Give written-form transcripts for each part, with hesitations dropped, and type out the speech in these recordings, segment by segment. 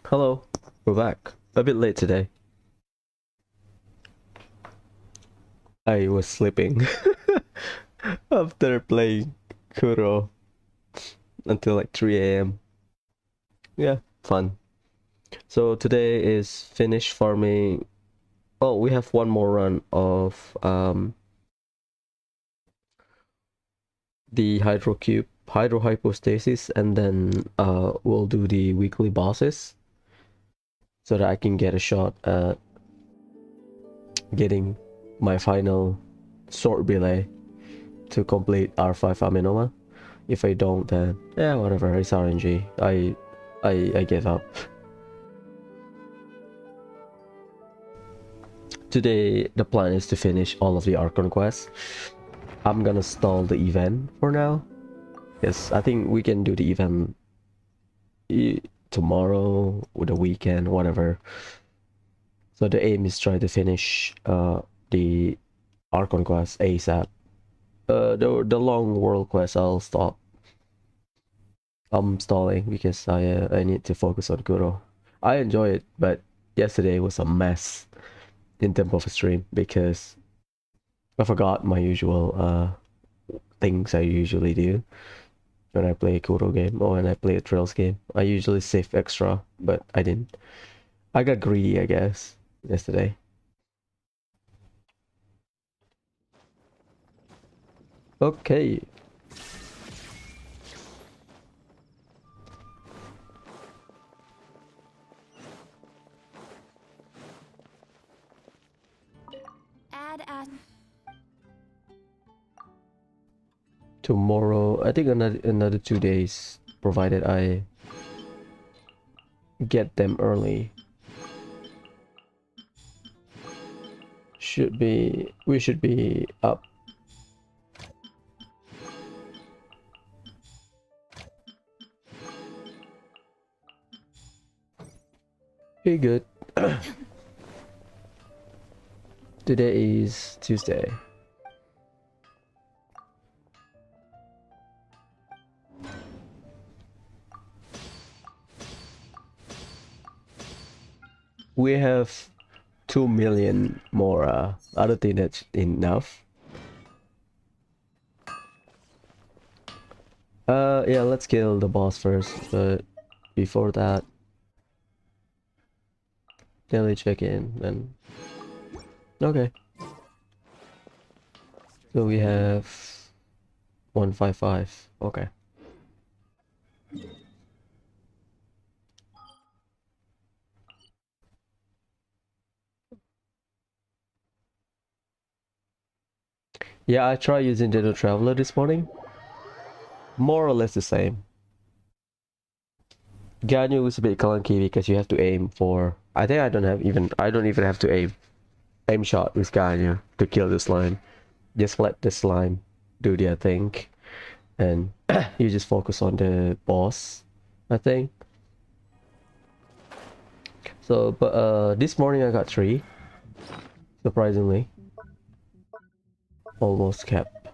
Hello, we're back. A bit late today. I was sleeping after playing Kuro until like 3 a.m. Yeah, fun. So today is finish farming. Oh, we have one more run of the hydro hypostasis, and then we'll do the weekly bosses so that I can get a shot at getting my final sword belay to complete R5 Aminoma. If I don't, then yeah, whatever, it's RNG. I give up. Today the plan is to finish all of the Archon quests. I'm gonna stall the event for now. Yes, I think we can do the event tomorrow or the weekend, whatever. So the aim is try to finish the Archon quest ASAP. The long world quest I'll stop. I'm stalling because I need to focus on Kuro. I enjoy it, but yesterday was a mess in terms of a stream because I forgot my usual things I usually do when I play a Kuro game or when I play a Trails game. I usually save extra, but I didn't. I got greedy, I guess, yesterday. Okay. Add. Tomorrow, I think another 2 days, provided I get them early. We should be up. Pretty good. Today is Tuesday. We have 2 million more. I don't think that's enough. Yeah, let's kill the boss first, but before that, daily check-in, then. Okay. So we have 155. Okay. Yeah, I tried using Dino Traveler this morning. More or less the same. Ganyu is a bit clunky because you have to aim for. I think I don't even have to aim shot with Ganyu to kill the slime. Just let the slime do their thing, and you just focus on the boss, I think. So, but this morning I got 3, surprisingly. Almost kept.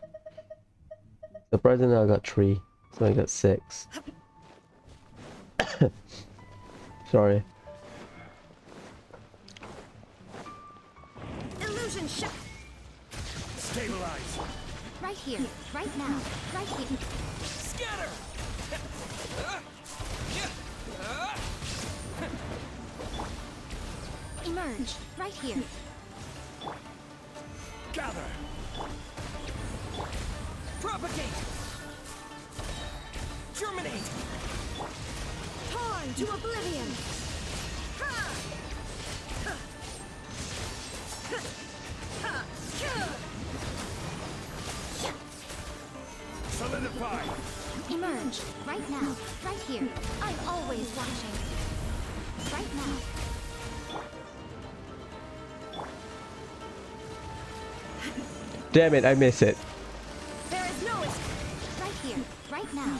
Surprisingly I got 3, so I got 6. Sorry. Illusion shot. Stabilize. Right here. Right now. Right here. Scatter. Emerge. Right here. Gather. Propagate. Germinate. Torn to oblivion. Ha! Solidify. Emerge. Right now. Right here. I'm always watching. Right now. Damn it, I miss it. There is no escape. Right here. Right now.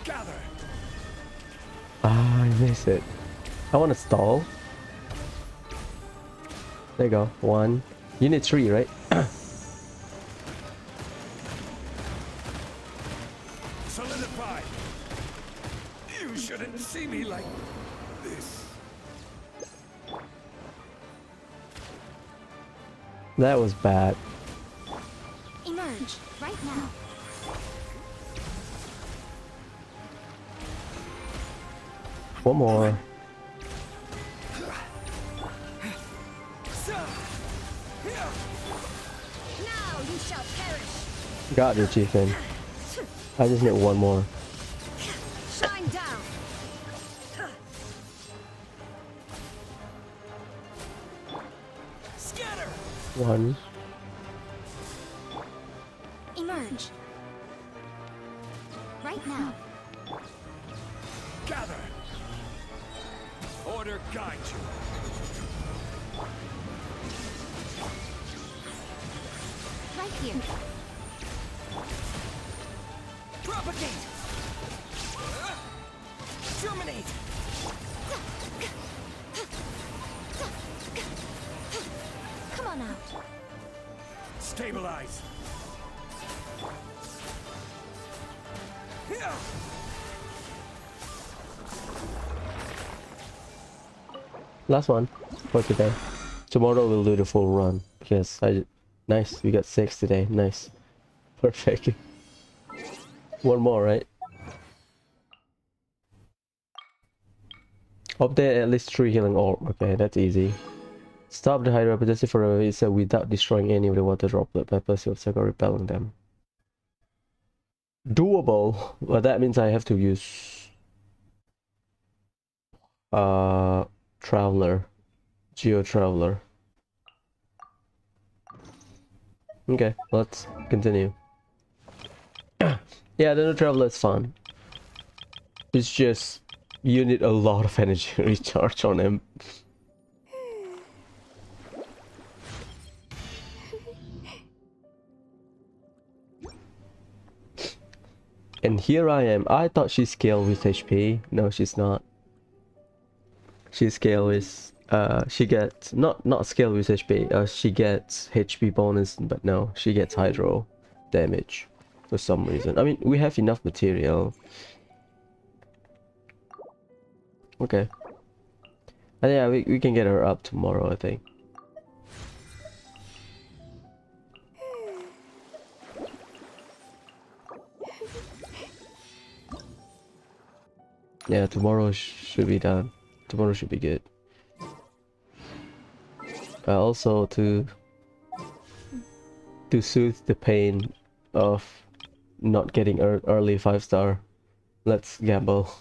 Gather. Ah, I miss it. I want to stall. There you go. 1. You need 3, right? Solidified. You shouldn't see me like this. That was bad. Emerge right now. One more. Now you shall perish. Got you, chieftain. I just need one more. Shine down. Scatter. One. Emerge right now. Gather. Order guide you. Right here. Propagate. Germinate. Come on out. Stabilize. Last one for today. Tomorrow we'll do the full run because nice. We got 6 today. Nice. Perfect. One more, right? Update at least 3 healing orb. Okay, that's easy. Stop the Hydra potency for a visa without destroying any of the water droplet by passive attack or repelling them. Doable, but that means I have to use Traveler, Geo Traveler. Okay, let's continue. Yeah, the new Traveler is fun. It's just you need a lot of energy recharge on him. And here I am. I thought she scaled with HP. No, she's not. She scale with she gets not scale with HP. She gets HP bonus, but no, she gets hydro damage for some reason. I mean, we have enough material. Okay. And yeah, we can get her up tomorrow, I think. Yeah, tomorrow should be done. Tomorrow should be good. Also to soothe the pain of not getting early 5-star, let's gamble.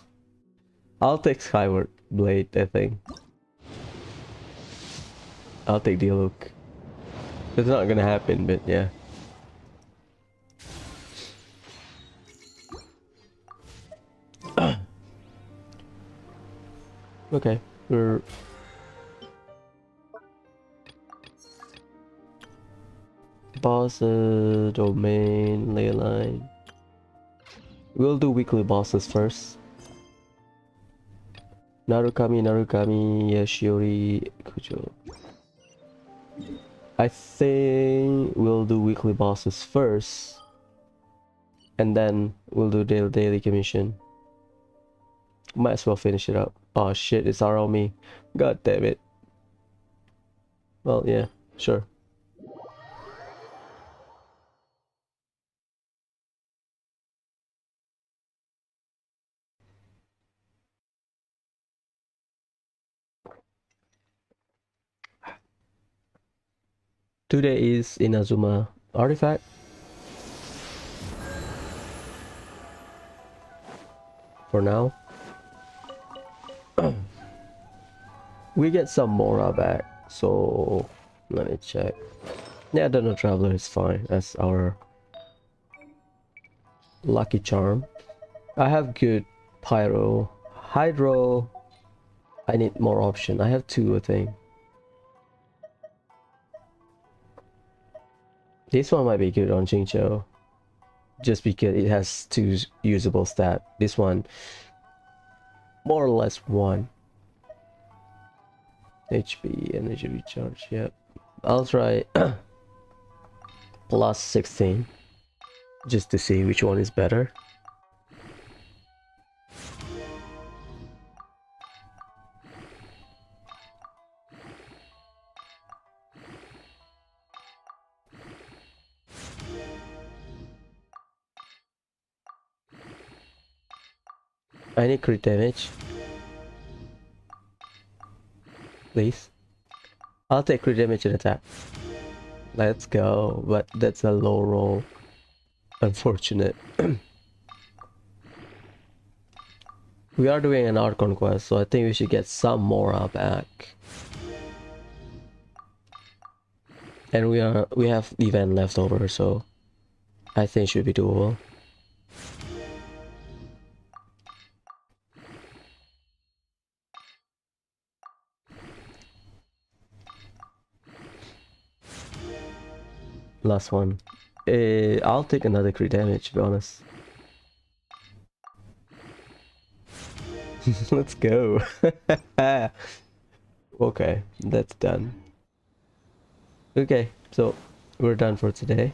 I'll take Skyward Blade, I think. I'll take Diluc. It's not gonna happen, but yeah. Okay, we're boss domain ley line. We'll do weekly bosses first. Narukami, Yashiori, Kujo. I think we'll do weekly bosses first, and then we'll do daily commission. Might as well finish it up. Oh shit, it's all on me. God damn it. Well, yeah, sure. Today is Inazuma artifact. For now. We get some Mora back, so let me check. Yeah, the no Traveler is fine as our lucky charm. I have good Pyro. Hydro, I need more option. I have 2, I think. This one might be good on Jingqiu, just because it has 2 usable stat. This one, more or less 1. HP, energy recharge, yep. I'll try plus 16, just to see which one is better. I need crit damage. Please. I'll take crit damage and attack. Let's go. But that's a low roll. Unfortunate. We are doing an Archon quest, so I think we should get some more back. And we have event left over, so I think it should be doable. Last one. I'll take another crit damage, to be honest. Let's go. Okay, that's done. Okay, so we're done for today.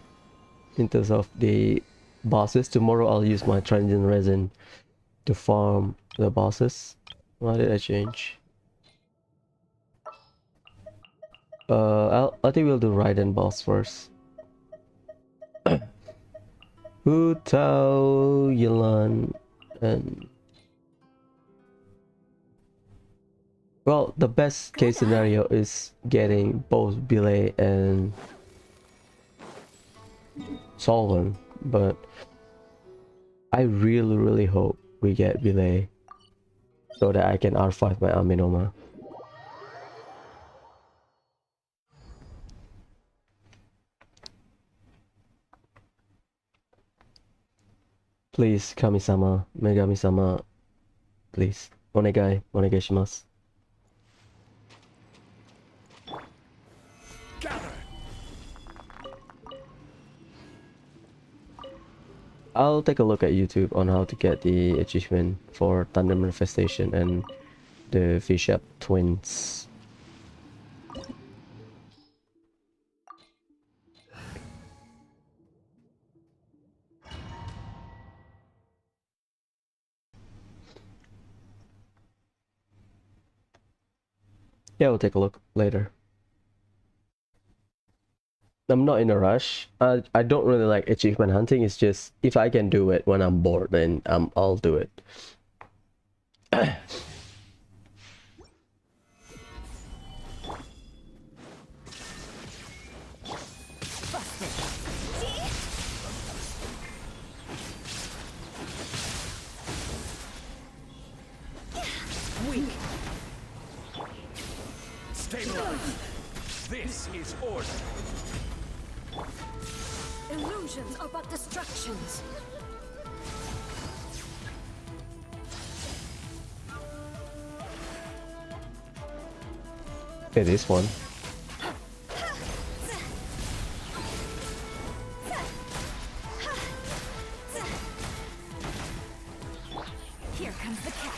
In terms of the bosses, tomorrow I'll use my transient resin to farm the bosses. What did I change? I think we'll do Raiden boss first. Hu Tao, Yelan, and well, the best case scenario is getting both Belay and Solon, but I really hope we get Belay so that I can R5 my Aminoma. Please, Kami-sama, Megami-sama, please. Onegai, onegai shimasu. Gather. I'll take a look at YouTube on how to get the achievement for Thunder Manifestation and the Bishop twins. Yeah, we'll take a look later. I'm not in a rush. I don't really like achievement hunting. It's just if I can do it when I'm bored, then I'll do it. Weak. Stabilize. This is order. Illusions are but distractions. Okay, this one. Here comes the catch.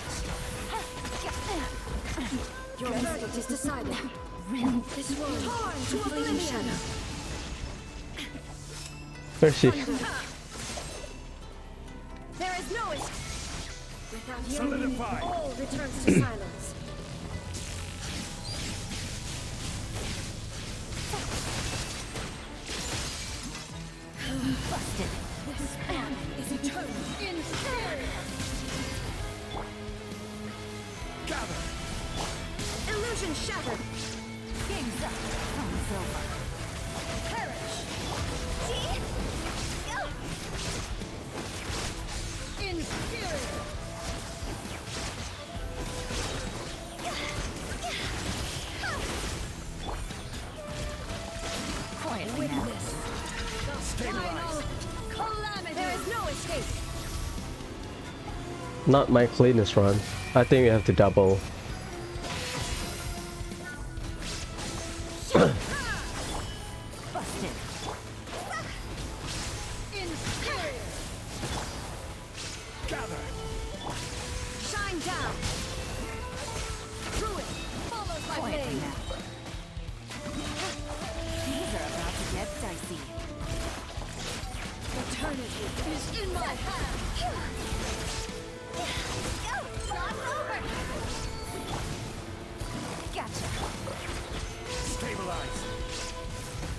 Your verdict is decided. Rend this world. Torn to oblivion. Where's she? There is no escape. Without you, Solidify. all returns to silence. Busted. This man is eternal. Inferior. Gather. Illusion shattered. Game's up. Time's over. Perish. See? Inferior. Quietly now. Stabilize. Calamity. There is no escape. Not my cleanest run. I think we have to double. Busted. Inferior. Gather. Shine down. Ruin follows my blade. These are about to get dicey. Eternity is in my hand. Not over. Gotcha. Stabilize.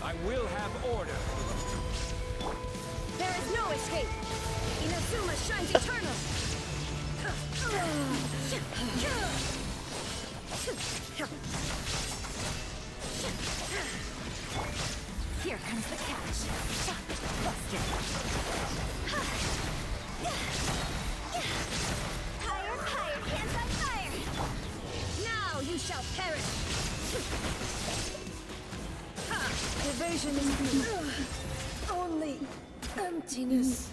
I will have order. There is no escape. Inazuma shines eternal. Emptiness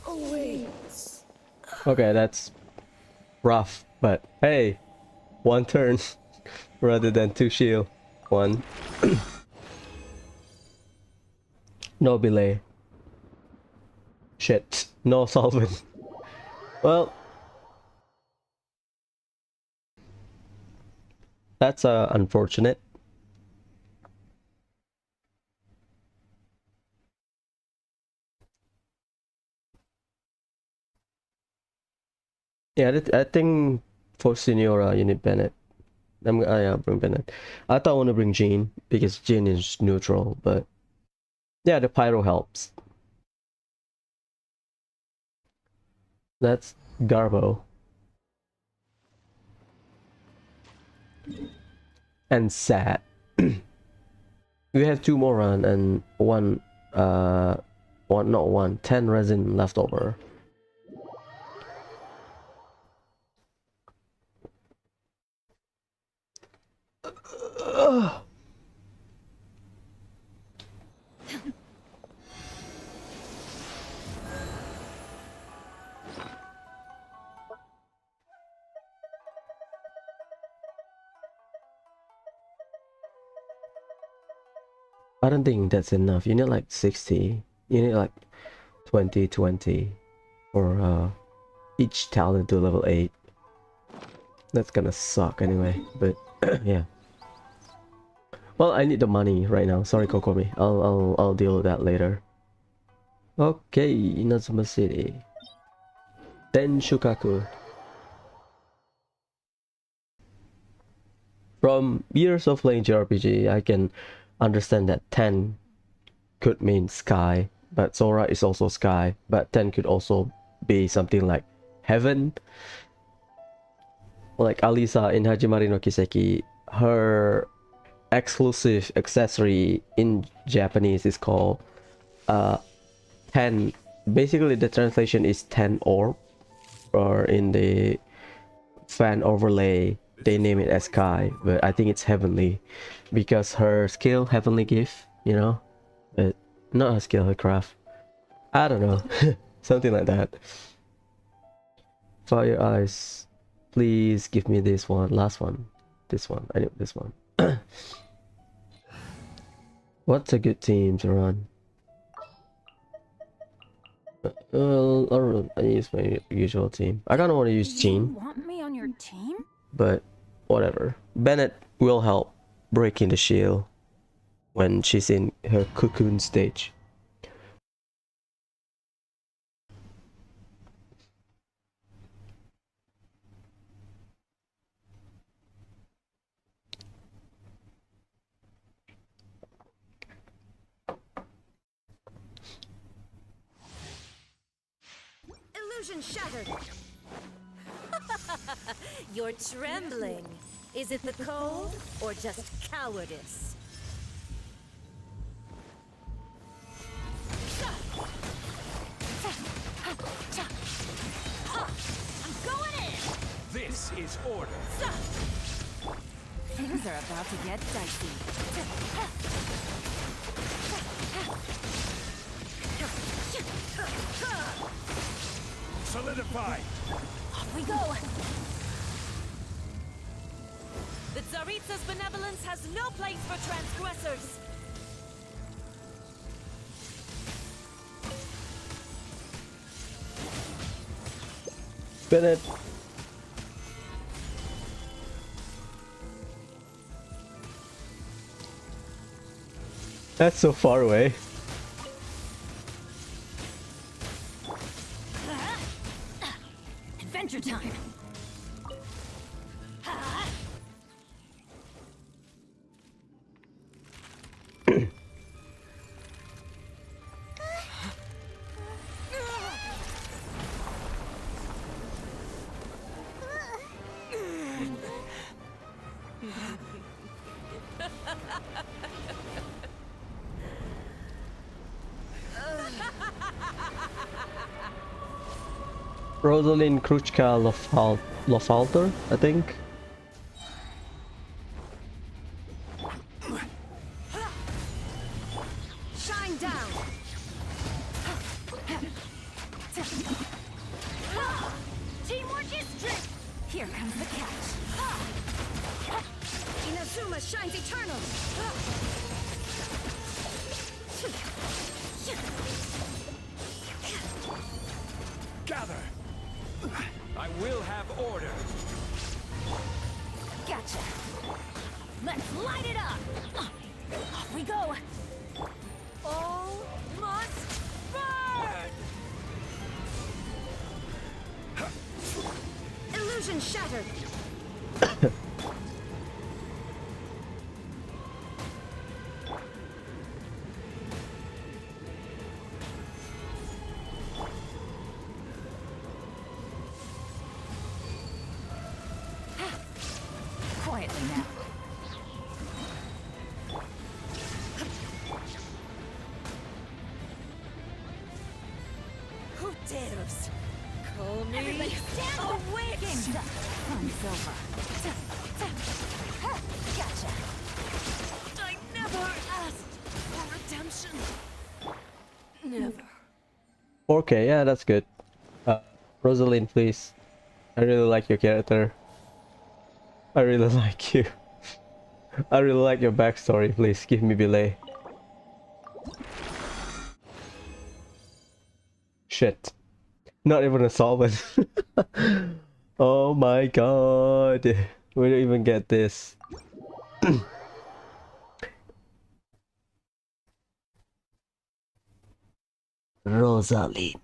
awaits. Okay, that's rough, but hey, one turn rather than two shield. One. No belay. Shit, no solvent. Well, that's unfortunate. Yeah, I think for Senora you need Bennett. Yeah, bring Bennett. I thought I want to bring Jean because Jean is neutral, but yeah, the pyro helps. That's Garbo. And Sat. We have two more run and one not one, 10 resin left over. I don't think that's enough. You need like 60. You need like 20 for each talent to level 8. That's gonna suck anyway, but yeah. Well, I need the money right now. Sorry, Kokomi. I'll deal with that later. Okay, Inazuma City. Tenshukaku. From years of playing JRPG, I can understand that 10 could mean sky, but Sora is also sky, but 10 could also be something like heaven. Like Alisa in Hajimari no Kiseki, her exclusive accessory in Japanese is called 10. Basically the translation is 10 orb, or in the fan overlay they name it as sky, but I think it's heavenly because her skill heavenly gift, you know, but not her skill, her craft. I don't know. Something like that. Fire eyes, please give me this one, last one. This one, I need this one. What's a good team to run? I use my usual team. I kinda want to use Jean. You want me on your team? But whatever. Bennett will help breaking the shield when she's in her cocoon stage. Illusion shattered. You're trembling. Is it the cold or just cowardice? I'm going in. This is order. Things are about to get dicey. Solidify. Off we go. The Tsaritsa's benevolence has no place for transgressors. Bennett. That's so far away. Adventure time. Rosalind Kruchka Lofalter, I think. Shine down. Teamwork is strength. Here comes the catch. Inazuma shines eternal. Gather. I will have order. Gotcha. Let's light it up. Off we go. All must burn. Illusion shattered. Quietly now. Who dares? Call me Everybody stand awakened! Fun's over. Gotcha. I never asked for redemption. Never. 4K, yeah, that's good. Rosalind, please. I really like your character. I really like you. I really like your backstory. Please give me belay. Shit. Not even a solvent. Oh my god. We don't even get this. Rosalind.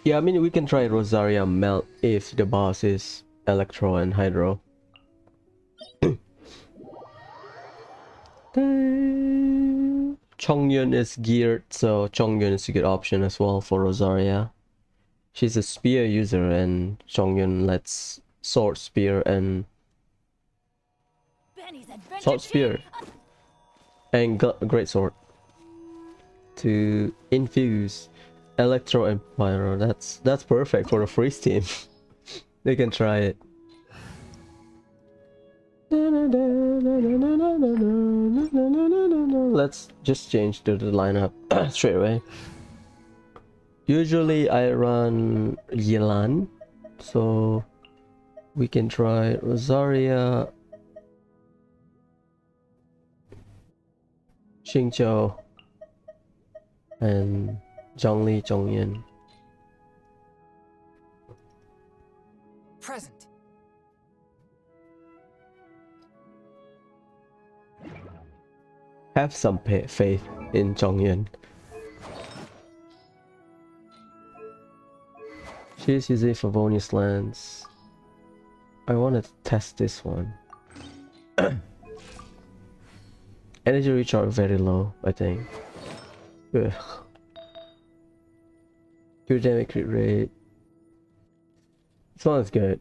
Yeah, I mean, we can try Rosaria Melt if the boss is Electro and Hydro. Chongyun is geared, so Chongyun is a good option as well for Rosaria. She's a spear user, and Chongyun lets sword spear and Benny's adventure sword spear and great sword to infuse Electro and Pyro. That's perfect for the freeze team. They can try it. Let's just change to the lineup straight away. Usually I run Yelan, so we can try Rosaria, Xingqiu, and Zhongli Zhongyan. Present. Have some faith in Zhongyan. She's using Favonius Lance. I want to test this one. Energy recharge very low, I think. Ugh. Pure damage crit rate. This one is good.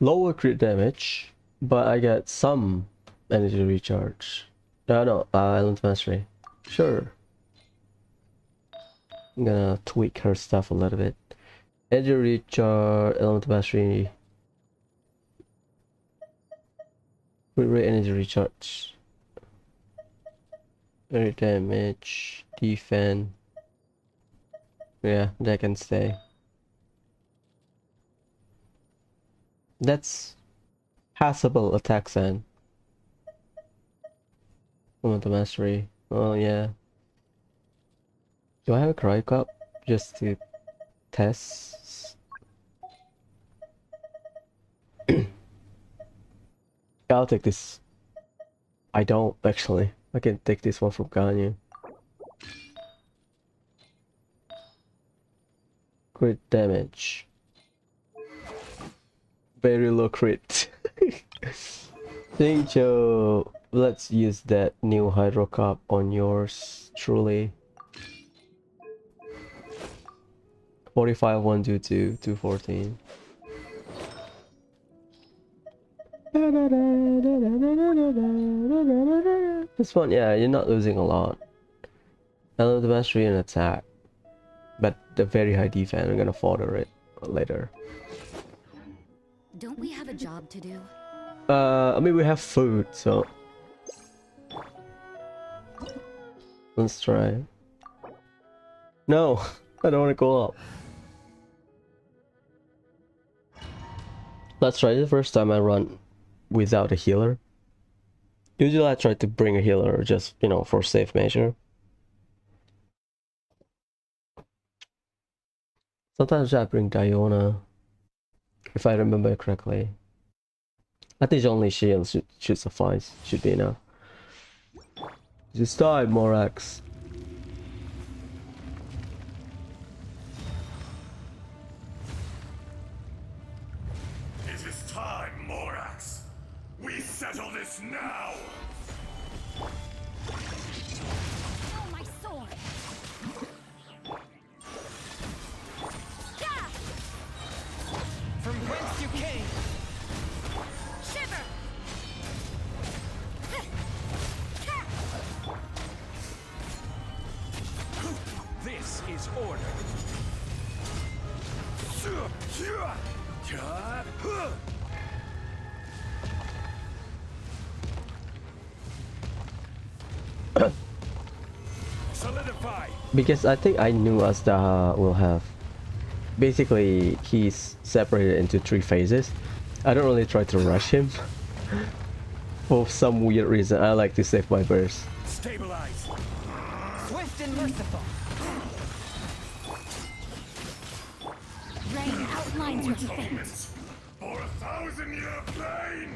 Lower crit damage, but I get some energy recharge. No, Island Mastery. Sure. I'm gonna tweak her stuff a little bit. Energy recharge, Element Mastery. Crit rate, energy recharge. Very damage, defense. Yeah, that can stay. That's passable attack then. Elemental Mastery. Oh yeah. Do I have a Cry Cup? Just to test? I'll take this. I don't actually. I can take this one from Ganyu. Crit damage. Very low crit. Thank you. Let's use that new Hydro Cup on yours truly. 45 122 214. This one, yeah, you're not losing a lot. Elemental Mastery and attack, but the very high defense, I'm gonna fodder it later. Don't we have a job to do? I mean, we have food, so let's try. No, I don't want to go up. Let's try. The first time I run without a healer. Usually I try to bring a healer just, you know, for safe measure. Sometimes I bring Diona, if I remember correctly. I think only shield should suffice, should be enough. Just die, Morax. It is time, Morax. We settle this now. Oh, my sword! Yeah! From whence you came, Shiver! this is order. Solidify. Because I think I knew Asda will have. Basically, he's separated into 3 phases. I don't really try to rush him. For some weird reason, I like to save my burst. Stabilize. Swift and merciful. Rain outlines your fate. For 1,000-year pain.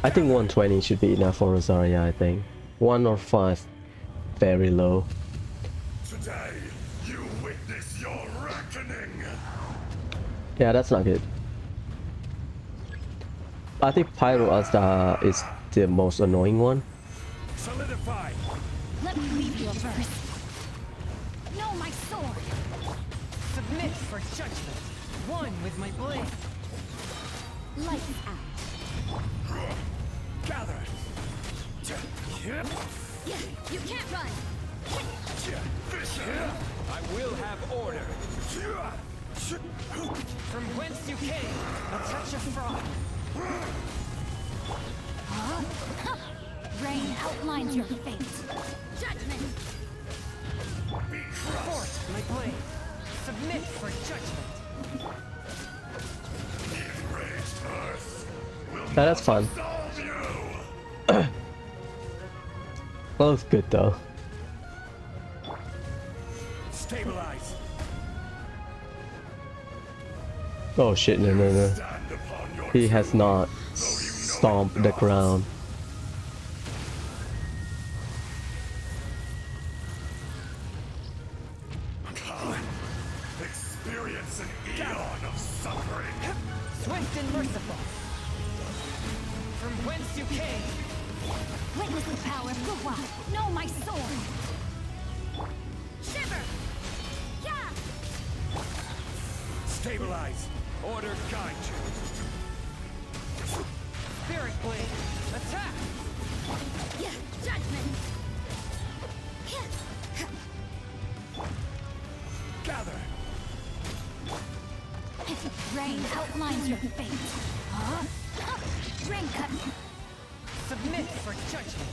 I think 120 should be enough for Rosaria, I think. 1 or 5, very low. Today, you witness your reckoning. Yeah, that's not good. I think Pyro Asda is the most annoying one. Solidify. Let me leave you a verse. No, my sword! Submit for judgment. One with my blade. Lights out. Gather. Yeah, you can't run! I will have order. From whence you came, a touch of fraud. Rain outlines your fate. Judgment! Force my blade. Submit for judgment. Enraged earth will Yeah, that's fun. solve you. That was good though. Stabilize. Oh shit, no, no, no. Stand upon your He has not stomped the ground. experience an eon of suffering. Swift and merciful. From whence you came, Witness the power of Guhua! No, my sword! Shiver! Yeah! Stabilize. Order guide you. spirit blade. Attack! Yeah! Judgment! Gather. Rain outlines your fate. Huh? Rain cut! Submit for judgment.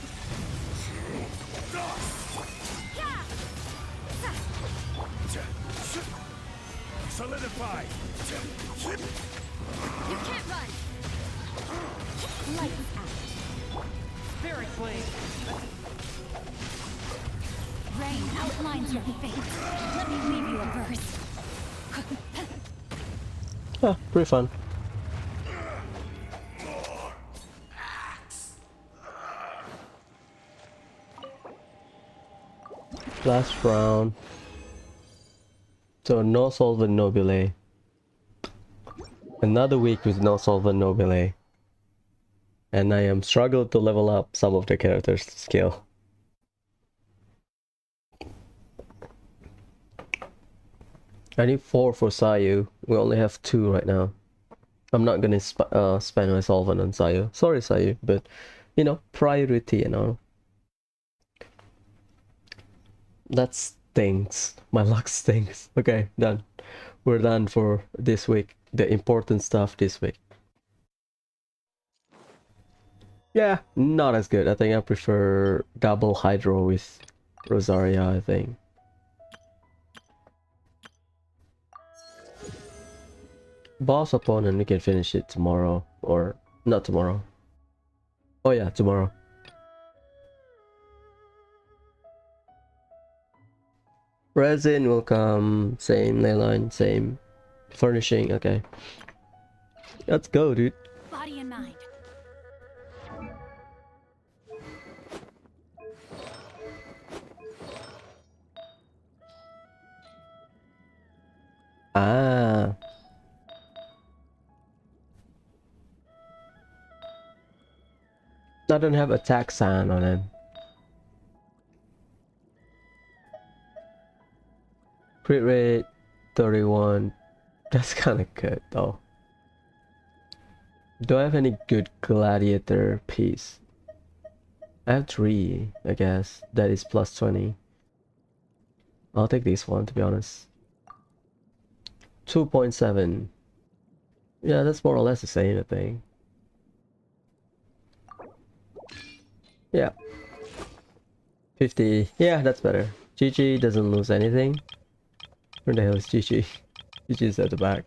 Yeah! Solidify. You can't run! Lights out. Spirit blade. Rain outlines your fate. Let me leave you a verse. Yeah, pretty fun. Last round. So no solvent nobile. Another week with no solvent nobile. And I am struggling to level up some of the characters' skill. I need 4 for Sayu. We only have 2 right now. I'm not gonna spend my solvent on Sayu. Sorry, Sayu, but you know, priority, you know. That stinks. My luck stinks. Okay, done. We're done for this week. The important stuff this week. Yeah, not as good. I think I prefer double hydro with Rosaria, I think. Boss opponent, we can finish it tomorrow. Or not tomorrow. Oh yeah, tomorrow. Resin will come. Same leyline, same furnishing. Okay. Let's go, dude. Body and mind. Ah. I don't have attack sign on him. Crit rate 31. That's kind of good though. Do I have any good gladiator piece? I have 3, I guess. That is plus 20. I'll take this one, to be honest. 2.7. Yeah, that's more or less the same, I think. Yeah. 50. Yeah, that's better. GG doesn't lose anything. Where the hell is GG? GG is at the back.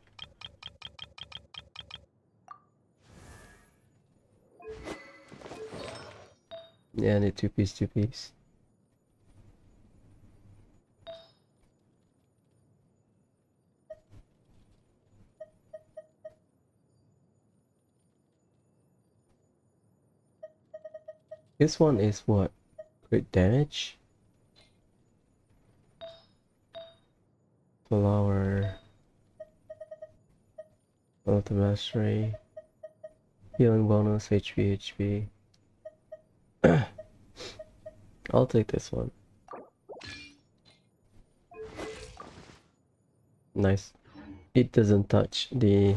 Yeah, I need 2 piece, 2 piece. This one is what? Crit damage? Flower. Ultimate mastery. Healing bonus, HP. I'll take this one. Nice. It doesn't touch the...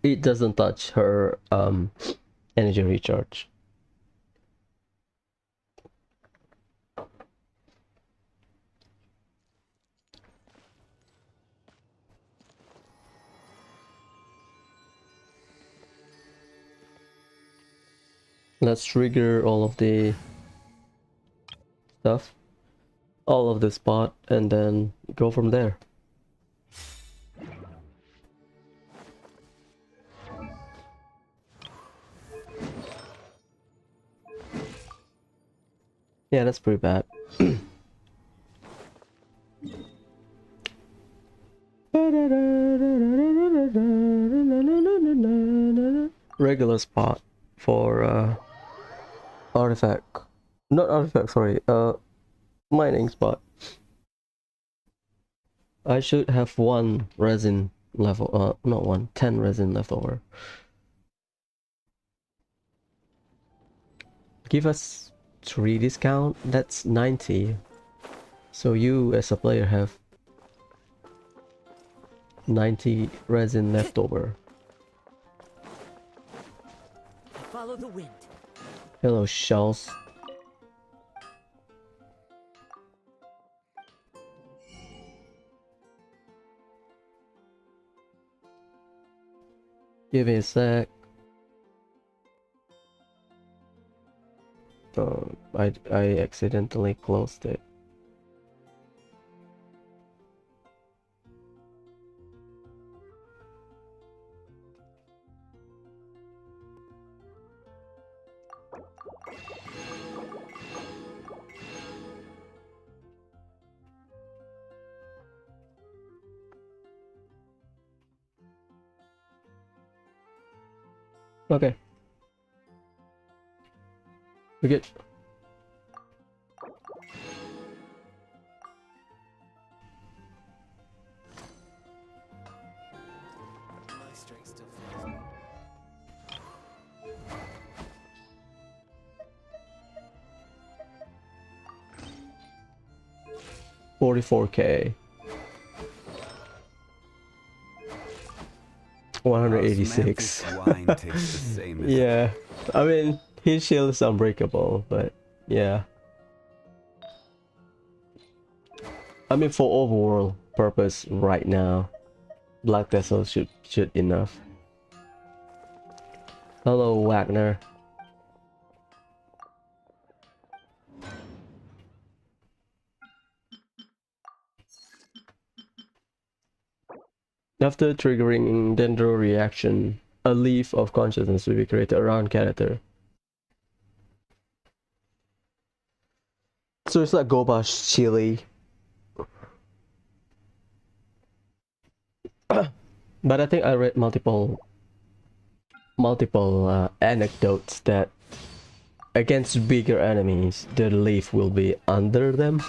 It doesn't touch her energy recharge. Let's trigger all of the stuff, all of the spot, and then go from there. Yeah, that's pretty bad. Regular spot for artifact. Not artifact, sorry. Mining spot. I should have 1 resin level. Not 1, 10 resin left over. Give us 3 discount. That's 90. So you as a player have 90 resin left over. Follow the wind. Hello, shells. Give me a sec. I accidentally closed it. Okay. We're good. My strength still fails me. 44k. 186. Wine tastes the same as Yeah, I mean, his shield is unbreakable, but yeah. I mean, for overall purpose right now, Black Vessel should enough. Hello, Wagner. After triggering dendro reaction, a leaf of consciousness will be created around character. So it's like Gobash chili. But I think I read multiple anecdotes that against bigger enemies, the leaf will be under them.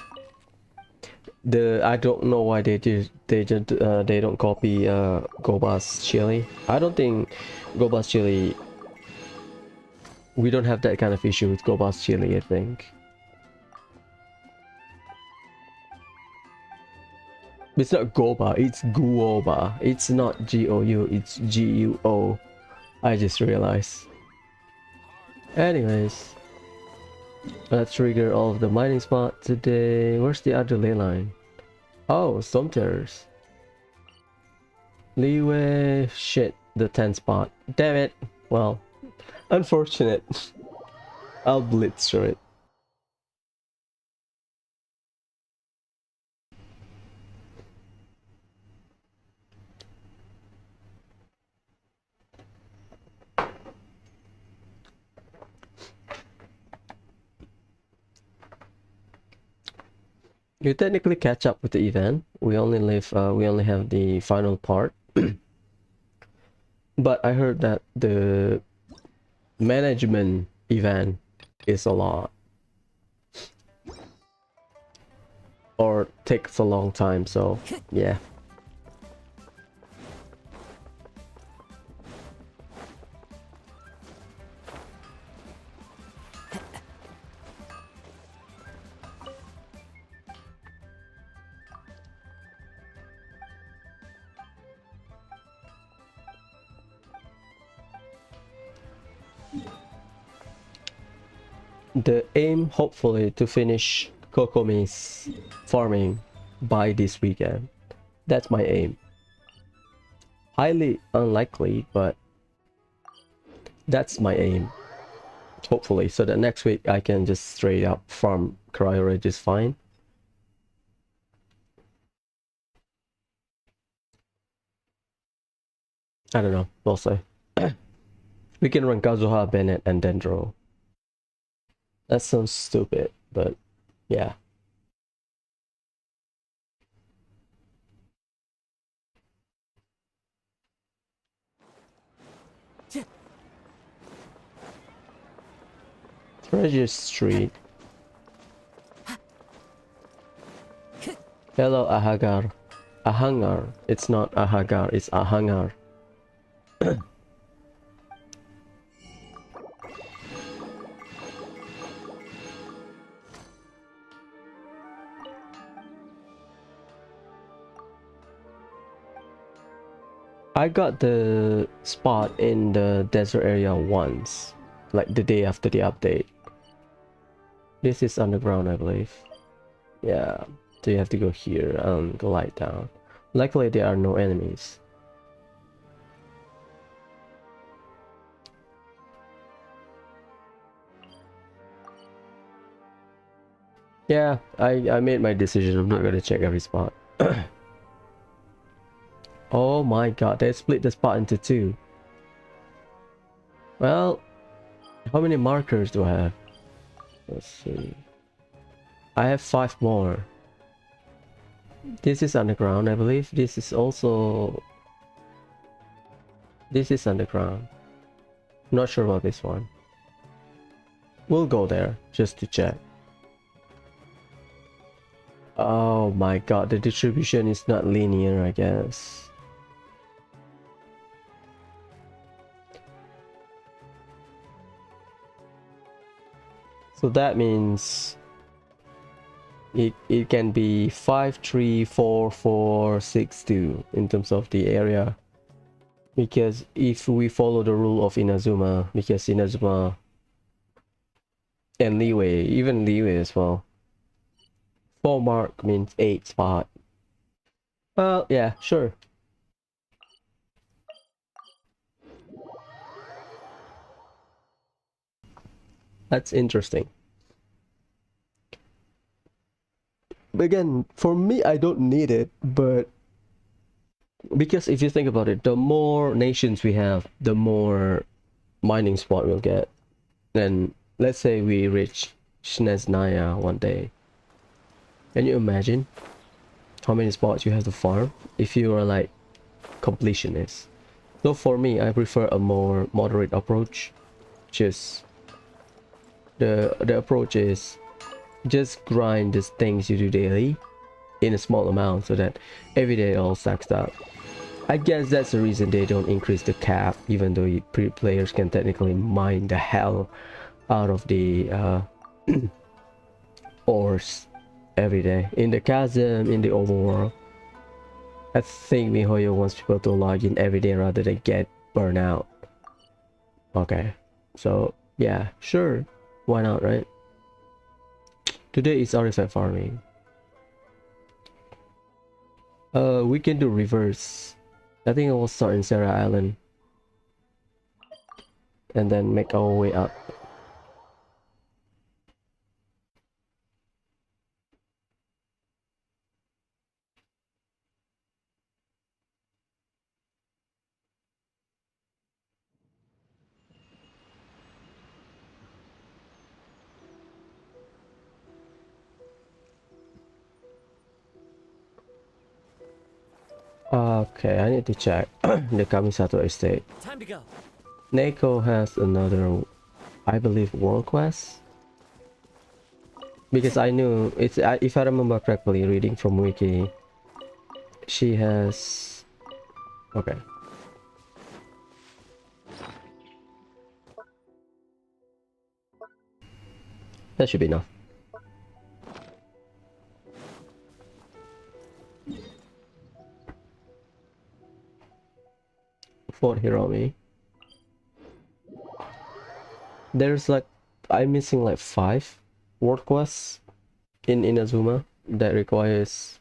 I don't know why they don't copy Goba's chili. I don't think Goba's chili. We don't have that kind of issue with Goba's chili, I think. It's not Goba, it's Guoba. It's not G-O-U, it's G-U-O. I just realized. Anyways, let's trigger all of the mining spot today. Where's the other ley line? Oh, Storm Terrors. Leeway, shit, the 10 spot. Damn it. Well, unfortunate. I'll blitz through it. You technically catch up with the event. We only have the final part. But I heard that the management event is a lot. Or takes a long time, so yeah. The aim, hopefully, to finish Kokomi's farming by this weekend. That's my aim. Highly unlikely, but that's my aim. Hopefully, so that next week I can just straight up farm Cryo just fine. I don't know, we'll see. We can run Kazuha, Bennett, and Dendro. That sounds stupid, but yeah. Treasure Street. Hello, Ahagar. Ahangar. It's not Ahagar, it's Ahangar. I got the spot in the desert area once, like the day after the update. This is underground, I believe. Yeah, so you have to go here and glide down. Luckily, there are no enemies. Yeah, I made my decision. I'm not gonna check every spot. Oh my god, they split the spot into two. Well, how many markers do I have? Let's see. I have 5 more. This is underground, I believe. This is also... This is underground. Not sure about this one. We'll go there, just to check. Oh my god, the distribution is not linear, I guess. So that means it can be 5, 3, 4, 4, 6, 2 in terms of the area. Because if we follow the rule of Inazuma, because Inazuma and Leeway, even Leeway as well, 4 mark means 8 spot. Well, yeah, sure. That's interesting. But again, for me, I don't need it, but because if you think about it, the more nations we have, the more mining spot we'll get. And let's say we reach Snezhnaya one day. Can you imagine how many spots you have to farm if you are like completionist? So for me, I prefer a more moderate approach. Just the approach is just grind the things you do daily in a small amount so that every day it all stacks up. I guess that's the reason they don't increase the cap, even though players can technically mine the hell out of the ores every day in the chasm, in the overworld. I think MiHoYo wants people to log in every day rather than get burned out. Okay, so yeah, sure, why not, right? Today is artifact farming. We can do reverse. I think I will start in Sarah Island and then make our way up. Okay, I need to check the Kamisato estate. Time to go. Neko has another, I believe, world quest. Because I knew it's, if I remember correctly, reading from wiki, she has. Okay. That should be enough. Fort Hiromi. There's like, I'm missing like 5 world quests in Inazuma that requires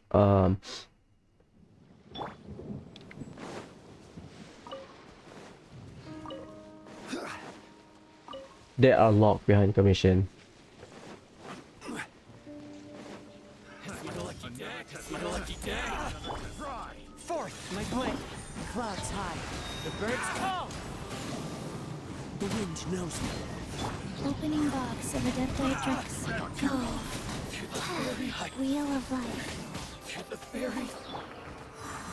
they are locked behind commission. Forth, my blade. Clouds high. The birds call. The wind knows me. Opening box of a Death Matrix. Go. Wheel of Life.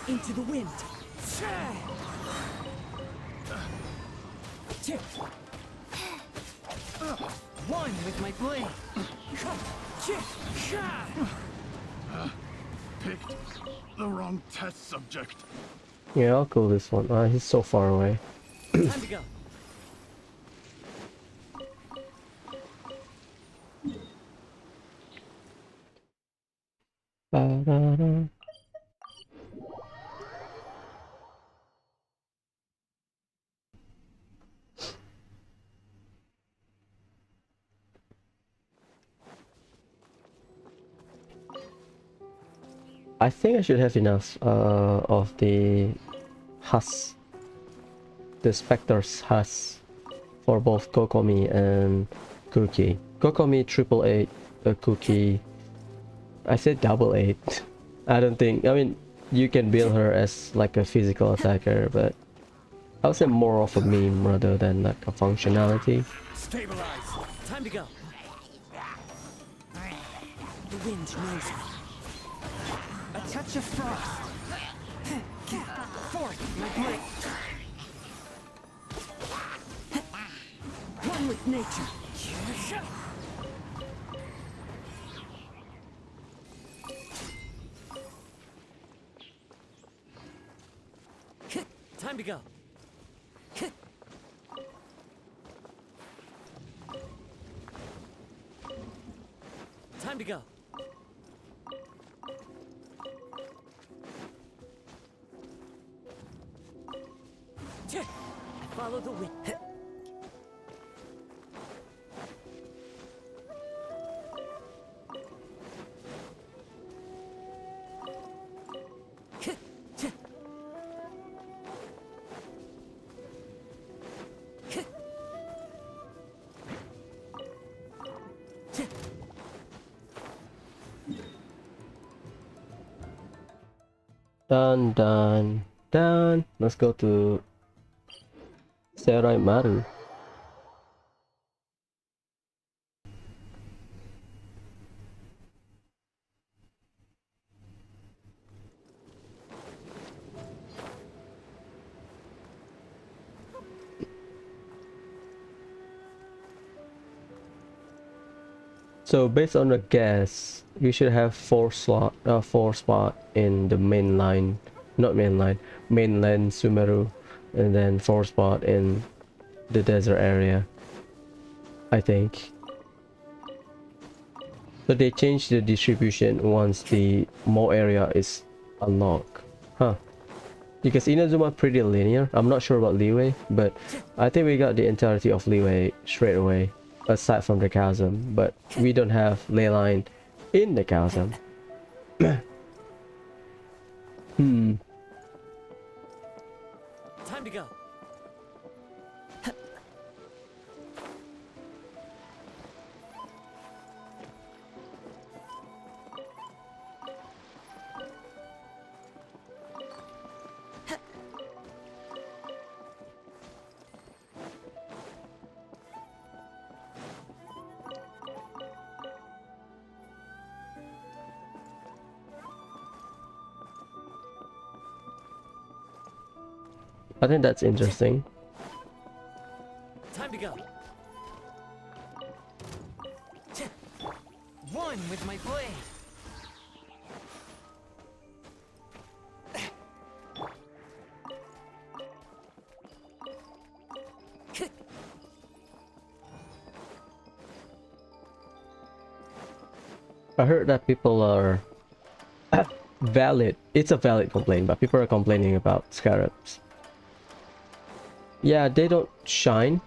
Into the wind. One with my blade. Picked the wrong test subject. Yeah, I'll kill this one. He's so far away. Time to go. Ba-da-da. I think I should have enough of the husk, the Spectre's husk, for both Kokomi and Kuki. Kokomi 888, Kuki I said double 8. I don't think, I mean, you can build her as like a physical attacker, but I would say more of a meme rather than like a functionality. Stabilize. Time to go. The wind knows me. A touch of frost. Forth, my blade. One with nature. Time to go. Time to go. I follow the wind. Done. Let's go to Serai Maru. So based on the guess, you should have four spot in the main line, not main line, mainland Sumeru, and then 4 spot in the desert area, I think. So they changed the distribution once the more area is unlocked. Huh. Because Inazuma pretty linear. I'm not sure about Leeway, but I think we got the entirety of Leeway straight away, aside from the chasm, but we don't have ley line in the chasm. Time to go. I think that's interesting. Time to go. One with my blade. I heard that people are valid. It's a valid complaint, but people are complaining about scarabs. Yeah, they don't shine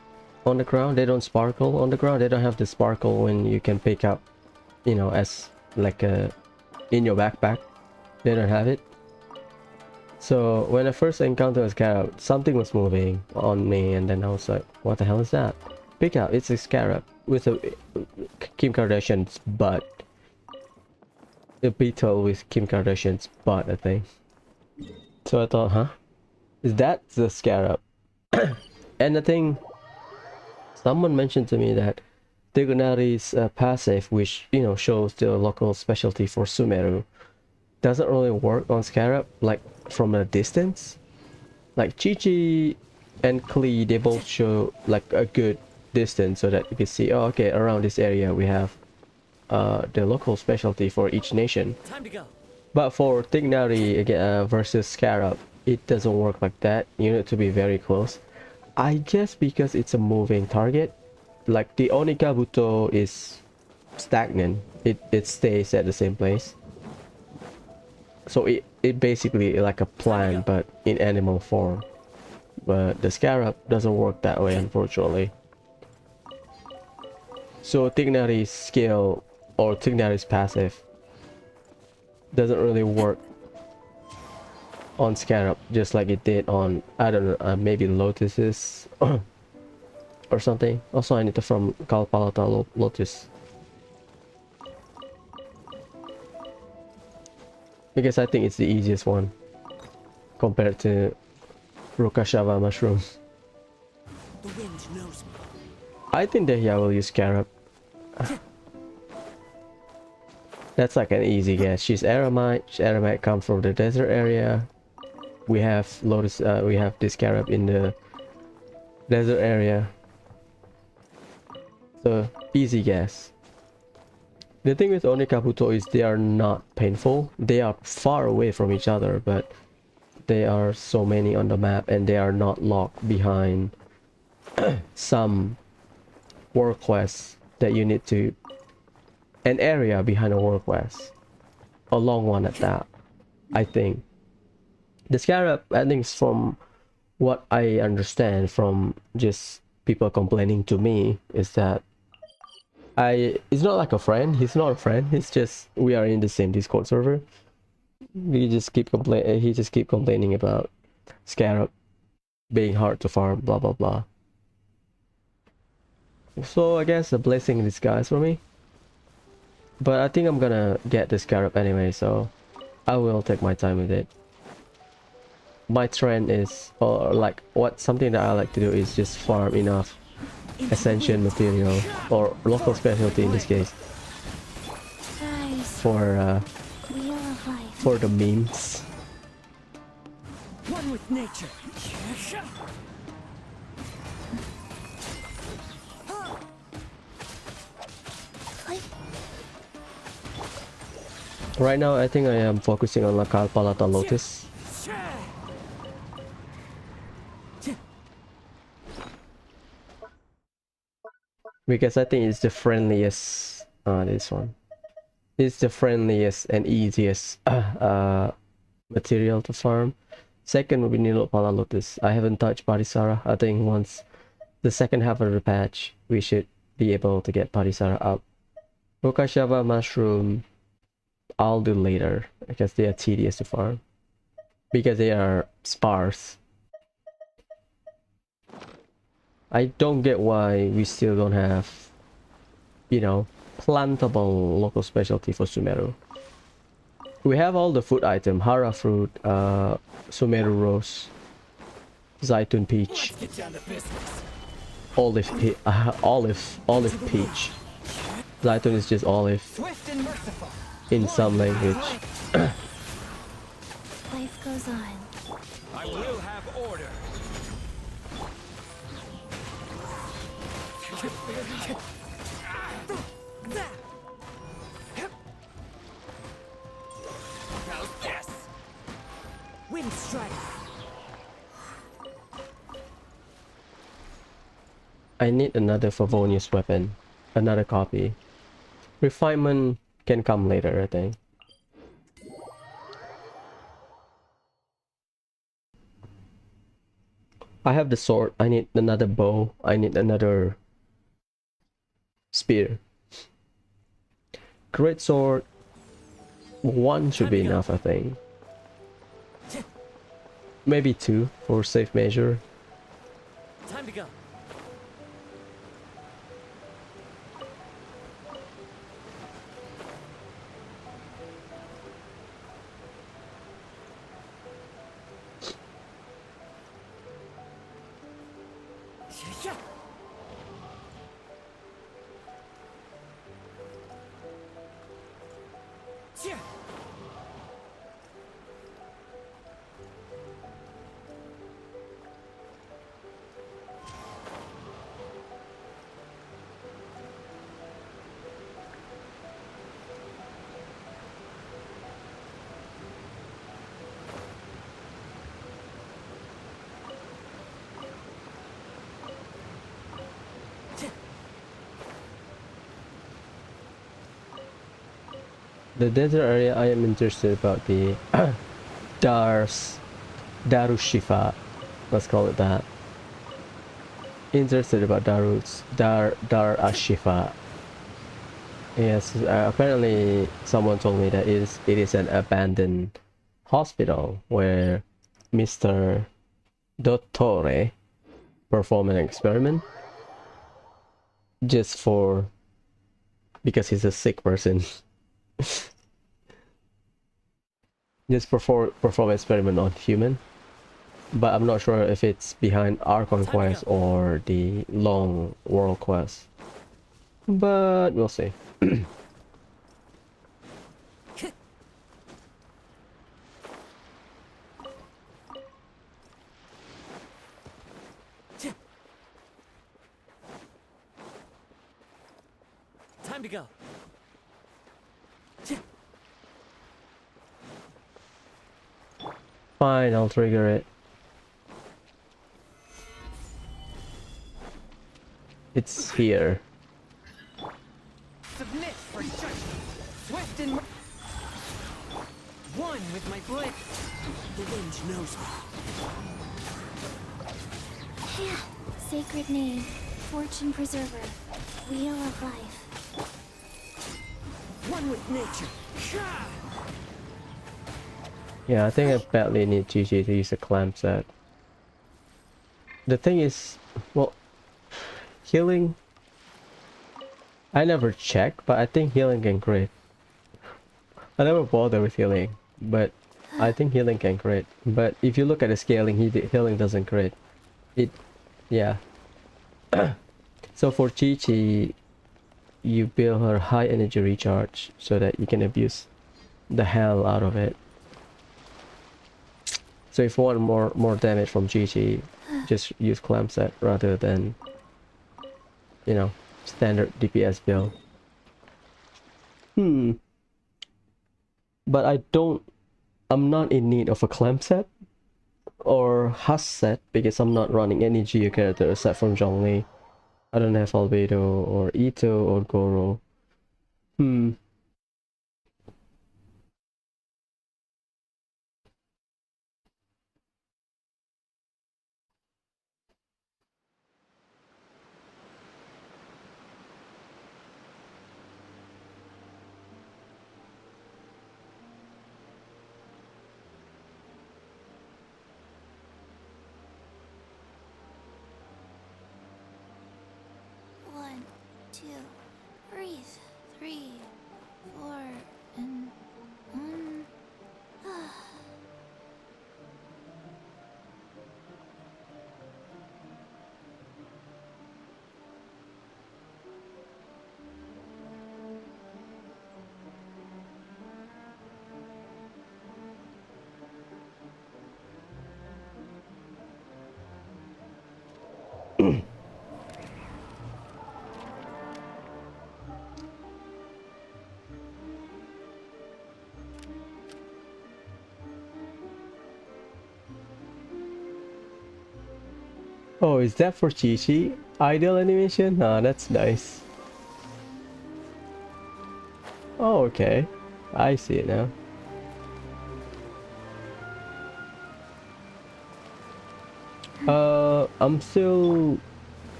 on the ground. They don't sparkle on the ground. They don't have the sparkle when you can pick up, you know, as like a in your backpack. They don't have it. So when I first encountered a scarab, something was moving on me, and then I was like, "What the hell is that?" Pick up. It's a scarab with a Kim Kardashian's butt. A beetle with Kim Kardashian's butt, I think. So I thought, huh? Is that the scarab? And I think someone mentioned to me that Digonari's passive, which, you know, shows the local specialty for Sumeru, doesn't really work on Scarab, like from a distance. Like Chi-Chi and Klee, they both show like a good distance so that you can see, oh, okay, around this area we have the local specialty for each nation. Time to go. But for Tignari versus Scarab, it doesn't work like that. You need to be very close. I guess because it's a moving target. Like the Onikabuto is stagnant. It stays at the same place. So it basically like a plant but in animal form. But the Scarab doesn't work that way, unfortunately. So Tignari's skill or Tignari's passive doesn't really work on Scarab just like it did on, I don't know, maybe Lotuses or something. Also, I need to from Kalpalata Lotus. because I think it's the easiest one compared to Rukashava mushroom. The wind knows me. I think that I will use Scarab. That's like an easy guess. She's Aramite. Aramite comes from the desert area. We have Lotus. We have this Scarab in the desert area. So easy guess. The thing with Onikabuto is they are not painful. They are far away from each other, but there are so many on the map and they are not locked behind some world quests that you need to, an area behind a world quest, a long one at that. I think the Scarab, I think, from what I understand from just people complaining to me, is that it's not like a friend. He's not a friend. It's just we are in the same Discord server. He just keep complaining about Scarab being hard to farm, blah blah blah. So I guess a blessing in disguise for me. But I think I'm gonna get the Scarab anyway, so I will take my time with it. My trend is, or like something that I like to do is just farm enough Ascension material or local specialty in this case Guys, for wheel of life. for the memes. One with nature. Click. Right now I think I am focusing on Lakal Palata Lotus. Because I think it's the friendliest, this one. It's the friendliest and easiest material to farm. Second would be Nilo Pala Lotus. I haven't touched Parisara. I think once the second half of the patch, we should be able to get Parisara up. Rokashava Mushroom, I'll do later, because they are tedious to farm. Because they are sparse. I don't get why we still don't have, you know, plantable local specialty for Sumeru. We have all the food item: Hara fruit, Sumeru rose, Zaitun peach, olive peach. Zaitun is just olive in some language. Life goes on. I will have order. Wind strike. I need another Favonius weapon, another copy. Refinement can come later, I think. I have the sword. I need another bow. I need another spear. Great sword. One should be enough, I think. Maybe two for safe measure. Time to go. The desert area, I am interested about the Darushifa. Let's call it that. Interested about Dar Ashifa. Yes, apparently someone told me that it is an abandoned hospital where Mr. Dottore performed an experiment just for because he's a sick person. Just perform experiment on human, but I'm not sure if it's behind Archon quest or the long world quest. But we'll see. Time to go. Fine, I'll trigger it. It's here. Submit for judgment. Swift and one with my blade. The wind knows me. Sacred name, fortune preserver, wheel of life. One with nature. Yeah, I think I badly need GG to use a clamp set. The thing is, well, healing, I never check, but I think healing can crit. I never bother with healing, but I think healing can crit. But if you look at the scaling, healing doesn't crit. Yeah. So for Chi-Chi, you build her high energy recharge so that you can abuse the hell out of it. So if you want more damage from Chi-Chi, just use clamp set rather than, you know, standard DPS build. But I'm not in need of a clamp set or Huss set because I'm not running any Geo character aside from Zhongli. I don't have Albedo or Ito or Goro. One, two, breathe. 3, 4, and 1. Oh, is that for Chi-Chi? Idle animation? Ah, that's nice. Oh, okay. I see it now.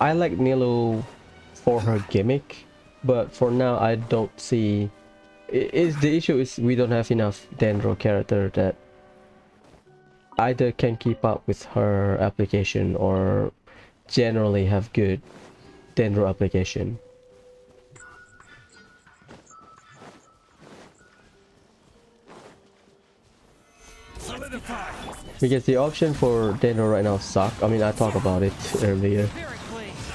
I like Nilo for her gimmick, but for now I don't see... the issue is we don't have enough Dendro character that either can keep up with her application or generally have good Dendro application. Because the option for Dendro right now suck. I mean, I talked about it earlier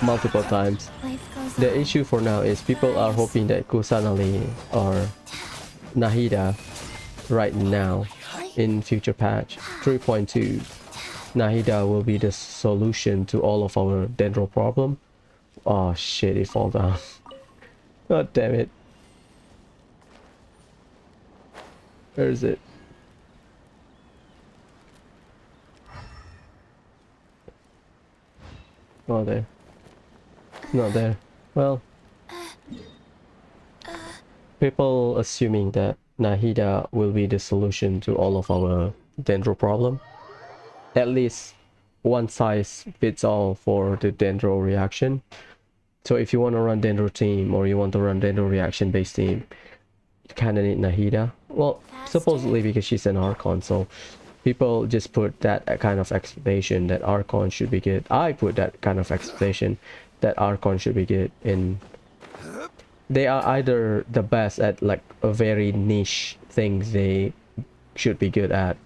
multiple times. The issue for now is people are hoping that Kusanali or Nahida right now in future patch 3.2 Nahida will be the solution to all of our Dendro problem. Oh shit, it fall down. God damn it. Where is it? Oh, there. Not there. Well, people assuming that Nahida will be the solution to all of our Dendro problem. At least one size fits all for the Dendro reaction. So if you want to run Dendro team or you want to run Dendro reaction based team, you kinda need Nahida. Well, supposedly because she's an Archon, so people just put that kind of expectation that Archon should be good. I put that kind of expectation that Archon should be good, and they are either the best at like a very niche things they should be good at,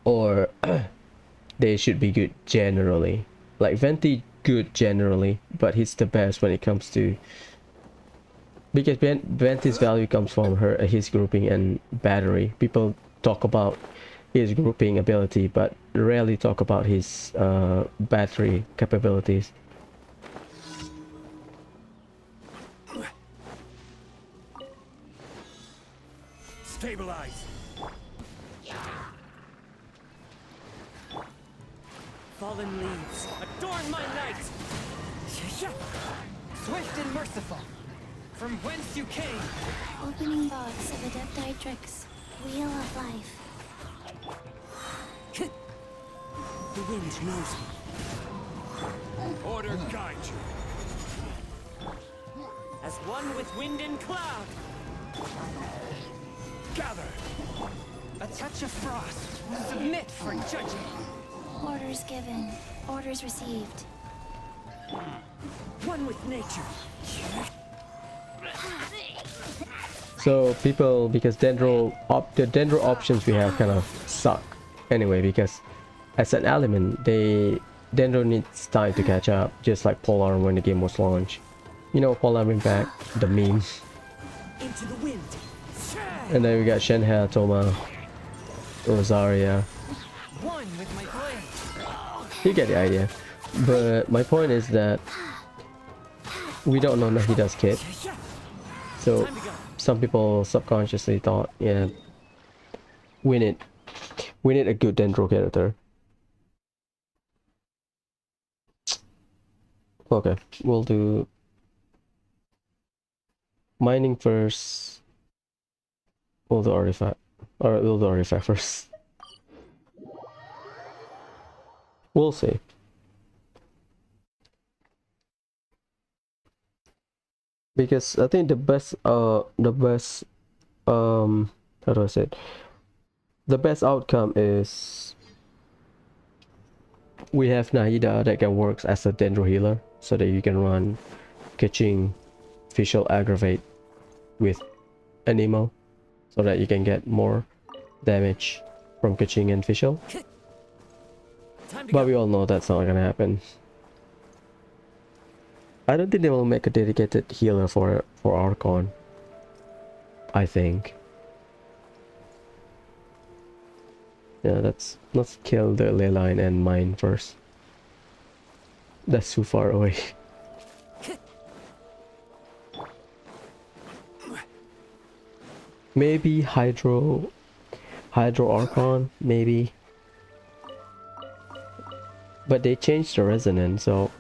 or they should be good generally. Like Venti good generally, but he's the best when it comes to, because Venti's value comes from his grouping and battery. People talk about his grouping ability, but rarely talk about his battery capabilities. Stabilize. Fallen leaves, adorn my night. Swift and merciful, from whence you came. Opening box of Adepti Tricks. Wheel of Life. The wind knows me. Order guide you. As one with wind and cloud. Gather. A touch of frost. Submit for judging. Orders given. Orders received. One with nature. So people, because the dendro options we have kind of suck anyway, because as an element dendro needs time to catch up, just like Polearm when the game was launched. You know, Polearm back, the meme. Into the wind. And then we got Shenhe, Toma, Rosaria. One with my blade. You get the idea. But my point is that we don't know Nahida's kit. So some people subconsciously thought, yeah, we need a good dendro character. Okay, we'll do mining first. We'll do artifact. Alright, we'll do artifact first. We'll see. Because I think the best how do I say it? The best outcome is we have Nahida that can work as a dendro healer, so that you can run catching visual aggravate with Anemo, so that you can get more damage from catching and visual. But we all know that's not gonna happen. I don't think they will make a dedicated healer for Archon. I think. Yeah, let's kill the ley line and mine first. That's too far away. Maybe Hydro Archon, maybe. But they changed the resonance, so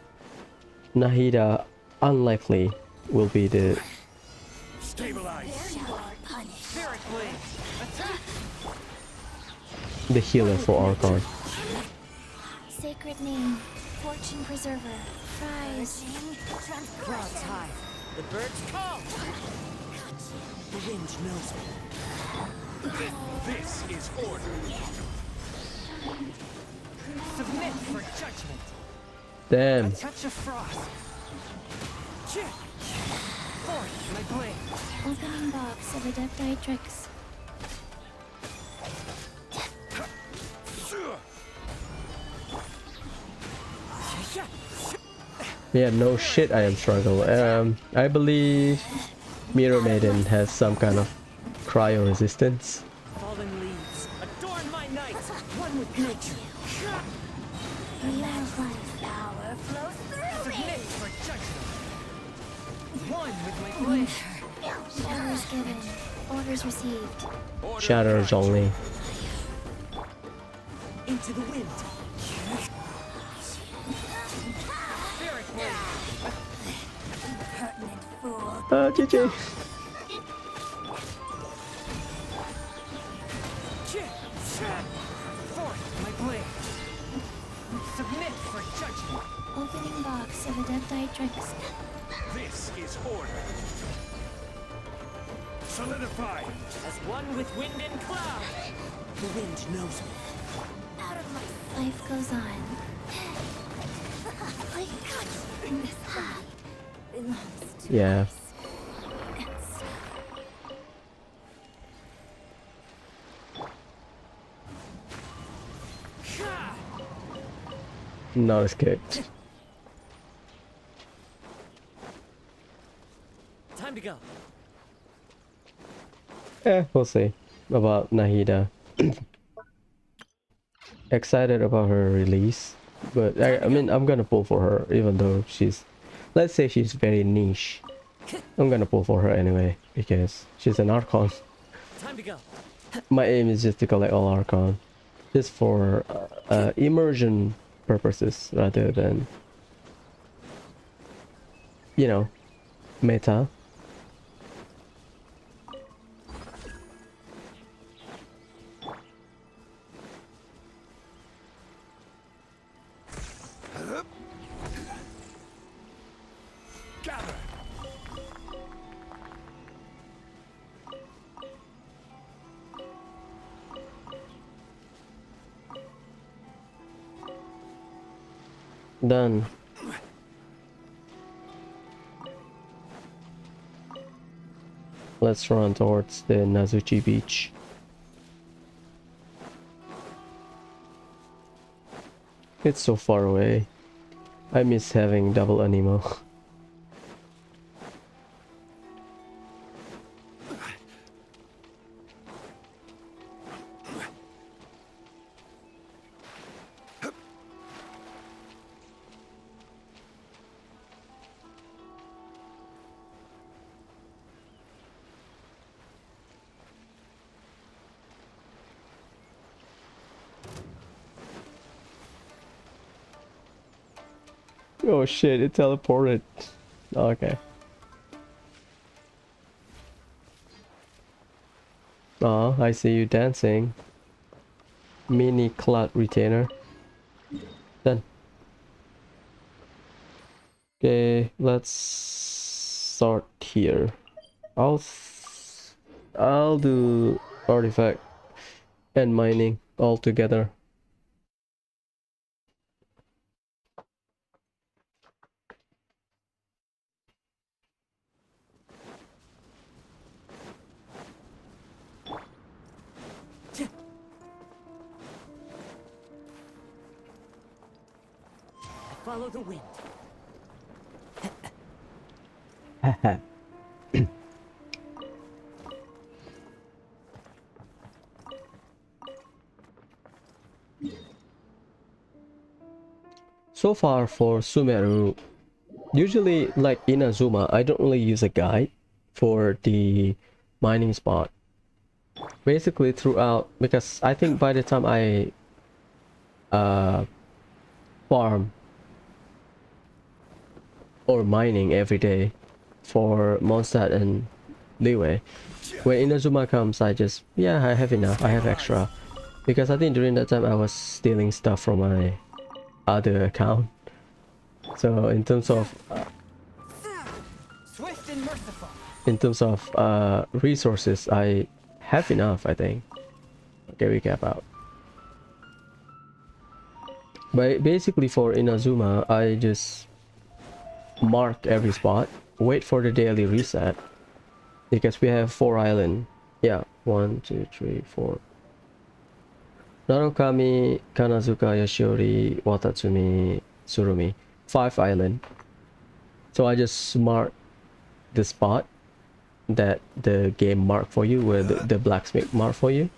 Nahida unlikely will be the healer for Archon. Sacred name. Fortune preserver. Prize. Clouds high. The birds call. The wind knows me. This is order. Submit for judgment. Damn. A touch of frost. Forth my blade. Opening box of Adepti Tricks. Yeah, no shit, I am struggle. I believe Mirror Maiden has some kind of cryo resistance. Fallen leaves, adorn my night. One with nature. Wheel of Life. Power flows through me. Submit for judgment. One with my blade. Orders given. Orders received. Shatters only. Into the wind. Spirit blade. Pertinent fool. GG. Forth my blade. Submit for judgment. Opening box of Adepti Tricks. This is order. Solidify. As one with wind and cloud. The wind knows me. Out of my Life goes on. this body belongs to Yeah. Not as good. Time to go. We'll see about Nahida. Excited about her release, but I mean, I'm gonna pull for her, even though she's, let's say she's very niche. I'm gonna pull for her anyway, because she's an Archon. Time to go. My aim is just to collect all Archon, just for immersion purposes, rather than, you know, meta. Gather. Done. Let's run towards the Nazuchi beach. It's so far away. I miss having double animo. Oh shit, it teleported. Okay. Oh, I see you dancing. Mini cloud retainer. Done. Okay, let's start here. I'll do artifact and mining all together. Follow the wind. So far for Sumeru, usually like in Azuma, I don't really use a guide for the mining spot. Basically throughout, because I think by the time I farm or mining every day for Mondstadt and Leeway, when Inazuma comes, I just, yeah, I have enough, I have extra. Because I think during that time I was stealing stuff from my other account. So in terms of Swift and merciful. resources, I have enough, I think. Okay, we cap out. But basically for Inazuma, I just mark every spot, wait for the daily reset, because we have 4 islands. Yeah, 1 2 3 4. Narukami, Kanazuka, Yashiori, Watatsumi, Tsurumi. 5 islands. So I just mark the spot that the game marked for you, where the blacksmith marked for you.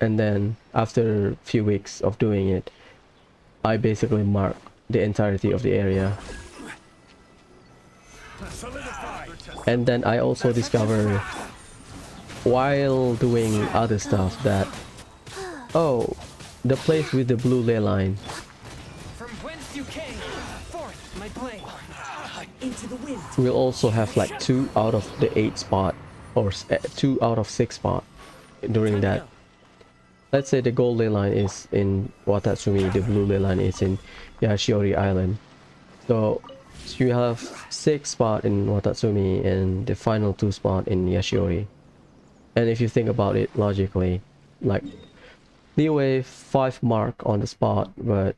And then after a few weeks of doing it, I basically mark the entirety of the area. Solidify. And then I also discover while doing other stuff that, oh, the place with the blue ley line, From whence you came, forth my blade. Into the wind. will also have like 2 out of the 8 spot, or 2 out of 6 spot during that. Let's say the gold ley line is in Watatsumi, the blue ley line is in Yashiori Island. So you have 6 spot in Watatsumi and the final 2 spot in Yashiori. And if you think about it logically, like Leeway 5 mark on the spot, but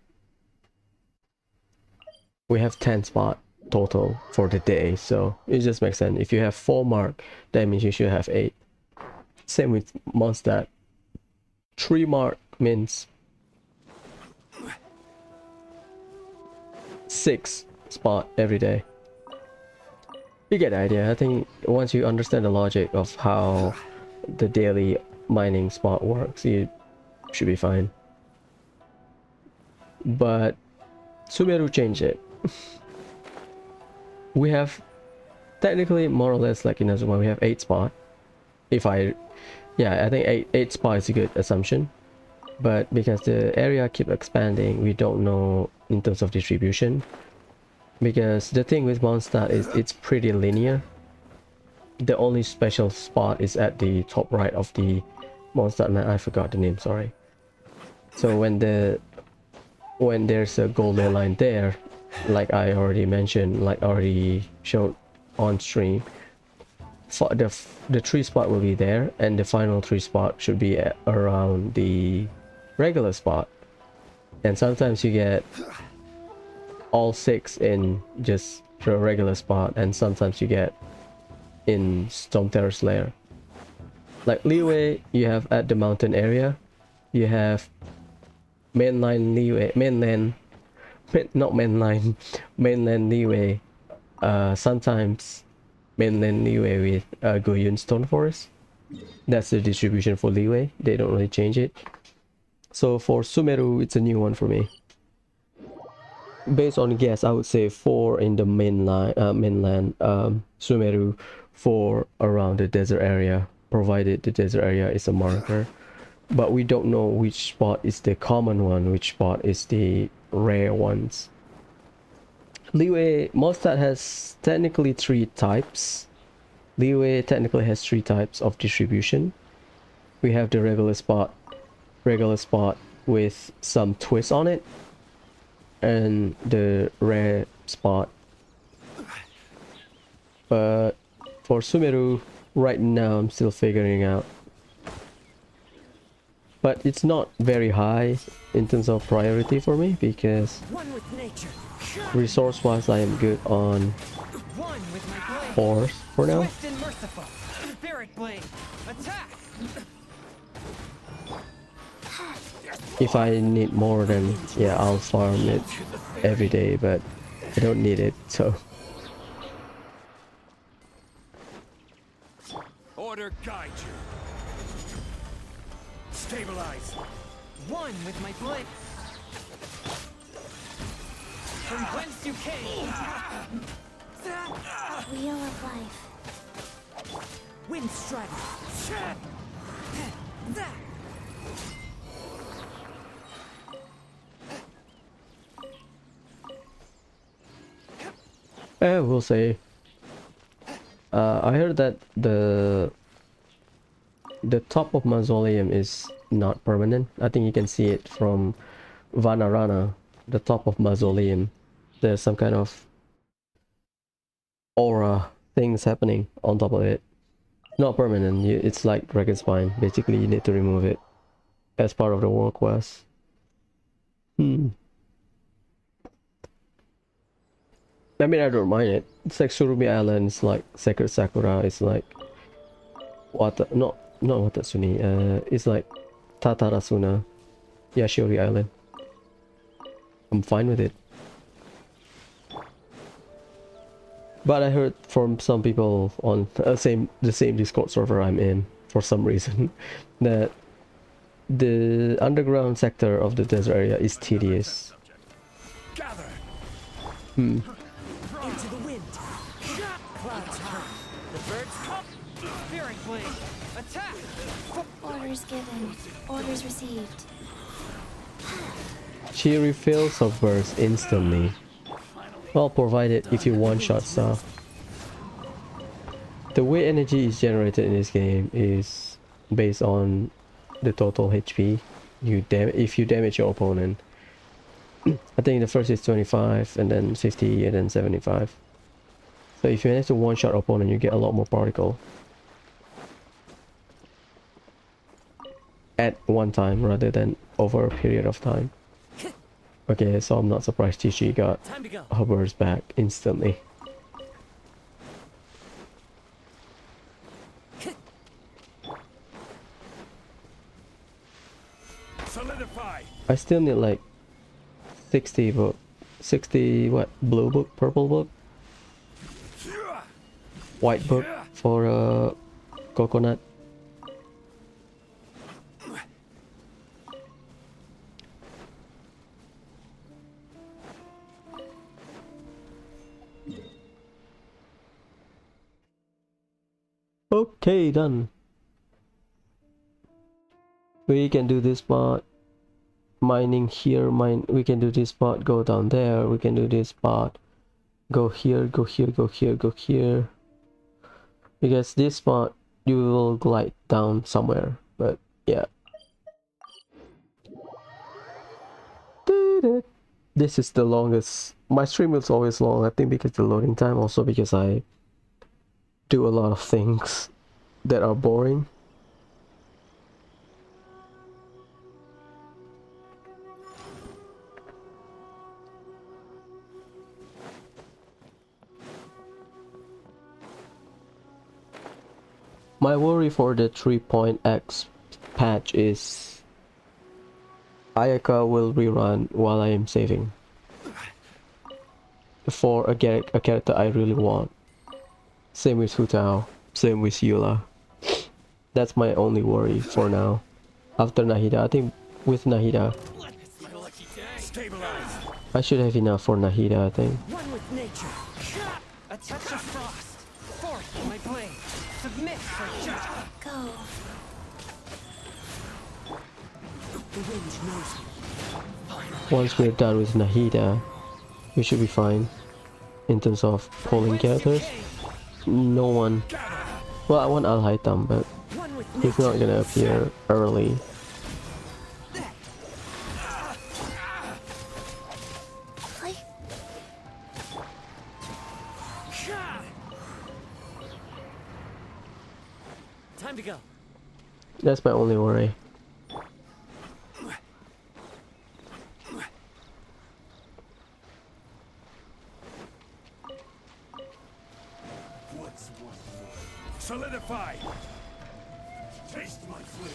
we have 10 spot total for the day, so it just makes sense. If you have 4 mark, that means you should have 8. Same with Mondstadt. 3 mark means 6 spot every day. You get the idea. I think once you understand the logic of how the daily mining spot works, you should be fine. But Sumeru changed it. We have technically more or less like in Inazuma, we have 8 spot. I think 8 spot is a good assumption. But because the area keep expanding, we don't know in terms of distribution. Because the thing with Mondstadt is it's pretty linear. The only special spot is at the top right of the Mondstadt map. I forgot the name, sorry. So when there's a gold ley line there, like I already mentioned, like already showed on stream, for the 3 spot will be there, and the final 3 spot should be around the regular spot. And sometimes you get all 6 in just the regular spot, and sometimes you get in Storm Terror's lair. Like Liyue, you have at the mountain area, you have mainland Liyue, mainland Liyue, sometimes mainland Liyue with Goyun Stone Forest. That's the distribution for Liyue. They don't really change it. So for Sumeru, it's a new one for me. Based on guess, I would say 4 in the mainland Sumeru, 4 around the desert area, provided the desert area is a marker. But we don't know which spot is the common one, which spot is the rare ones. Liyue, Mondstadt has technically 3 types. Liyue technically has 3 types of distribution. We have the regular spot with some twist on it, and the rare spot. But for Sumeru, right now I'm still figuring out. But it's not very high in terms of priority for me, because One with nature. resource wise I am good on One with my blade. horse for now. Swift and merciful. Spirit blade. Attack. If I need more, then yeah, I'll farm it every day, but I don't need it, so Order guide you. Stabilize. One with my blade. From whence you came. Wheel of life. Wind strider. we'll see. I heard that the top of mausoleum is not permanent. I think you can see it from Vanarana, the top of mausoleum. There's some kind of aura things happening on top of it. Not permanent. It's like Dragon Spine. Basically, you need to remove it as part of the world quest. I mean, I don't mind it. It's like Surumi Island. It's like Sacred Sakura. It's like not Watatsuni. It's like Tatarasuna, Yashiori Island. I'm fine with it. But I heard from some people on the same Discord server I'm in, for some reason, that the underground sector of the desert area is tedious. Gather. Into the wind. Clouds high. The birds come. Spirit blade. Attack. Orders given. Orders received. She refills her burst instantly. Well, provided if you one-shot stuff. The way energy is generated in this game is based on the total HP if you damage your opponent. I think the first is 25, and then 50, and then 75. So if you manage to one-shot opponent, you get a lot more particle at one time rather than over a period of time. Okay, so I'm not surprised Chichi got Time to go. her burst back instantly. Solidify. I still need like 60, but 60 what? Blue book, purple book, white book for coconut. Okay, done. We can do this part. Mining here, we can do this part, go down there. We can do this part, go here, go here, go here, go here. Because this part you will glide down somewhere, but yeah. This is the longest. My stream is always long, I think, because the loading time, also because I do a lot of things that are boring. My worry for the 3.x patch is Ayaka will rerun while I am saving for a character I really want. Same with Hutao, same with Eula. That's my only worry for now. After Nahida, I think with Nahida, Stabilize. I should have enough for Nahida, I think. One with nature. A touch of frost. Forth my blade. Submit for judgment. Go. The wind knows me. Once we're done with Nahida, we should be fine in terms of pulling characters. No one. Well, I want Al Haitam, but One with he's nature. not gonna appear early. Play. Time to go. That's my only worry. Solidify. Taste my flame.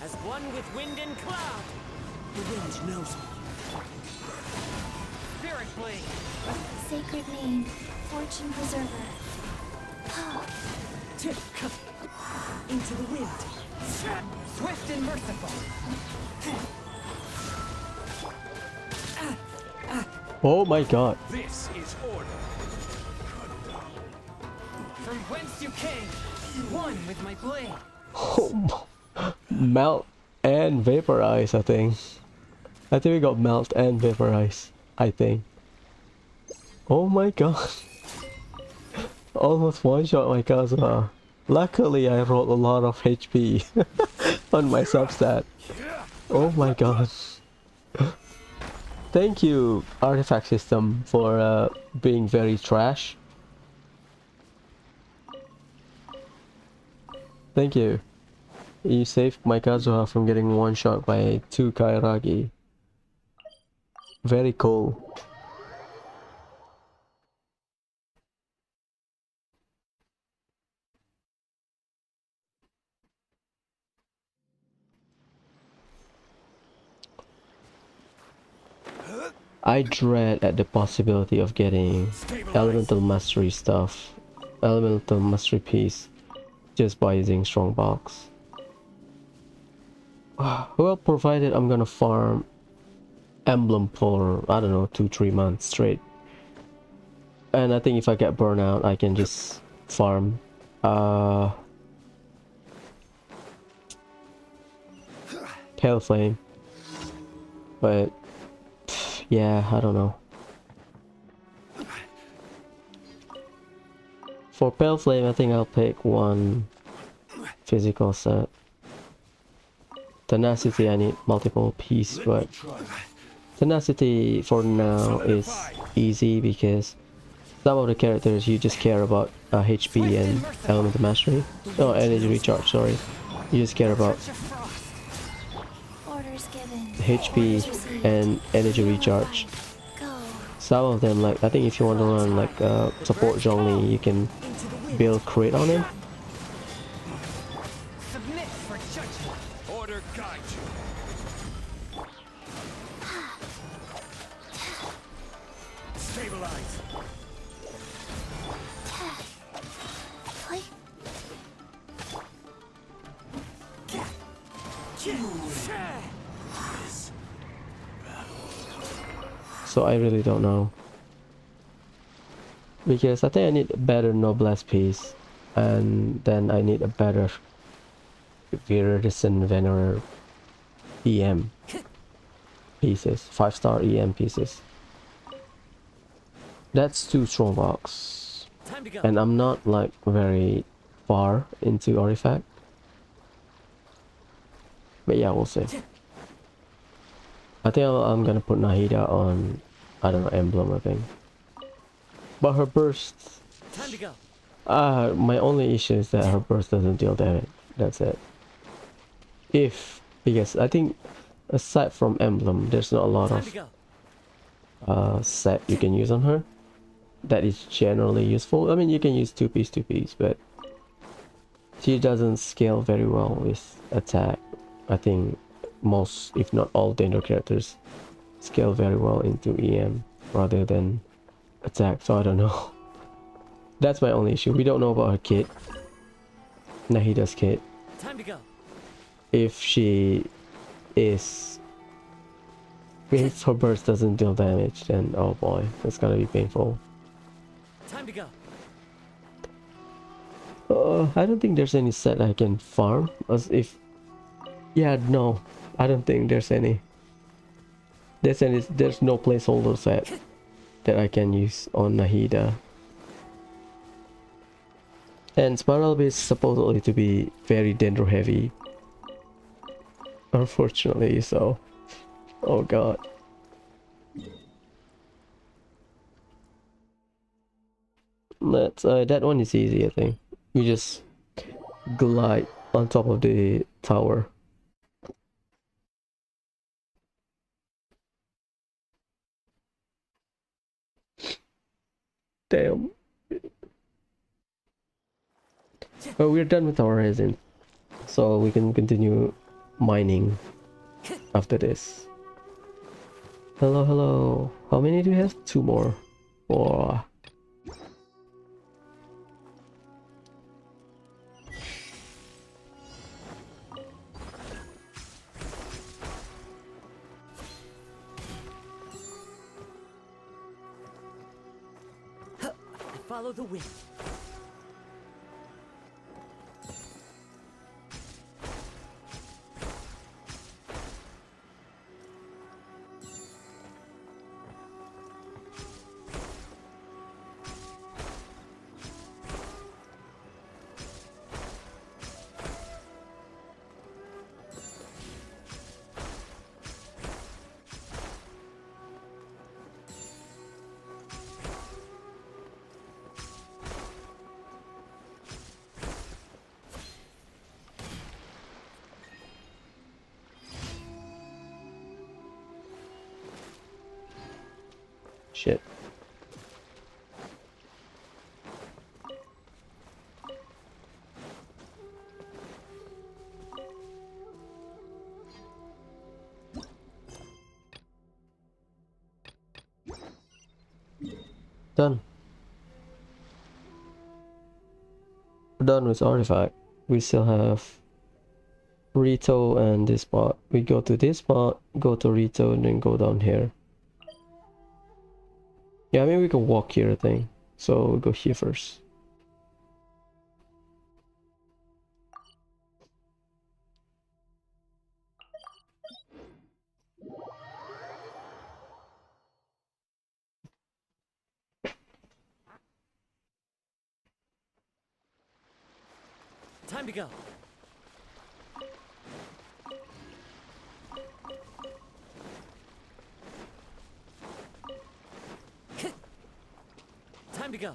As one with wind and cloud. The wind knows me. Spirit blade. Sacred name. Fortune preserver. Into the wind. Swift and merciful. Oh my god. This is order. From whence you came. One with my blade. Melt and vaporize, I think. I think we got melt and vaporize, I think. Oh my god. Almost one shot my Kazuha. Luckily I rolled a lot of HP on my substat. Oh my god. Thank you, Artifact System, for being very trash. Thank you. You saved my Kazuha from getting one shot by 2 Kairagi. Very cool. I dread at the possibility of getting elemental mastery stuff, elemental mastery piece, just by using strongbox. Well, provided I'm gonna farm emblem for, I don't know, 2-3 months straight. And I think if I get burnout, I can just farm Pale Flame. But yeah, I don't know. For Pale Flame, I think I'll pick one physical set. Tenacity, I need multiple pieces, but Tenacity for now is easy because some of the characters you just care about HP and Elemental Mastery. Oh, Energy Recharge, sorry. You just care about Orders given. HP Orders received. and Energy Recharge. Go. Some of them, like, I think if you want to run like support Zhongli, you can Into the wind. build crit on him. Submit for judgment. Order guide you. So I really don't know. Because I think I need a better noblesse piece. And then I need a better Viridescent Venerer EM pieces. 5-star EM pieces. That's 2 strongbox. Time to go. And I'm not like very far into artifact. But yeah, we'll see. I think I'm gonna put Nahida on, I don't know, emblem I think. But her burst, Time to go. my only issue is that her burst doesn't deal damage. That's it. Because I think aside from emblem, there's not a lot Time to go. of set you can use on her that is generally useful. I mean, you can use 2-piece, but she doesn't scale very well with attack. I think most, if not all, Dendro characters scale very well into EM rather than attack, so I don't know. That's my only issue. We don't know about her kit, Nahida's kit. Time to go. If she is, if her burst doesn't deal damage, then oh boy, it's gonna be painful. Time to go. I don't think there's any set I can farm. As if, yeah, no, I don't think there's any. There's no placeholder set that I can use on Nahida. And Spiral is supposedly to be very Dendro heavy. Unfortunately, so. Oh god. Let's, that one is easy, I think. You just glide on top of the tower. Damn. But we're done with our resin, so we can continue mining after this. Hello, hello. How many do we have? 2 more. 4. Follow the wind. Shit. Done. We're done with artifact. We still have Rito and this spot. We go to this spot, go to Rito, and then go down here. Yeah, I mean we can walk here, I think. So we'll go here first. Time to go. Time to go.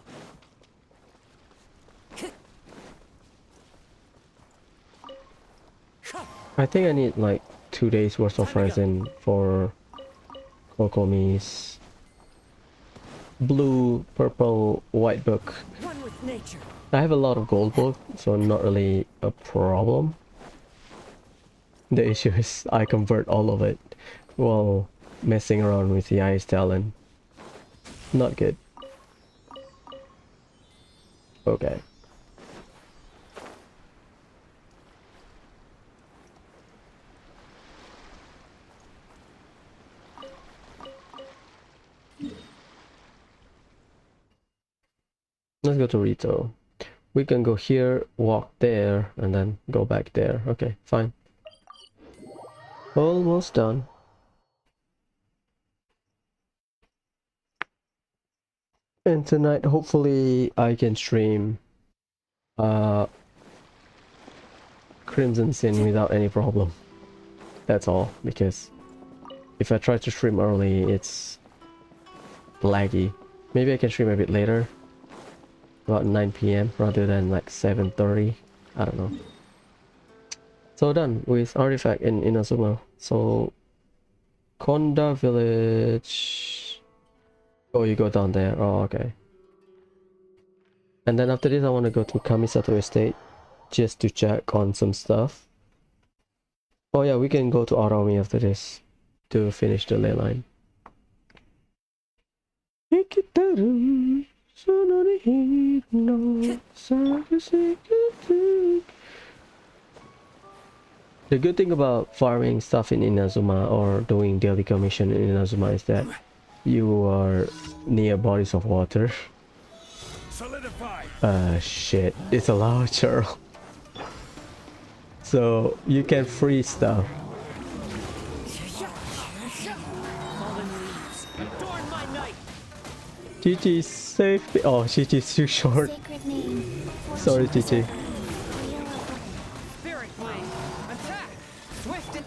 I think I need like 2 days worth of resin for Kokomi's blue, purple, white book. One with nature. I have a lot of gold book, so not really a problem. The issue is I convert all of it while messing around with the ice talent. Not good. Okay. Let's go to Rito. We can go here, walk there, and then go back there. Okay, fine. Almost done. And tonight, hopefully, I can stream Crimson Sin without any problem. That's all, because if I try to stream early, it's laggy. Maybe I can stream a bit later, about 9 p.m. rather than like 7:30. I don't know. So done with artifact in Inazuma. So Konda village. Oh, you go down there. Oh, okay. And then after this, I want to go to Kamisato Estate just to check on some stuff. Oh yeah, we can go to Arami after this to finish the ley line. The good thing about farming stuff in Inazuma or doing daily commission in Inazuma is that you are near bodies of water. Solidify. Shit, it's a lava churl. So you can freeze stuff. Fallen leaves. Adorn my night. GG safe. Oh, GG's too short. Sacred name. Sorry, GG. Spirit flame. Attack. Swift and...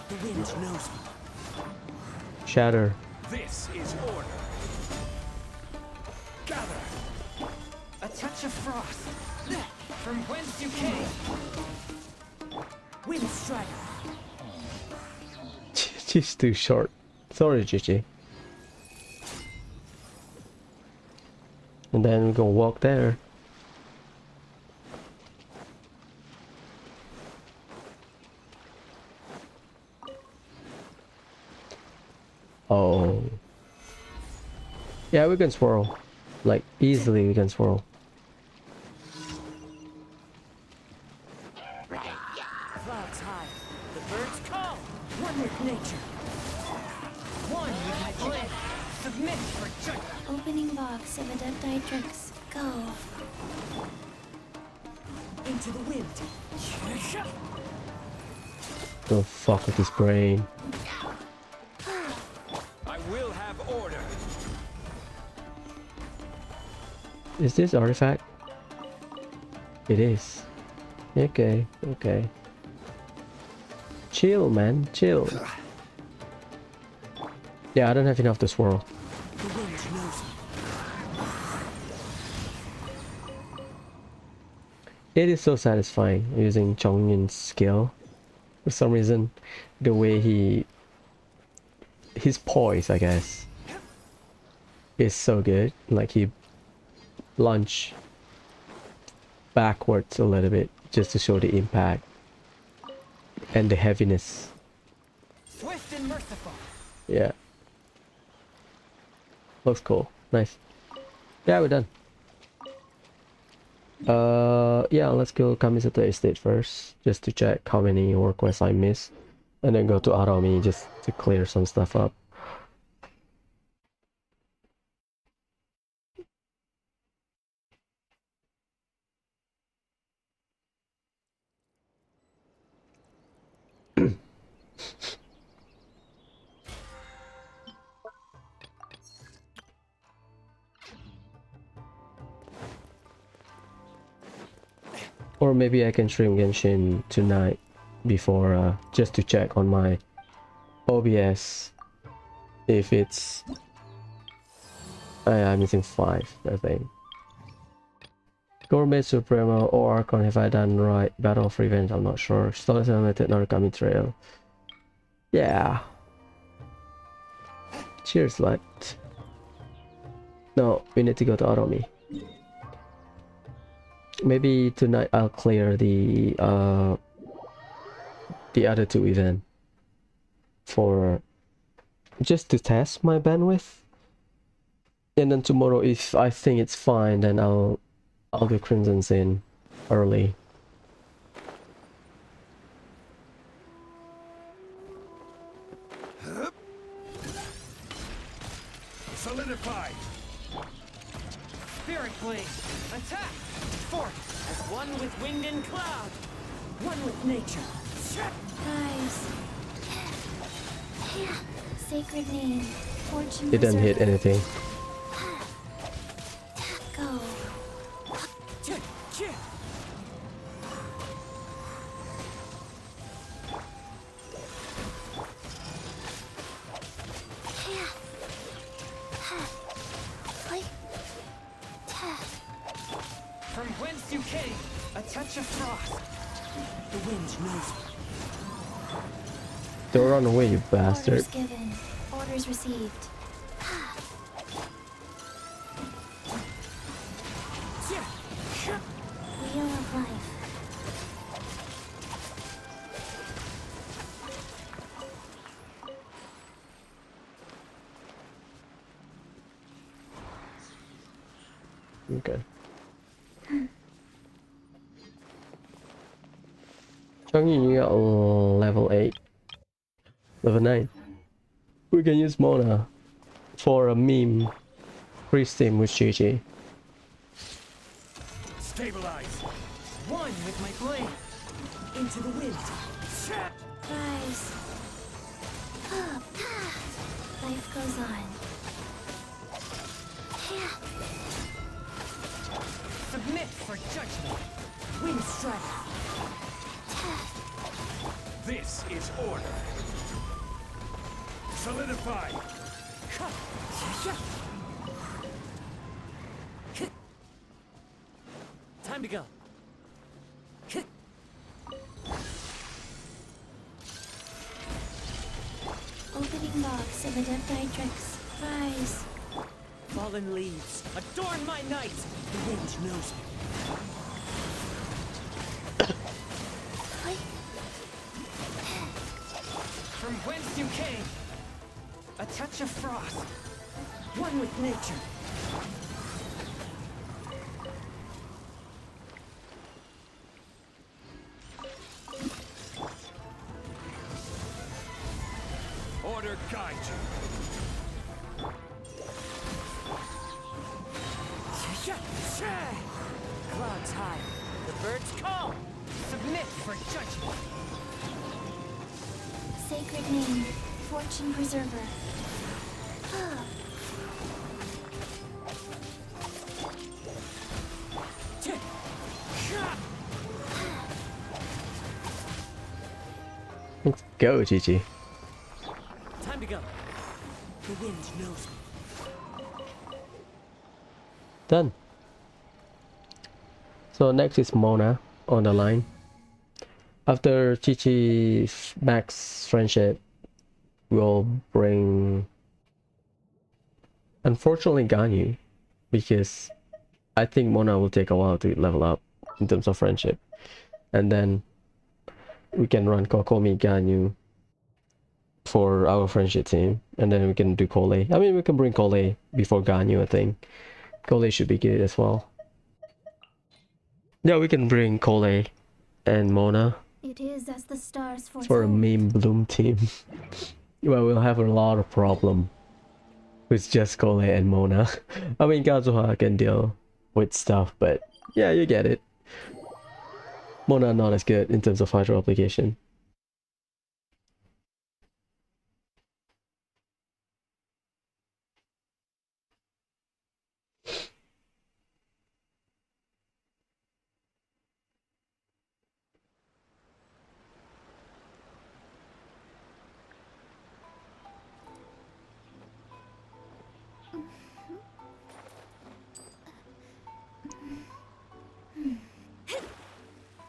The wind knows me. Shatter. This is order. Gather. A touch of frost. From whence you came. Wind strike. GG's too short. Sorry, GG. And then we go walk there. Oh. Yeah, we can swirl. Like, easily we can swirl. Clouds high. The birds call. One with nature. One with my plan. Submit for judgment. Opening box of Adeptitrix. Go. Into the wind. Don't fuck with his brain. I will have order. Is this artifact? It is. Okay, okay. Chill, man, chill. Yeah, I don't have enough to swirl. The wind knows me. It is so satisfying using Chongyun's skill. For some reason, the way his poise, I guess, is so good. Like he lunge backwards a little bit just to show the impact and the heaviness. Swift and merciful. Yeah. Looks cool. Nice. Yeah, we're done. Yeah, let's go Kamisato Estate first, just to check how many work quests I missed, and then go to Arami just to clear some stuff up. Or maybe I can stream Genshin tonight before, just to check on my OBS if it's... I'm missing 5, I think. Gourmet Supremo or Archon, have I done right? Battle of Revenge, I'm not sure. Stolas Unlimited, Narukami Trail. Yeah. Cheers, lad. No, we need to go to Arami. Maybe tonight I'll clear the other 2 events for just to test my bandwidth, and then tomorrow, if I think it's fine, then I'll do Crimson Sin early. Solidify. Spirit Blade. Attack! Fork as one with wind and cloud. One with nature. Guys. Sacred name. Fortune It didn't hit preserver. anything. Go. From whence you came, a touch of frost. The wind knows me. Don't run away, you bastard. Orders given. Orders received. Wheel of life. Okay. Chunky, you got level 8. Level 9. We can use Mona for a meme pre-steam with GG. Stabilize. One with my blade. Into the wind. Guys. Life goes on. Submit for judgment. Wind strike. This is order. Solidify. Time to go. Opening box of Adeptitrix. Rise. Fallen leaves. Adorn my night. The wind knows me. From whence you came, a touch of frost. One with nature. Order guide you. Clouds high. The birds call. Submit for judgment. Sacred name. Fortune preserver. Let's go, GG. Time to go. The wind knows me. Done. So next is Mona on the line. After Chi Max friendship, we'll bring unfortunately Ganyu, because I think Mona will take a while to level up in terms of friendship, and then we can run Kokomi Ganyu for our friendship team, and then we can do Kole. I mean, we can bring Kole before Ganyu. I think Kole should be good as well. Yeah, we can bring Kole and Mona It is as the stars for a foretold. meme bloom team. Well, we'll have a lot of problem with just Kole and Mona. I mean, Kazuha can deal with stuff, but yeah, you get it. Mona not as good in terms of hydro application.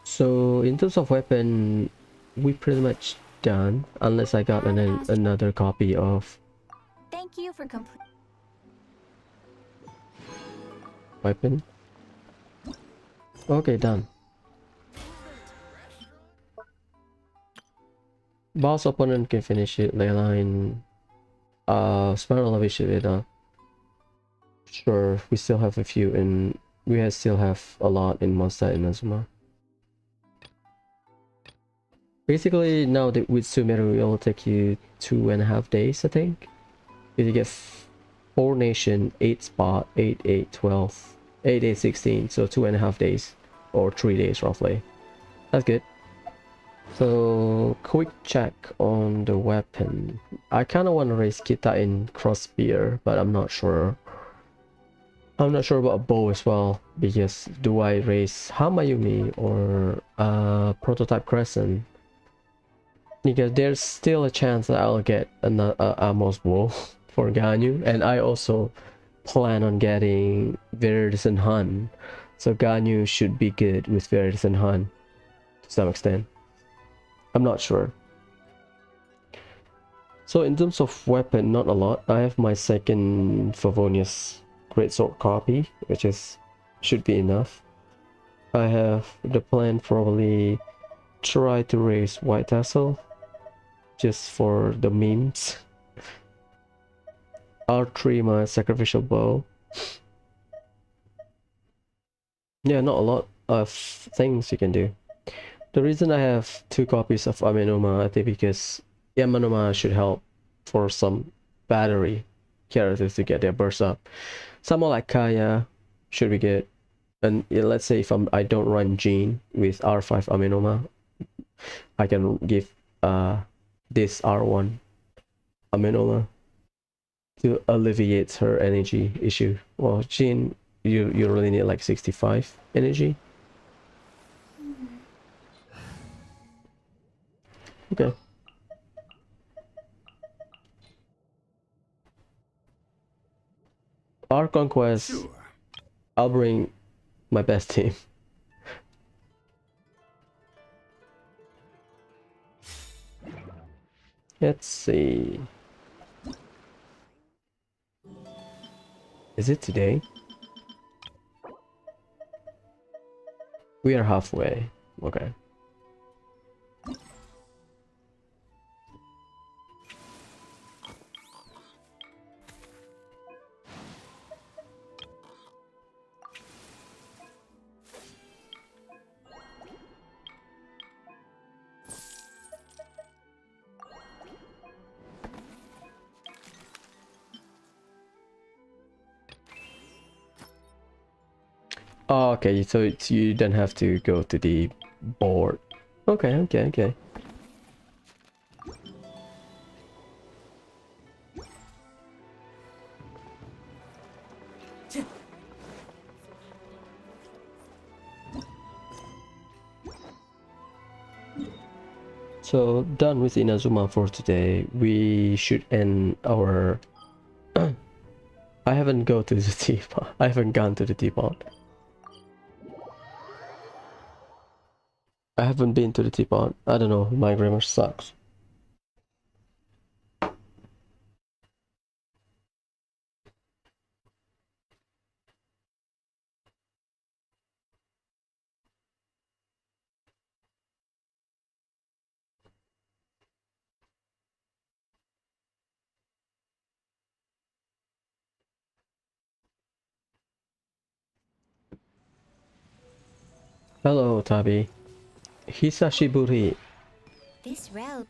So in terms of weapon, we pretty much done, unless I got another copy of Thank you for complete. weapon. Okay, done. Boss opponent can finish it. Leyline, Spiral Elevation it up. Sure, we still have a few in. Still have a lot in Monster and Azuma. Basically, now that with Sumeru, it will take you 2.5 days, I think. If you get 4 nation, 8 spot, 8, 8, 12, 8 days 16, so 2.5 days or 3 days roughly. That's good. So quick check on the weapon. I kind of want to raise Kita in crossbear, but I'm not sure. I'm not sure about a bow as well, because do I raise Hamayumi or prototype Crescent? Because there's still a chance that I'll get another Amos bow for Ganyu, and I also plan on getting Viridescent Hun, so Ganyu should be good with Viridescent Hun to some extent. I'm not sure. So in terms of weapon, not a lot. I have my second Favonius Greatsword copy, which should be enough. I have the plan probably try to raise White Tassel just for the memes. R3 my sacrificial bow. Yeah, not a lot of things you can do. The reason I have 2 copies of Amenoma, I think because Amenoma should help for some battery characters to get their burst up. Someone like Kaya should be good. And yeah, let's say if I don't run Jean with R5 Amenoma, I can give this R1 Amenoma to alleviate her energy issue. Well, Jean, you really need like 65 energy. Okay. Archon quest. Sure. I'll bring my best team. Let's see. Is it today? We are halfway. Okay. Oh, okay, so you don't have to go to the board. Okay. So done with Inazuma for today. We should end our I haven't gone to the teapot. I haven't gone to the teapot. I haven't been to the teapot. I don't know, my grammar sucks. Hello, Tabi. Hisashiburi. This realm.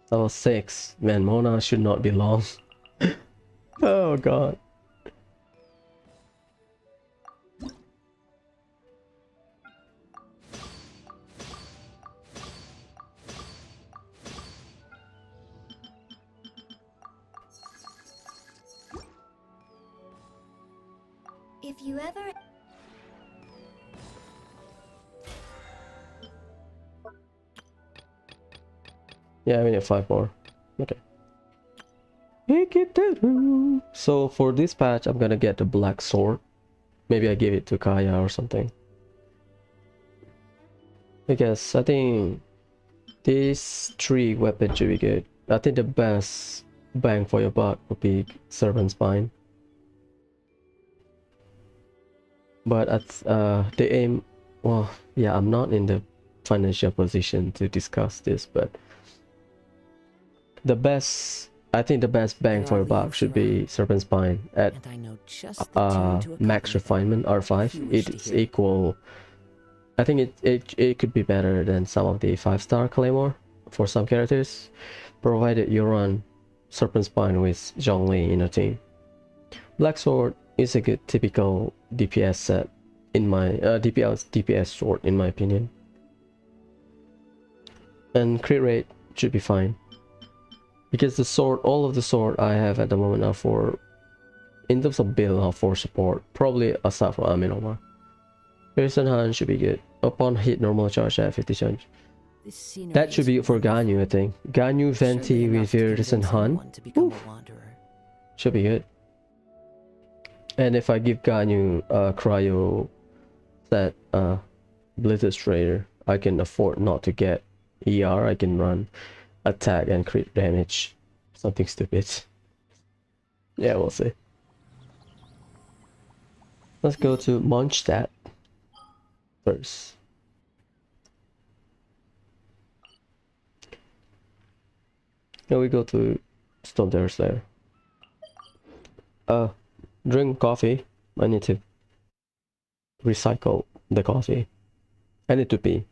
Level 6. Man, Mona should not be long. Oh god. If you ever... Yeah, we need 5 more. Okay. So for this patch, I'm gonna get the black sword. Maybe I give it to Kaya or something. Because I think these 3 weapons should be good. I think the best bang for your buck would be Serpent Spine. But at the aim, well, yeah, I'm not in the financial position to discuss this, but the best, I think the best bang for your buck should be Serpent Spine at And I know just the tune to max accompany them. refinement R5. If you wish to It's hear it. equal. I think it could be better than some of the 5-star Claymore for some characters. provided you run Serpent Spine with Zhongli in a team. Black Sword is a good typical DPS set in my DPS sword in my opinion. And crit rate should be fine. Because the sword, all of the sword I have at the moment are for, in terms of build, are for support. Probably aside from Aminoma. Harrison Han should be good. Upon hit, normal charge at 50 chance. This scenery That should is be for wonderful. Ganyu, I think. Ganyu, Venti Surely enough with to Harrison convince Han. anyone to become Oof. a wanderer. Should be good. And if I give Ganyu cryo set Blizzard Trader, I can afford not to get ER. I can run attack and crit damage. Something stupid. Yeah, we'll see. Let's go to Mondstadt first. Now we go to Stone Terror Slayer. Drink coffee. I need to recycle the coffee. I need to pee.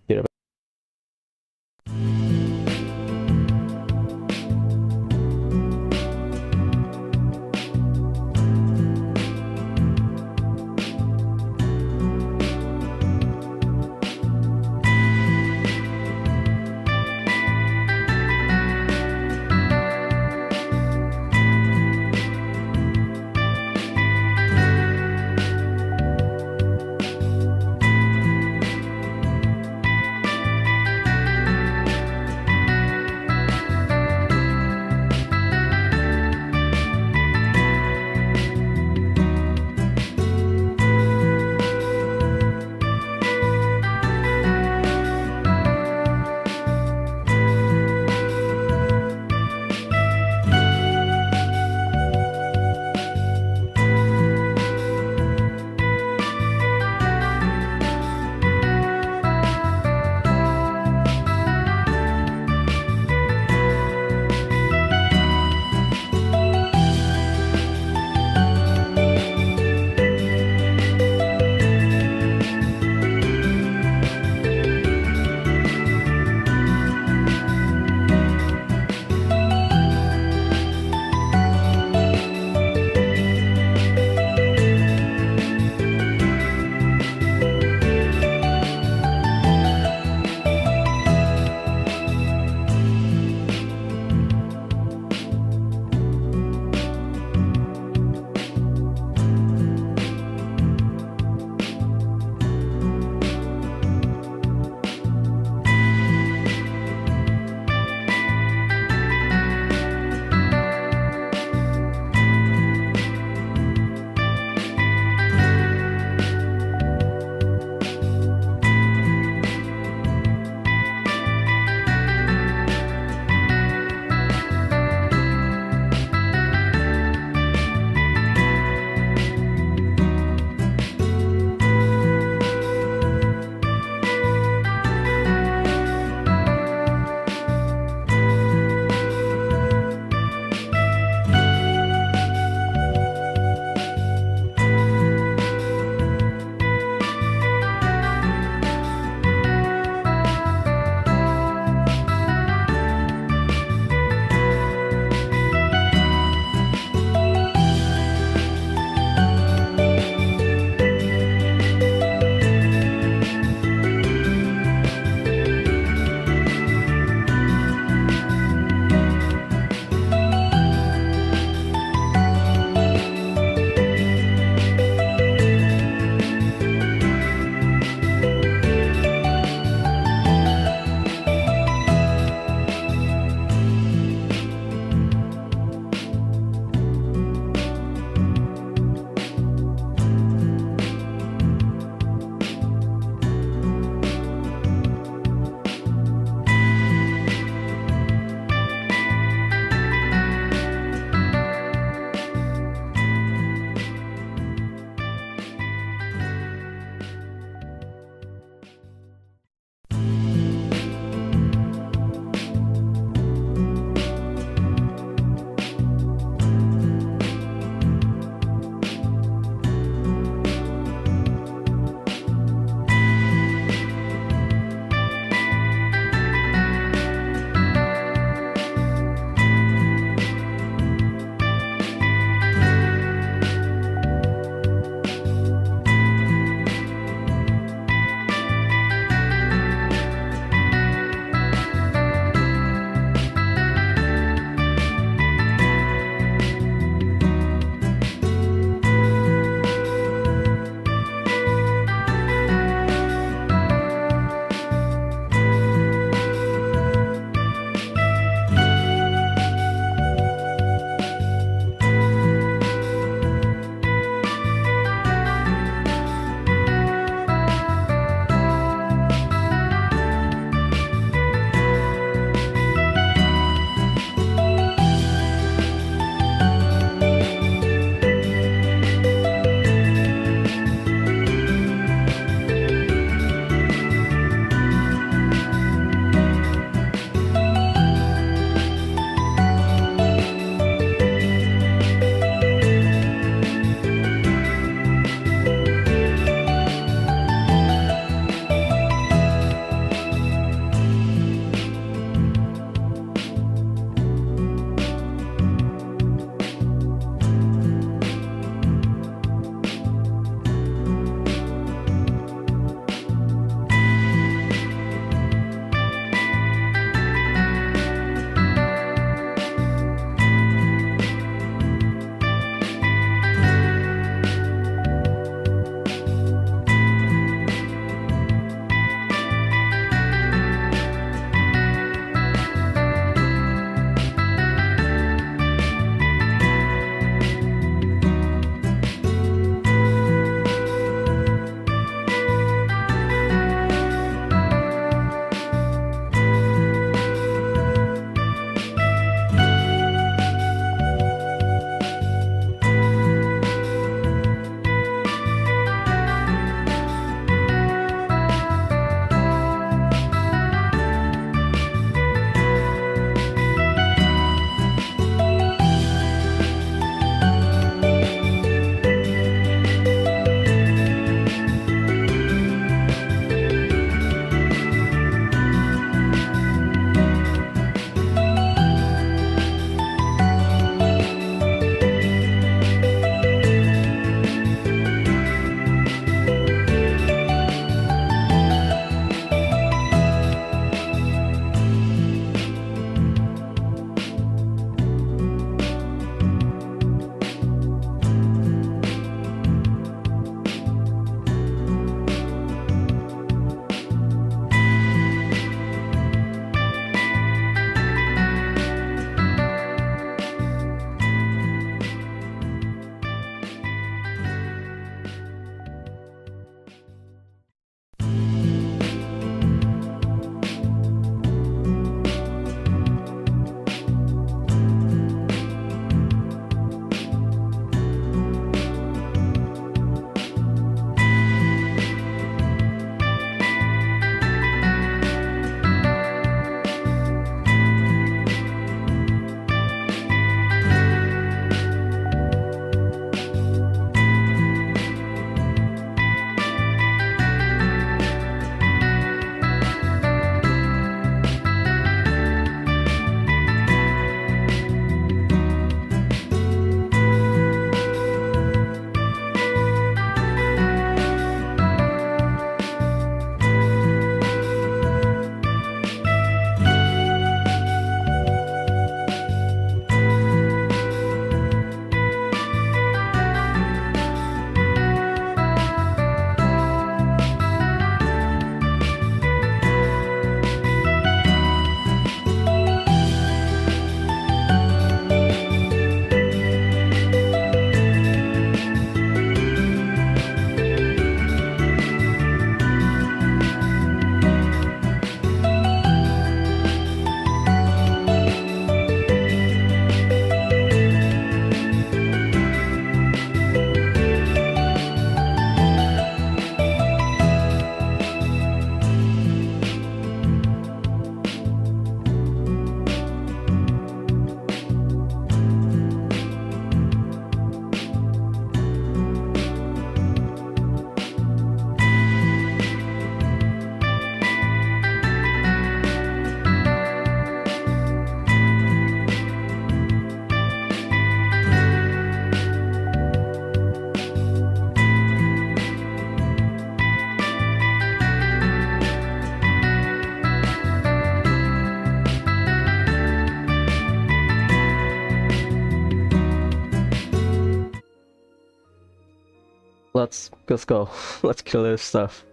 Let's go. Let's kill this stuff.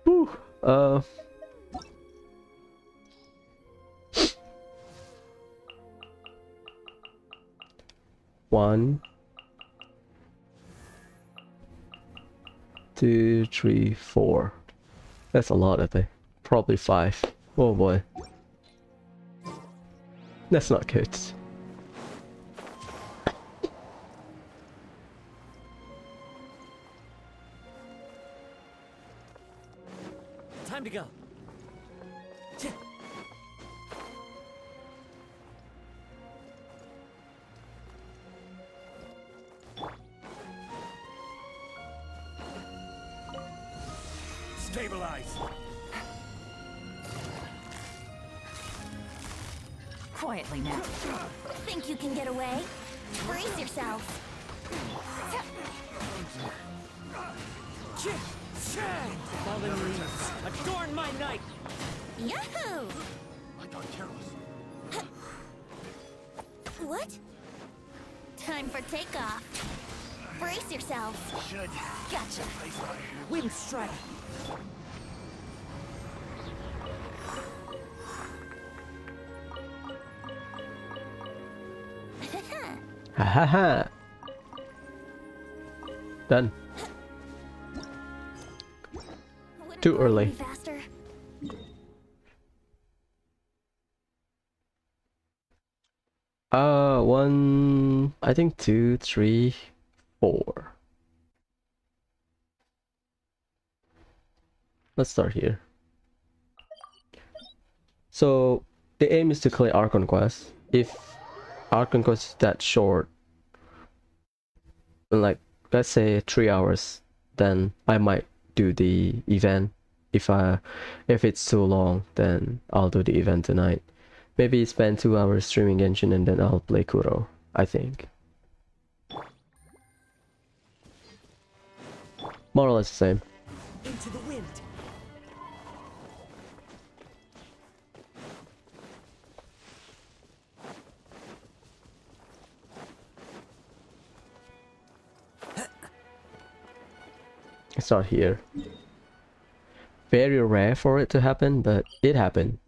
Whew. 1, 2, 3, 4. That's a lot, I think. Probably 5. Oh boy. That's not good. Time to go. Stabilize. Quietly now. Think you can get away? Brace yourself. Fallen leaves, adorn my night. Yahoo! What? Time for takeoff. Brace yourself. Gotcha. Wind strike. Ha ha ha. Done. Wouldn't Too you like early. me faster? One, I think 2, 3, 4. Let's start here. So the aim is to clear Archon quest. If Archon quest is that short, like let's say 3 hours, then I might do the event. If it's too long, then I'll do the event tonight. Maybe spend 2 hours streaming Genshin and then I'll play Kuro, I think. More or less the same. Into the wind. It's not here. Very rare for it to happen, but it happened.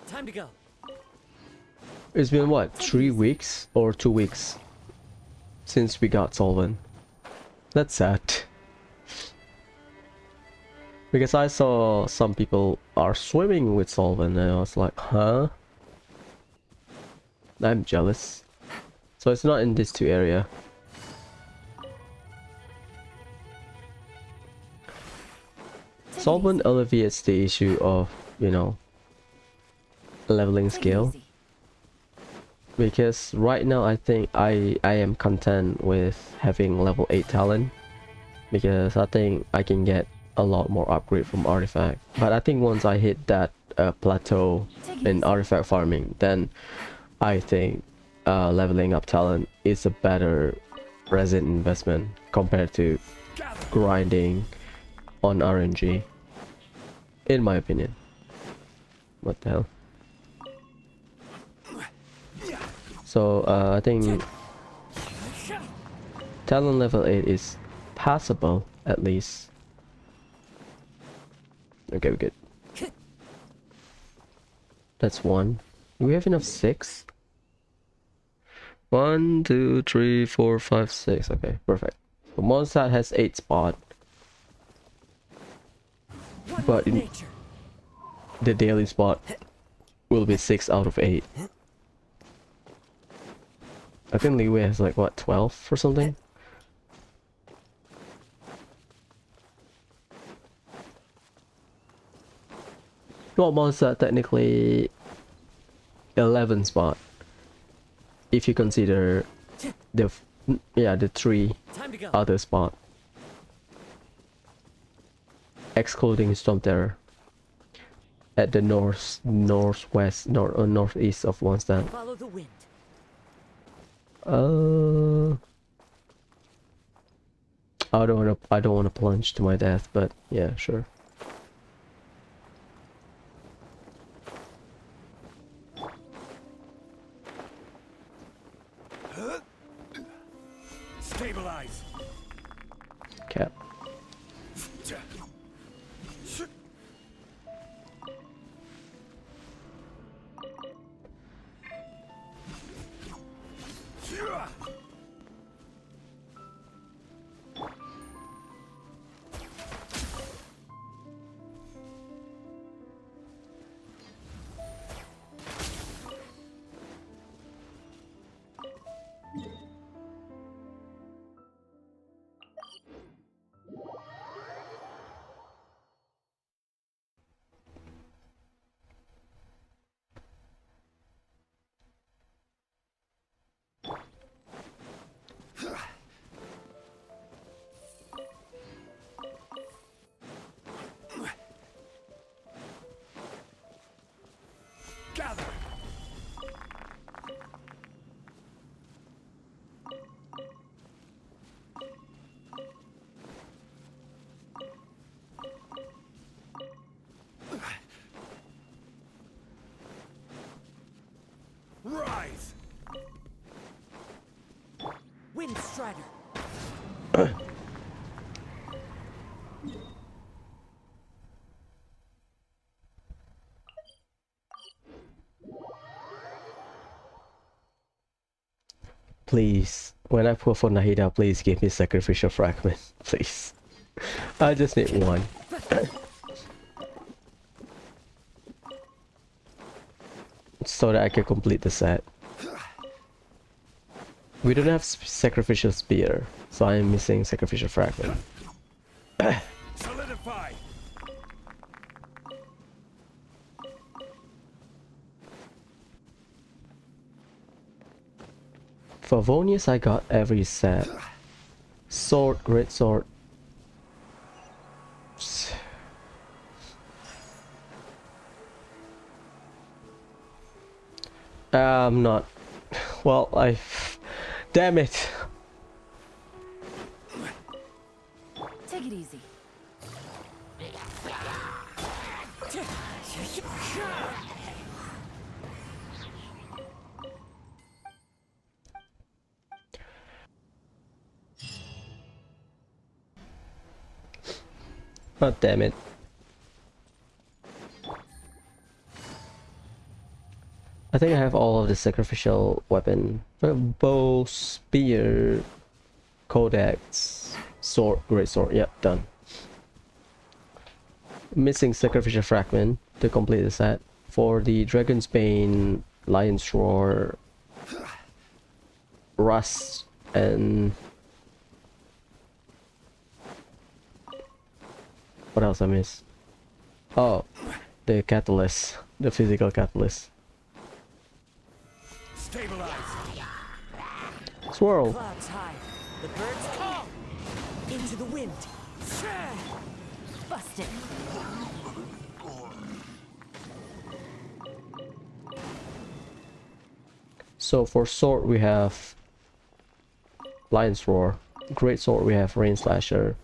Time to go. It's been what, 3 weeks or 2 weeks since we got Solvent. That's sad. Because I saw some people are swimming with Solvent and I was like, huh? I'm jealous. So it's not in these 2 areas. Solvent alleviates the issue of, you know, leveling skill. Because right now I think I am content with having level 8 talent. Because I think I can get a lot more upgrade from artifact. But I think once I hit that plateau in artifact farming, then I think leveling up talent is a better present investment compared to grinding on RNG, in my opinion. What the hell? So I think talent level 8 is passable at least. Okay, we're good. That's 1. Do we have enough 6? 1, 2, 3, 4, 5, 6. Okay, perfect. So Mondstadt has 8 spot, but in the daily spot will be 6 out of 8. I think Liwei has like what, 12 or something? Well, Mondstadt technically 11 spot. If you consider the the 3 other spot, excluding Storm Terror at the northwest, northeast of Mondstadt. Follow the wind. I don't wanna plunge to my death, but yeah, sure. Strider. Please, when I pull for Nahida, please give me sacrificial fragment, please. I just need one. So that I can complete the set. We don't have sacrificial spear, so I am missing sacrificial fragment. Solidify. For Vonius, I got every set. Sword, great sword. I'm not. Well, I. Damn it! Take it easy. Oh, damn it. I think I have all of the sacrificial weapon. Bow, spear, codex, sword, great sword. Yep, done. Missing sacrificial fragment to complete the set. For the Dragon's Bane, Lion's Roar, Rust, and what else I miss? Oh, the catalyst, the physical catalyst. Stabilize. Swirl. Clouds high. The birds call. Into the wind. Busted. So for sword we have Lion's Roar. Great sword we have Rain Slasher.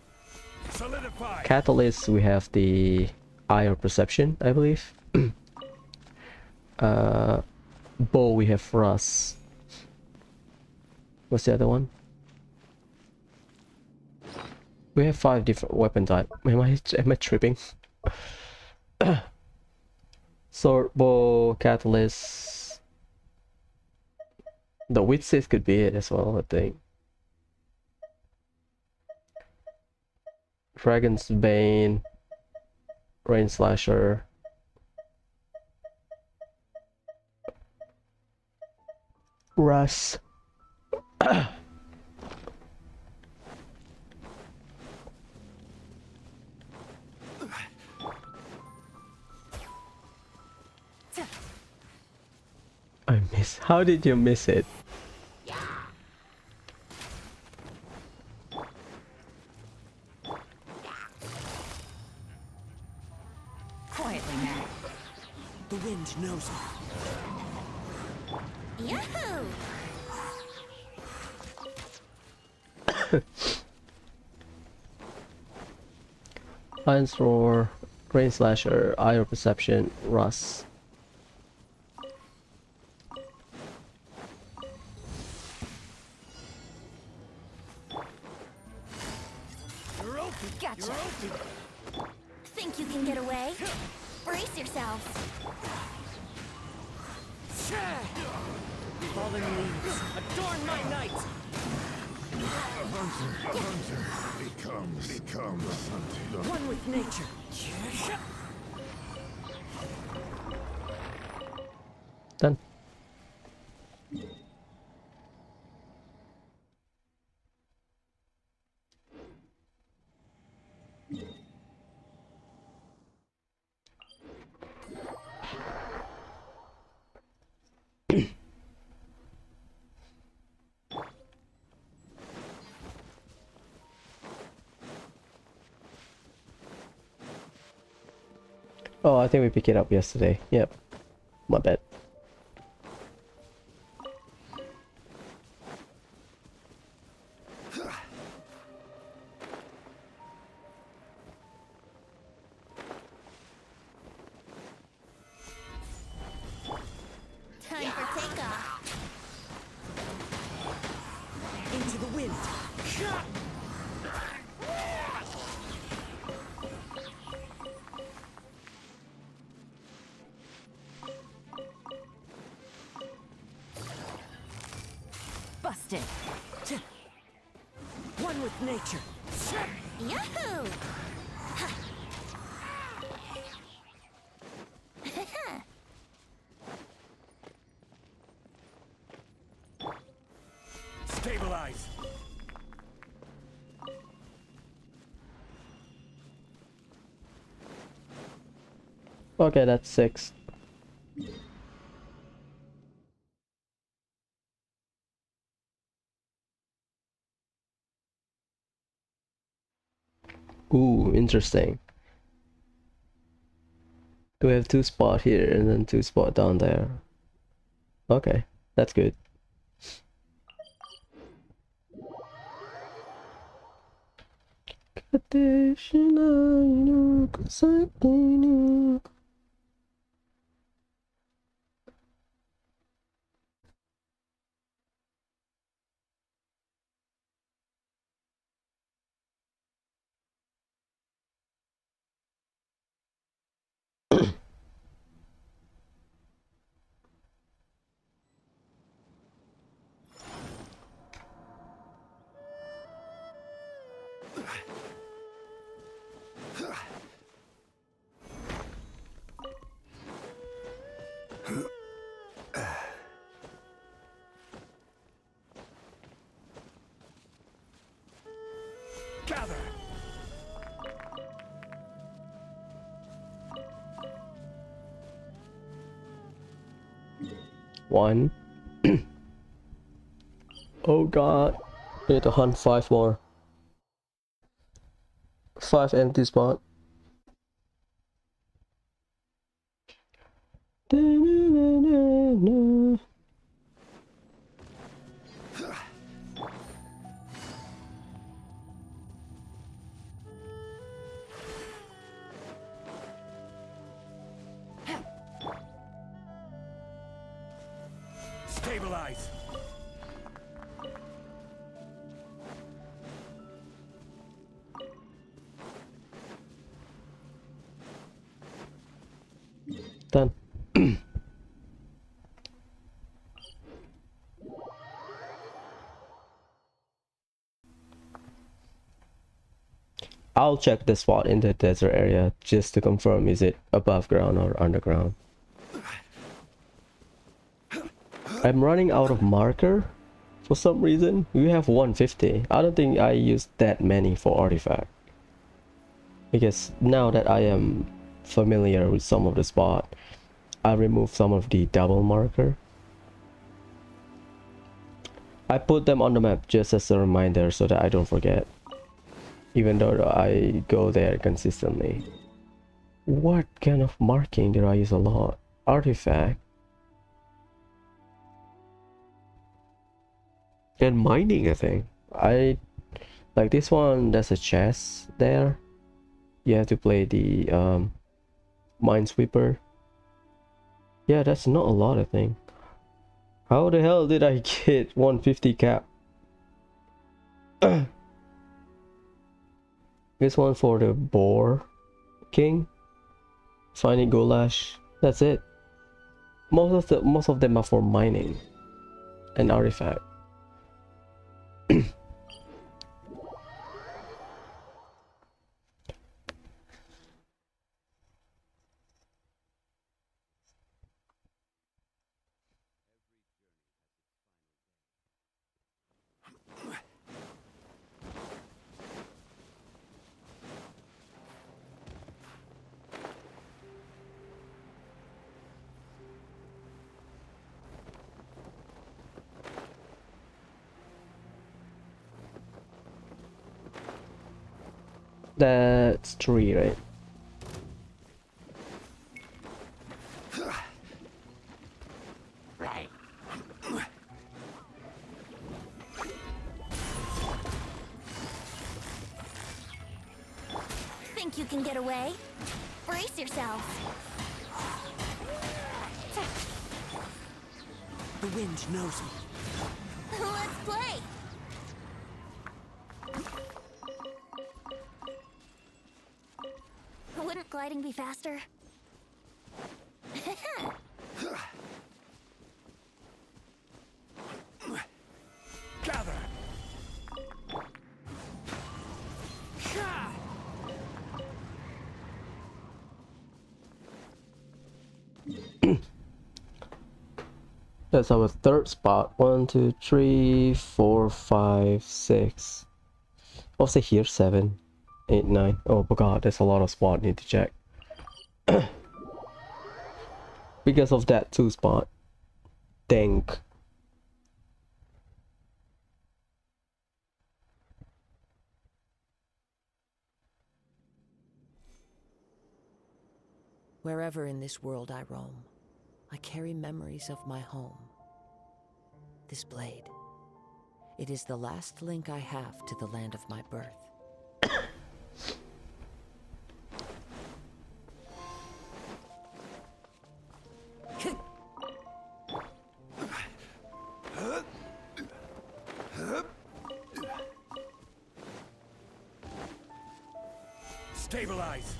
Solidify. Catalyst we have the Eye of Perception, I believe. Bow we have Rust. What's the other one? We have 5 different weapon type. Am I tripping? Sword, bow, catalyst. The Witch Sith could be it as well, I think. Dragon's Bane, Rain Slasher. Russ. I miss. How did you miss it? Quietly now. The wind knows it. Yahoo! Lion's Roar, Rain Slasher, Eye of Perception, Rust. Gotcha. Think you can get away? Brace yourselves. Fallen leaves. Adorn my night. Becomes hunted. One with nature. Done. Oh, I think we picked it up yesterday. Yep. My bad. Time for takeoff. Into the wind. wasted. One with nature. Yahoo! Stabilize. Okay, that's 6. Ooh, interesting. Do we have 2 spot here and then 2 spot down there? Okay, that's good. Gather. One. Oh god. We need to hunt 5 more. 5 empty spot. Stabilize. Done. I'll check the spot in the desert area just to confirm is it above ground or underground. I'm running out of marker for some reason. We have 150. I don't think I used that many for artifact. Because now that I am familiar with some of the spot, I removed some of the double marker. I put them on the map just as a reminder so that I don't forget. Even though I go there consistently. What kind of marking did I use a lot? Artifact. And mining, I think. I like this one. There's a chest there. You have to play the minesweeper. Yeah, that's not a lot, I think. How the hell did I get 150 cap? This one for the boar king. Finding goulash. That's it. Most of them are for mining and artifact. That's 3, right? Think you can get away? Brace yourself. The wind knows me. Let's play. Wouldn't gliding be faster? That's our third spot. 1, 2, 3, 4, 5, 6. I'll say here 7, 8, 9. Oh my god, there's a lot of spot need to check. Because of that 2 spot. Dang. Wherever in this world I roam, I carry memories of my home. This blade, it is the last link I have to the land of my birth. Stabilize.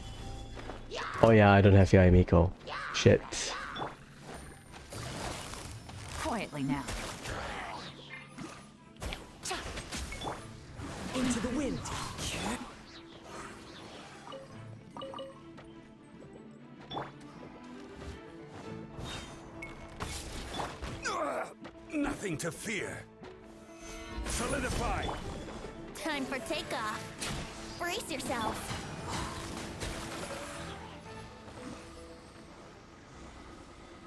Oh yeah, I don't have Yaimiko. Shit. Quietly now. Into the wind. Nothing to fear. Solidify. Time for takeoff. Brace yourself.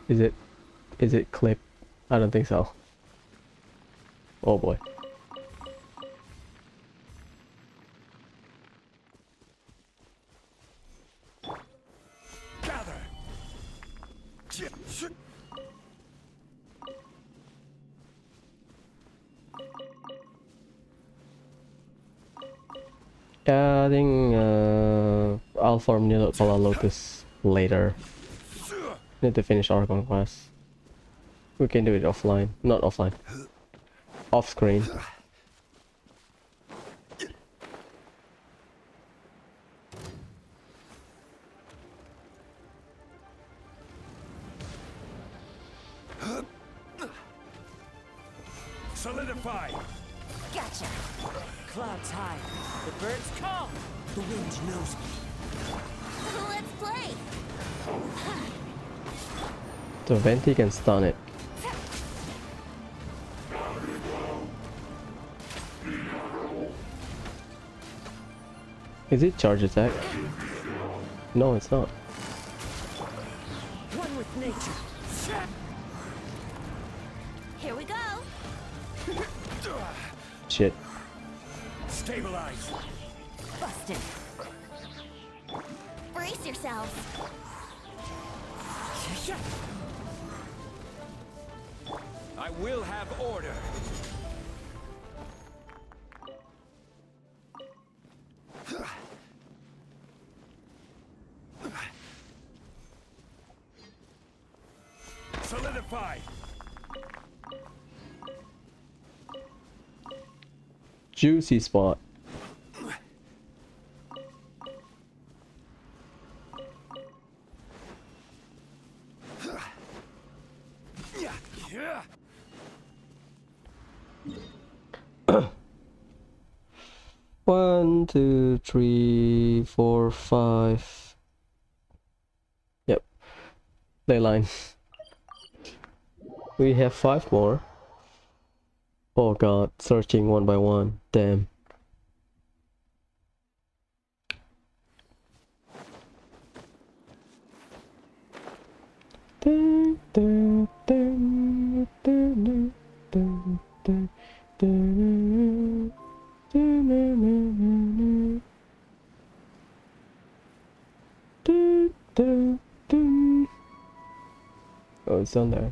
Is it clip? I don't think so. Oh boy. Gather. Yeah, I think I'll farm Pala Lotus later. Need to finish Archon quest. We can do it offline. Not offline. Off screen. Solidify. Gotcha. Clouds high. The birds call. The wind knows me. Let's play. So Venti can stun it. Is it charge attack? No, it's not. One with nature. Here we go. Shit. Stabilize. Busted. Brace yourself. I will have order. Solidify. Juicy spot. Yeah. 1, 2, 3, 4, 5. Yep. Ley line. We have 5 more. Oh god, searching one by one. Damn. Dun, dun, dun, dun, dun, dun, dun, dun, dun, dun, dun. Oh, it's on there.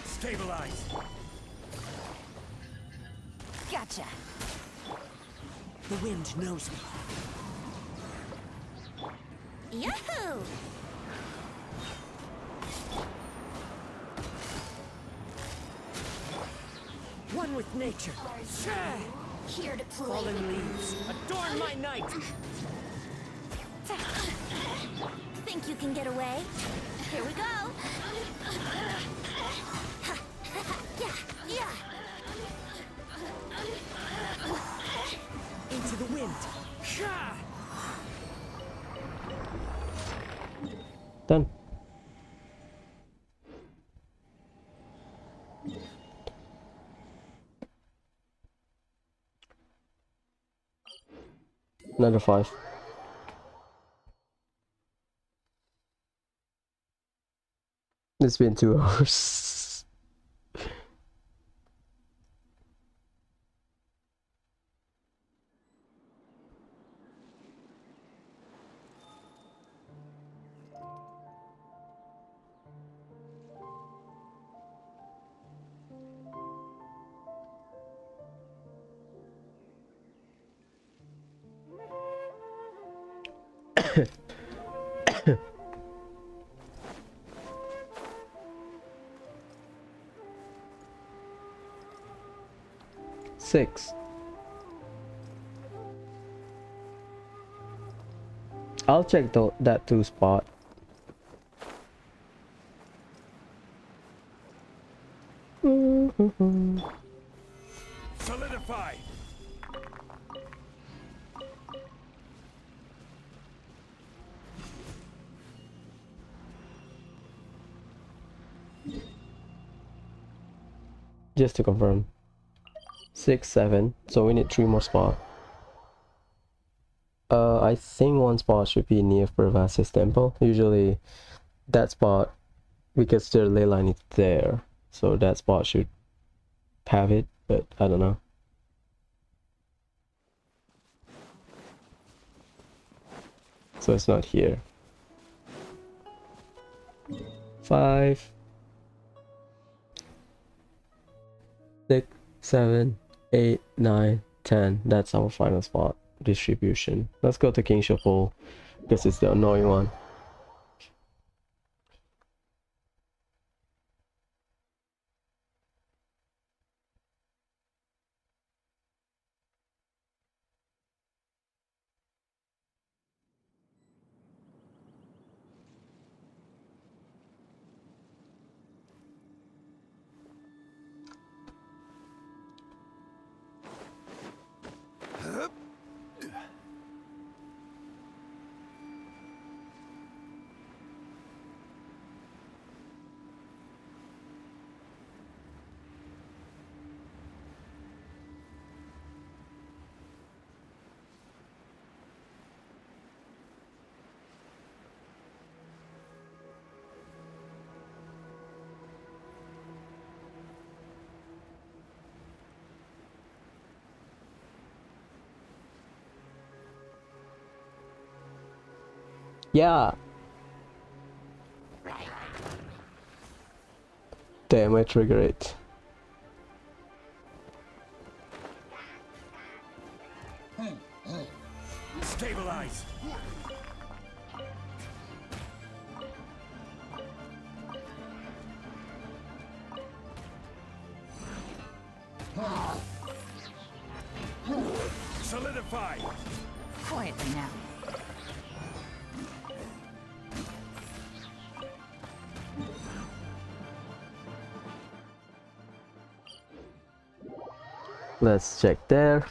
Stabilize. Gotcha. The wind knows me. Yahoo! One with nature. Here to play. Fallen leaves. Adorn my night. Think you can get away? Here we go. Yeah, yeah. Done. Another 5. It's been 2 hours. Six. I'll check that 2 spot. Solidify. Just to confirm. 6, 7. So we need 3 more spots. I think 1 spot should be near Pervasis Temple. Usually that spot, because their ley line is there, so that spot should have it, but I don't know. So it's not here. 5, 6, 7, 8, 9, 10. That's our final spot distribution. Let's go to King Shuffle because it's the annoying one. Yeah. Damn, I trigger it. Stabilize. Solidify. Quietly now. Let's check there.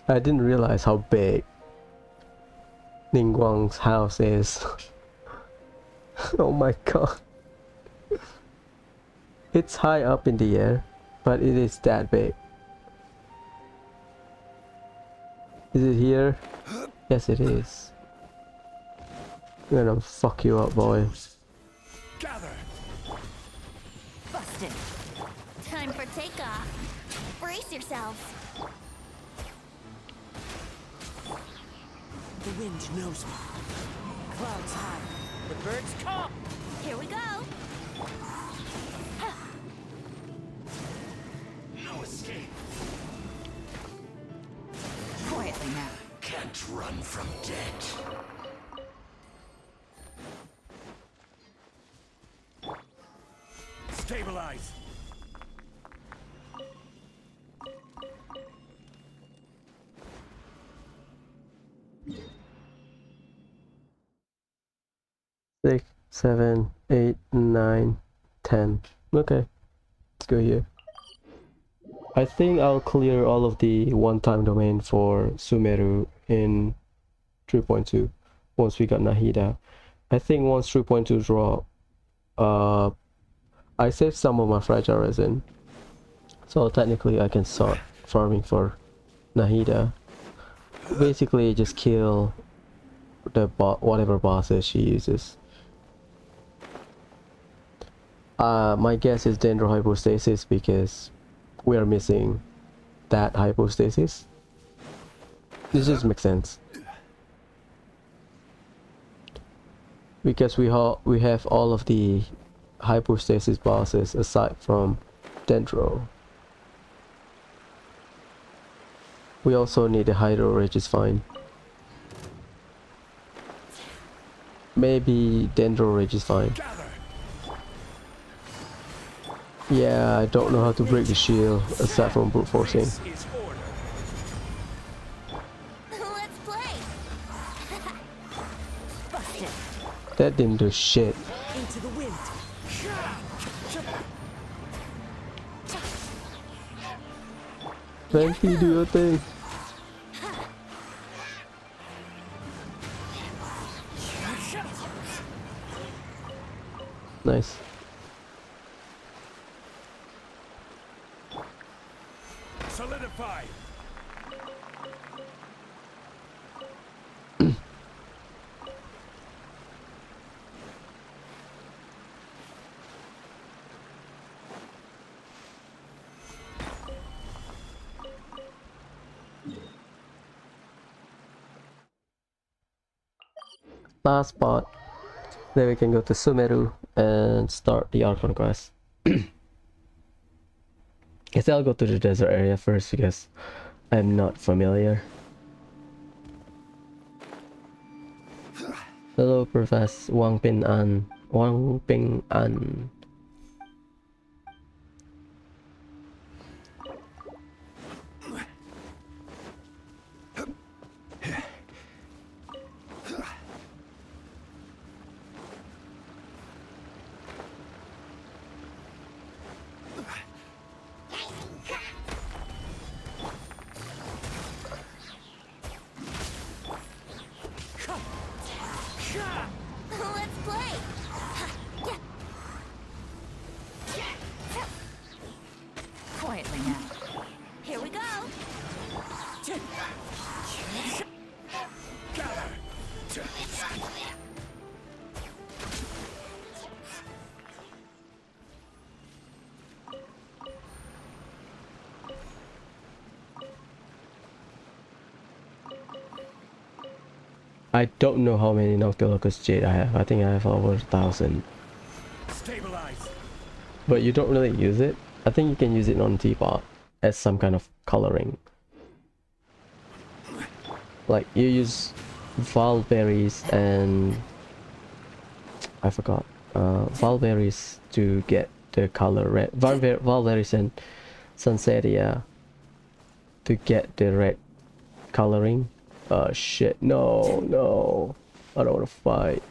I didn't realize how big Ningguang's house is. Oh my god. It's high up in the air, but it is that big. Is it here? Yes, it is. I'm gonna fuck you up, boy. Gather. Busted. Time for takeoff. Brace yourselves. The wind knows me. Clouds high. The birds come. Here we go. No escape. Quietly now. Can't run from death. Stabilize. 6, 7, 8, 9, 10. Okay, let's go here. I think I'll clear all of the one-time domain for Sumeru in 3.2 once we got Nahida. I think once 3.2 drop, I saved some of my fragile resin, so technically I can start farming for Nahida. Basically, just kill the whatever bosses she uses. My guess is Dendro Hypostasis because we are missing that Hypostasis. This just makes sense. Because we have all of the Hypostasis bosses aside from Dendro. We also need a Hydro Rage is fine. Maybe Dendro Rage is fine. Gather. Yeah, I don't know how to break the shield aside from brute forcing. This is order. Let's play. Busted. That didn't do shit. Into the wind. Venti, do your thing. Nice. Solidify. Last spot. Then we can go to Sumeru and start the Archon quest. Guess I'll go to the desert area first because I'm not familiar. Hello, Professor Wang Ping An. Wang Ping An. Let's play. Quietly now. Here we go. Gather. I don't know how many Noctilocus Jade I have. I think I have over 1,000. Stabilize. But you don't really use it. I think you can use it on teapot as some kind of coloring. Like you use Valberries and I forgot. Valberries to get the color red. Valberries and Sunsetia to get the red coloring. Shit. No, no. I don't want to fight.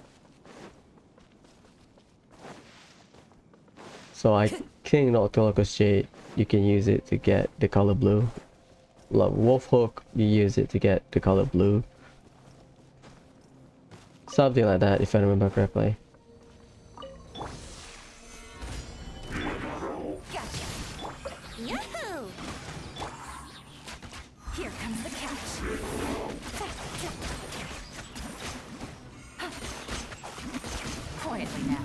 So I think Noctilocus Jade, you can use it to get the color blue. Like Wolf Hook, you use it to get the color blue. Something like that, if I remember correctly. Gotcha. Yahoo! Here comes the catch. Quietly now.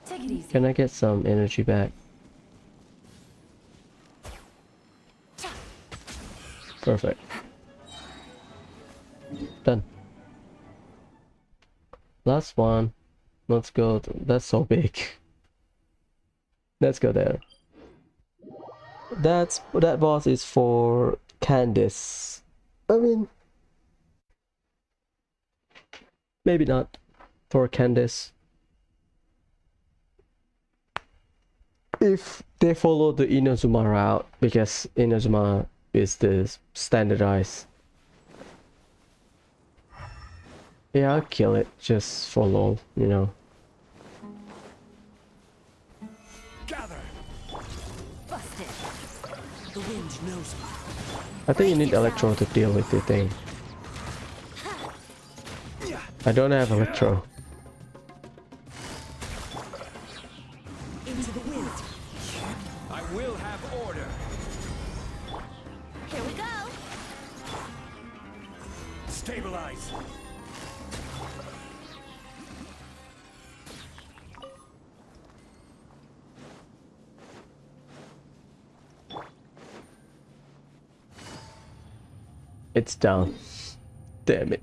Take it easy. Can I get some energy back? Perfect. Done. Last one. Let's go. That's so big. Let's go there. That boss is for Candice. I mean, maybe not for Candice. If they follow the Inazuma route, because Inazuma is the standardized. Yeah, I'll kill it just for lol, you know. Gather. Busted. The wind knows me. I think you need Electro to deal with the thing. I don't have Electro. Into the wind. I will have order. Here we go. Stabilize. It's down. Damn it.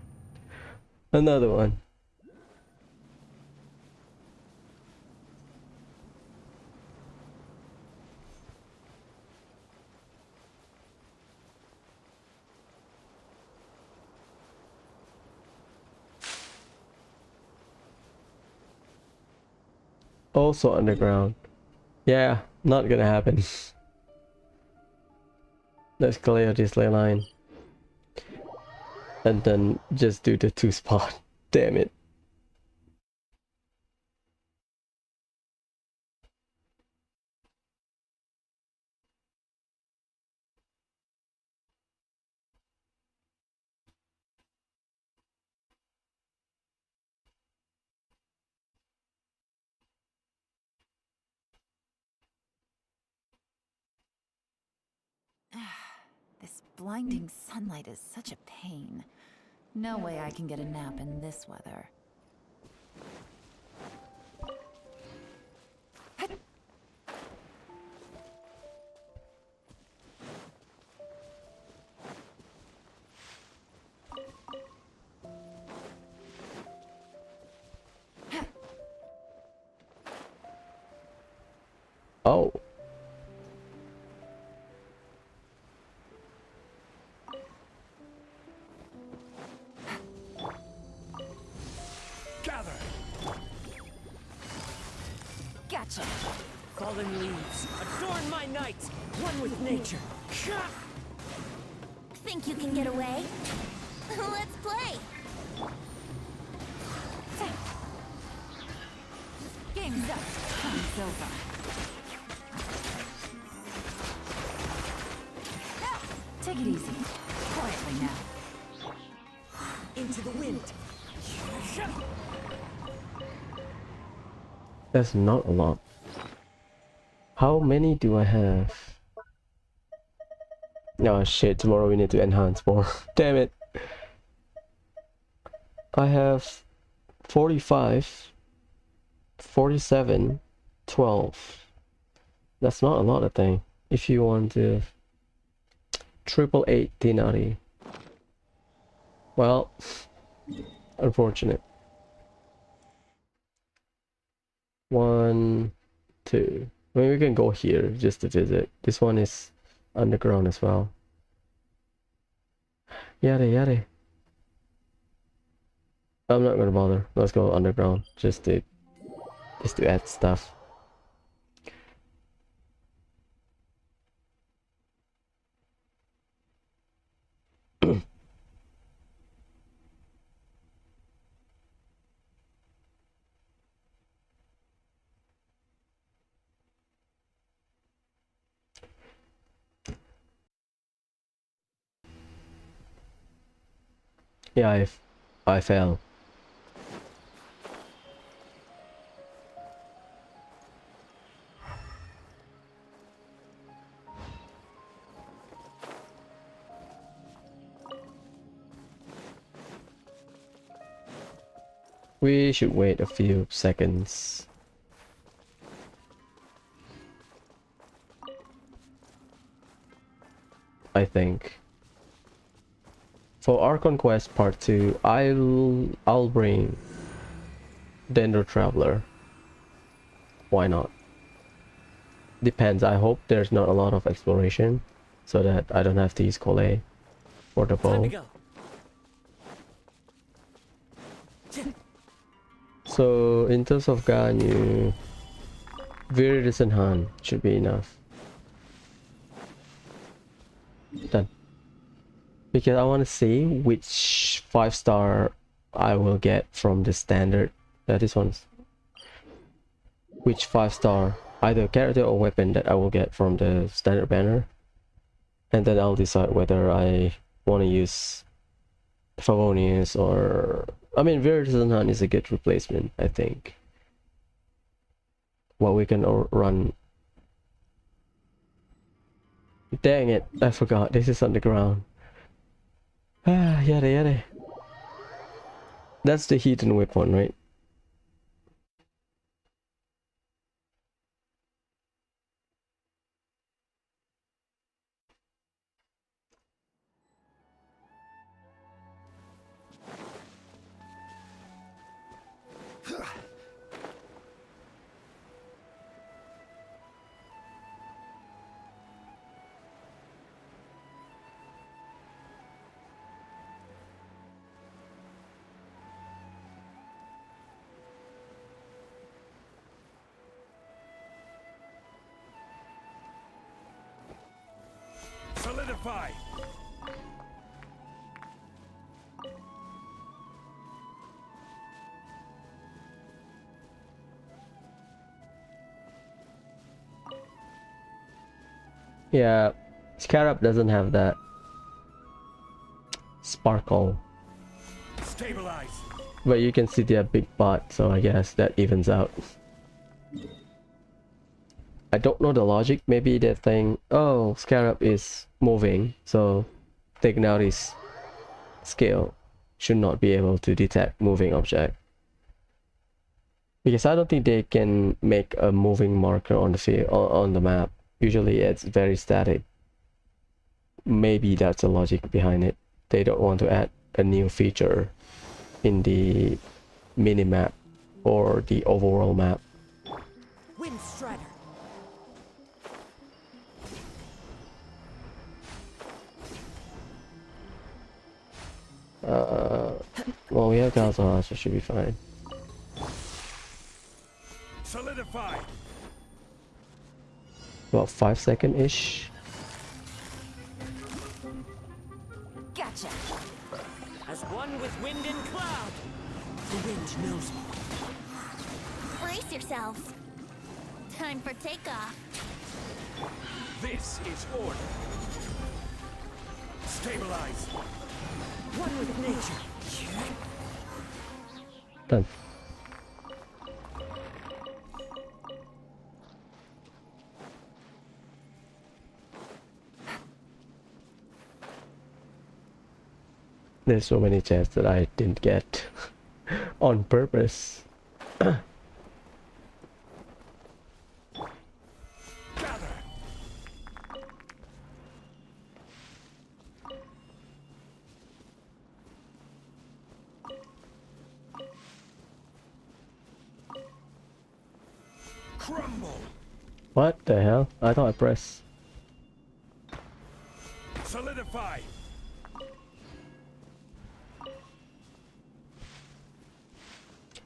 Another one. Also underground. Yeah, not gonna happen. Let's clear this ley line. And then just do the 2 spot. Damn it. This blinding sunlight is such a pain. No way I can get a nap in this weather. Oh. Gather. Gotcha. Fallen leaves. Adorn my night. One with nature. Think you can get away? Let's play. Game's up. Time's over. Take it easy. Quietly now. Into the wind. That's not a lot. How many do I have? Oh shit, tomorrow we need to enhance more. Damn it. I have 45, 47, 12. That's not a lot, I think. If you want to 888 Dinari. Well, unfortunate. 1, 2. I mean, we can go here just to visit. This one is underground as well. Yada yada. I'm not gonna bother. Let's go underground just to add stuff. Yeah, I fell. We should wait a few seconds. I think. For Archon Quest Part 2, I'll bring Dendro Traveler. Why not? Depends. I hope there's not a lot of exploration, so that I don't have to use Collei for the bow. So in terms of Ganyu, Viridescent Han should be enough. Done. Because I want to see which 5-star I will get from the standard. This one's which 5-star either character or weapon that I will get from the standard banner, and then I'll decide whether I want to use Favonius or, I mean, Viridescent Han is a good replacement, I think. Well, we can run. Dang it, I forgot this is on the ground. Ah, yada yada. That's the hidden weapon, right? Solidify. Yeah, Scarab doesn't have that sparkle, Stabilize. but you can see their big butt, so I guess that evens out. I don't know the logic. Maybe they think, oh, Scarab is moving, so taking out his skill should not be able to detect moving object. Because I don't think they can make a moving marker on the field on the map. Usually it's very static. Maybe that's the logic behind it. They don't want to add a new feature in the mini map or the overall map. Wind Strider. Well, we have Galzahar, so should be fine. Solidify. About 5 second-ish. Gotcha. As one with wind and cloud. The wind knows me. Brace yourselves. Time for takeoff. This is order. Stabilize. One with nature. Done. There's so many chests that I didn't get on purpose. Gather. Crumble. What the hell? I thought I pressed. Solidify.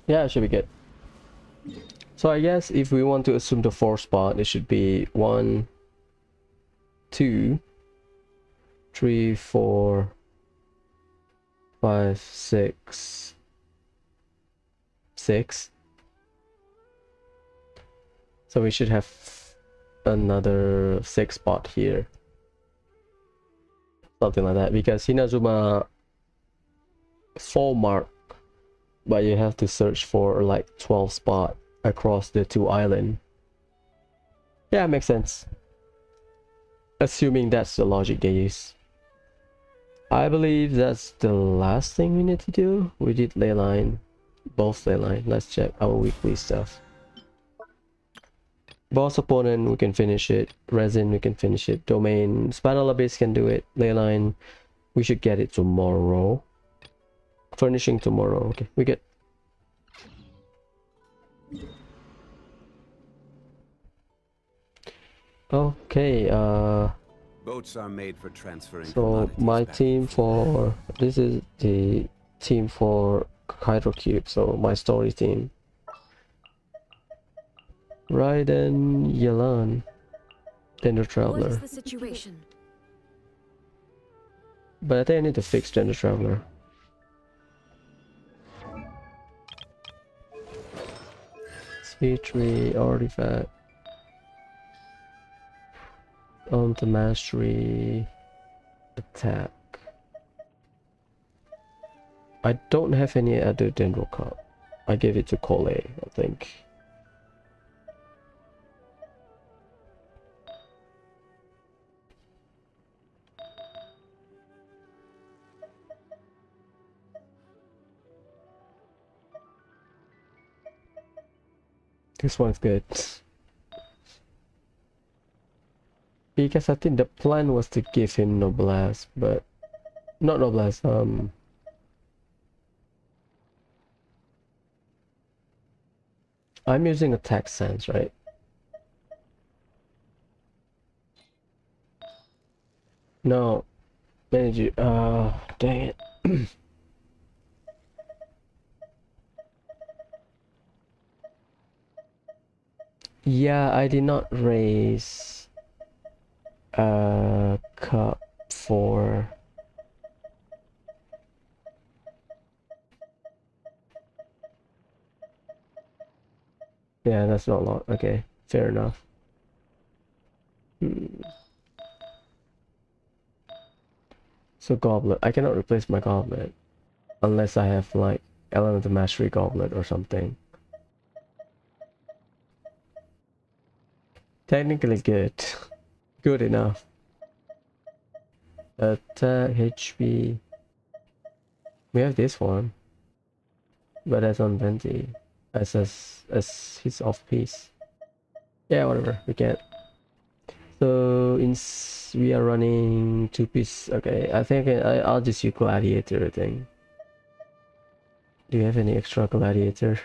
Yeah, it should be good. So I guess if we want to assume the 4th spot, it should be 1, 2, 3, 4, 5, 6, 6. So we should have another 6 spot here. Something like that, because Hinazuma 4 mark, but you have to search for like 12 spot across the 2 island. Yeah, makes sense. Assuming that's the logic they use. I believe that's the last thing we need to do. We did leyline, both leyline. Let's check our weekly stuff. Boss opponent, we can finish it. Resin, we can finish it. Domain, Spanal Abyss can do it. Leyline, We should get it tomorrow. Furnishing tomorrow. Okay, we get. Okay, Boats are made for transferring so commodities my back team and forth. for this is the team for Hydrocube, so my story team. Raiden, Yelan, Tender What is Traveler. the situation? But I think I need to fix Tender Traveler. Speed tree, artifact. On the mastery, attack. I don't have any other Dendro Cup. I gave it to Cole, I think. This one's good. Because I think the plan was to give him Noblesse, but not Noblesse, I'm using attack sense, right? No. Manage, dang it. Yeah, I did not raise a cup for yeah, that's not a lot. Okay, fair enough. So goblet, I cannot replace my goblet unless I have like Elemental Mastery goblet or something. Technically good. Good enough. Attack, HP. We have this one. But that's on Venti. As his off piece. Yeah, whatever, we can't. So we are running 2-piece. Okay, I think I'll just use gladiator thing. Do you have any extra gladiator?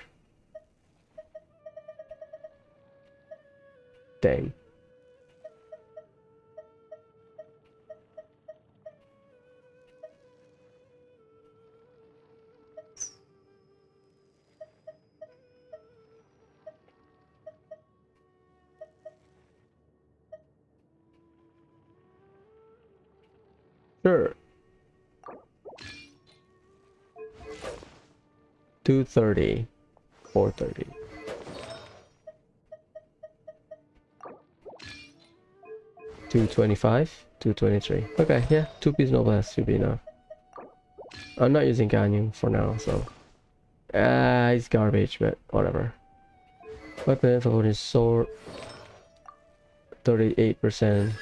Dang. Sure. 230, 430. $225, 223. Okay, yeah, 2-piece Noblesse should be enough. I'm not using Ganyu for now, so it's garbage, but whatever. Weapon for his sword, 38%.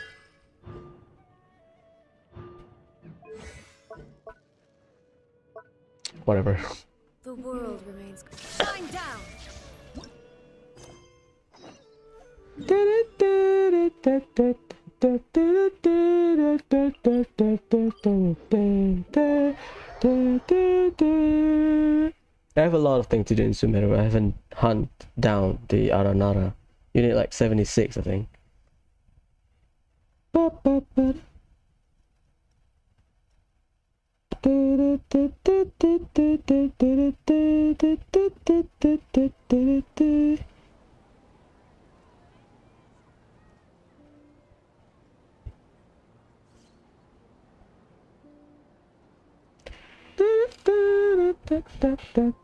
Whatever. The world remains. Shine down. I have a lot of things to do in Sumeru. I haven't hunted down the Aranara. You need like 76, I think.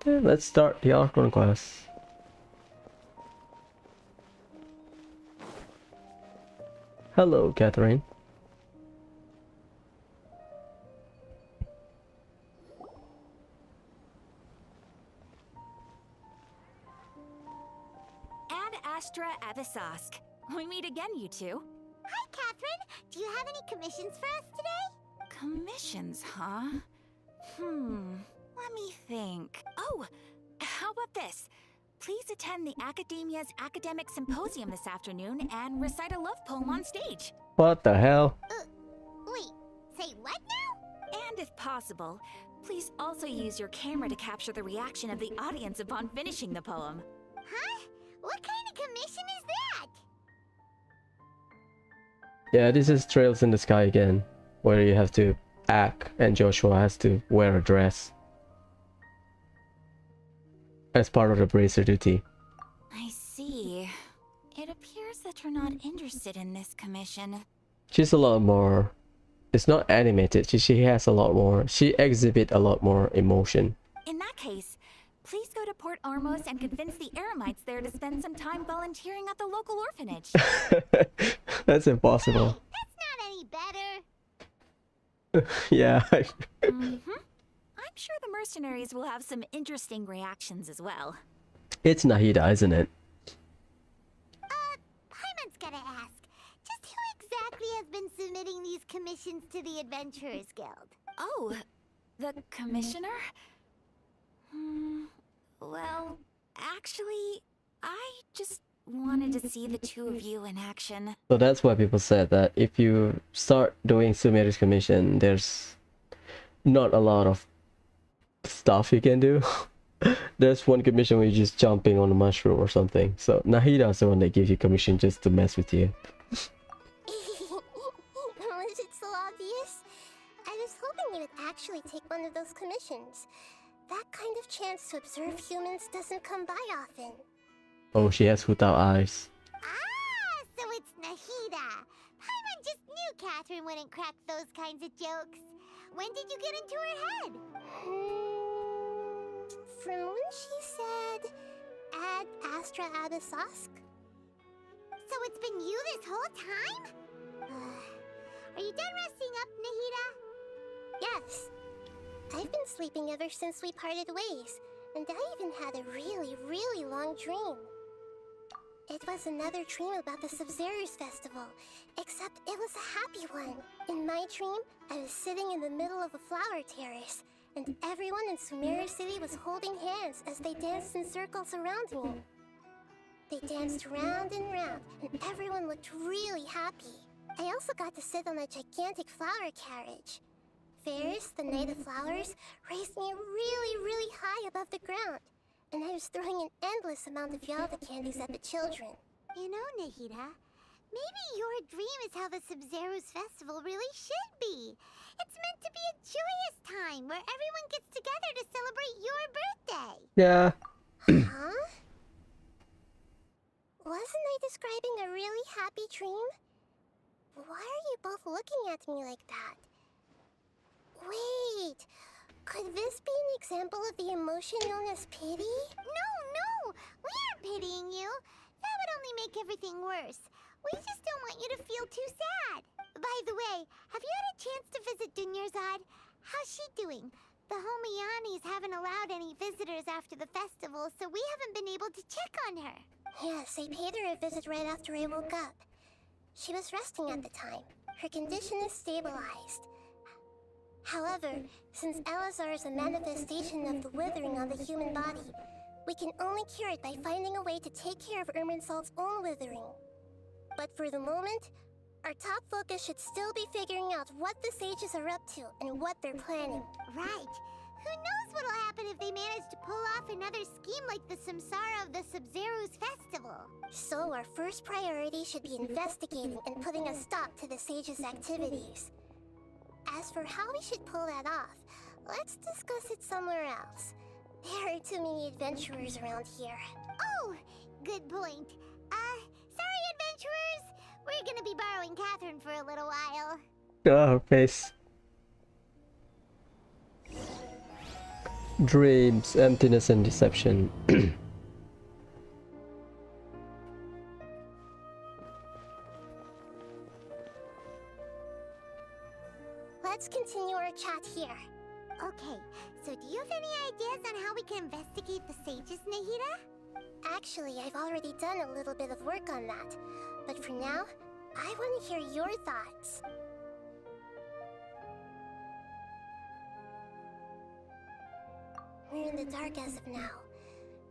Let's start the Archon class. Hello, Catherine. Ad Astra Avisask. We meet again, you two. Hi, Catherine. Do you have any commissions for us today? Commissions, huh? Let me think. Oh, how about this? Please attend the Academia's Academic Symposium this afternoon and recite a love poem on stage. What the hell? Wait, say what now? And if possible, please also use your camera to capture the reaction of the audience upon finishing the poem. Huh? What kind of commission is that? Yeah, this is Trails in the Sky again, where you have to act and Joshua has to wear a dress as part of the bracer duty. I see. It appears that you're not interested in this commission. She's a lot more... It's not animated, she has a lot more... She exhibits a lot more emotion. In that case, please go to Port Ormos and convince the Eremites there to spend some time volunteering at the local orphanage. That's impossible. That's not any better. Yeah. I'm sure the mercenaries will have some interesting reactions as well. It's Nahida, isn't it? Paimon's gotta ask. Just who exactly has been submitting these commissions to the Adventurers Guild? Oh, the commissioner? Well, actually, I just wanted to see the two of you in action. So that's why people said that if you start doing Sumeri's commission, there's not a lot of stuff you can do. There's one commission where you're just jumping on a mushroom or something. So Nahida is the one that gives you commission just to mess with you. Was it so obvious? I was hoping you would actually take one of those commissions. That kind of chance to observe humans doesn't come by often. Oh, she has hoot out eyes. Ah, so it's Nahida. Paimon just knew Catherine wouldn't crack those kinds of jokes. When did you get into her head? From when she said, Ad Astra Abyssosk? So it's been you this whole time? Are you done resting up, Nahida? Yes. I've been sleeping ever since we parted ways, and I even had a really long dream. It was another dream about the Sub-Zerus festival, except it was a happy one. In my dream, I was sitting in the middle of a flower terrace, and everyone in Sumeru City was holding hands as they danced in circles around me. They danced round and round, and everyone looked really happy. I also got to sit on a gigantic flower carriage. Ferris, the Knight of Flowers, raised me really high above the ground, and I was throwing an endless amount of Yalda candies at the children. You know, Nahida, maybe your dream is how the Sub-Zerus festival really should be. It's meant to be a joyous time where everyone gets together to celebrate your birthday. Yeah. Huh? Wasn't I describing a really happy dream? Why are you both looking at me like that? Wait, could this be an example of the emotion known as pity? No, we aren't pitying you. That would only make everything worse. We just don't want you to feel too sad. By the way, have you had a chance to visit Dunyarzad? How's she doing? The Homianis haven't allowed any visitors after the festival, so we haven't been able to check on her. Yes, I paid her a visit right after I woke up. She was resting at the time. Her condition is stabilized. However, since Elazar is a manifestation of the withering on the human body, we can only cure it by finding a way to take care of Irminsul's own withering. But for the moment, our top focus should still be figuring out what the sages are up to and what they're planning. Right. Who knows what'll happen if they manage to pull off another scheme like the Samsara of the Sub-Zerus festival. So our first priority should be investigating and putting a stop to the sages' activities. As for how we should pull that off, let's discuss it somewhere else. There are too many adventurers around here. Oh, good point. Sorry, adventurers. We're gonna be borrowing Catherine for a little while. Oh, her face. Dreams, emptiness, and deception. Let's continue our chat here. Okay, so do you have any ideas on how we can investigate the sages, Nahida? Actually, I've already done a little bit of work on that. But for now, I want to hear your thoughts. We're in the dark as of now.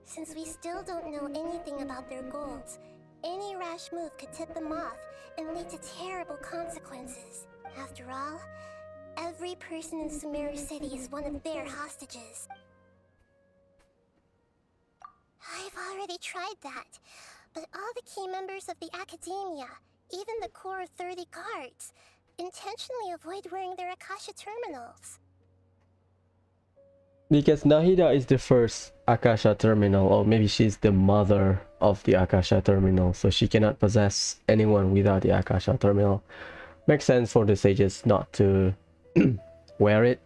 Since we still don't know anything about their goals, any rash move could tip them off and lead to terrible consequences. After all, every person in Sumeru City is one of their hostages. I've already tried that, but all the key members of the Academia, even the core of 30 guards, intentionally avoid wearing their Akasha terminals. Because Nahida is the first Akasha terminal, or maybe she's the mother of the Akasha terminal, so she cannot possess anyone without the Akasha terminal. Makes sense for the sages not to wear it.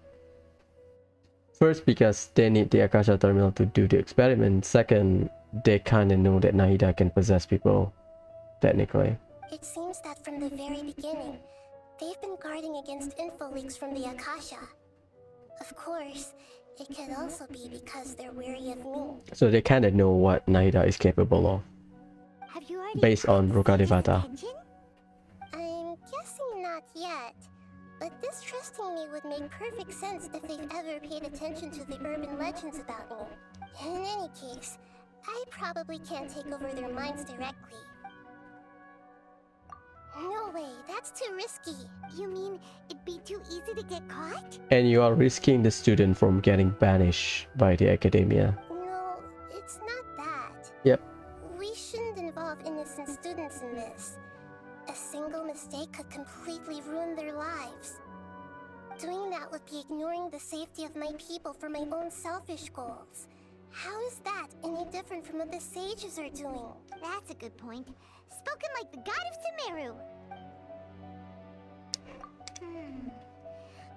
First, because they need the Akasha terminal to do the experiment. Second, they kinda know that Nahida can possess people, technically. It seems that from the very beginning, they've been guarding against info leaks from the Akasha. Of course, it could also be because they're wary of me. So they kinda know what Nahida is capable of, Have you already based on caught the sage's Rukadevata. attention? I'm guessing not yet, but this trusting me would make perfect sense if they've ever paid attention to the urban legends about me. In any case, I probably can't take over their minds directly. No way, that's too risky. You mean it'd be too easy to get caught? And you are risking the student from getting banished by the academia. No, it's not that. Yep. We shouldn't involve innocent students in this. A single mistake could completely ruin their lives. Doing that would be ignoring the safety of my people for my own selfish goals. How is that any different from what the sages are doing? That's a good point. Spoken like the god of Sumeru.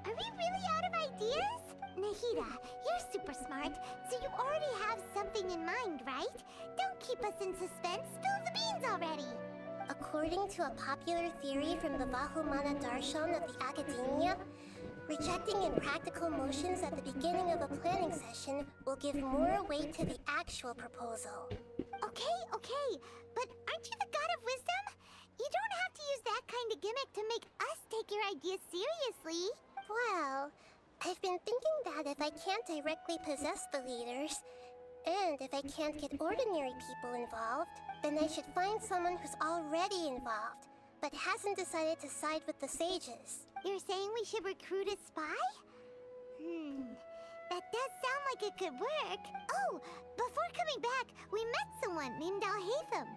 Are we really out of ideas? Nahida, you're super smart, so you already have something in mind, right? Don't keep us in suspense. Spill the beans already. According to a popular theory from the Bahumana Darshan of the Academia, rejecting impractical motions at the beginning of a planning session will give more weight to the actual proposal. Okay, but aren't you the god of wisdom? You don't have to use that kind of gimmick to make us take your ideas seriously. Well, I've been thinking that if I can't directly possess the leaders, and if I can't get ordinary people involved, then I should find someone who's already involved, but hasn't decided to side with the sages. You're saying we should recruit a spy? That does sound like it could work. Oh, before coming back, we met someone named Alhaitham.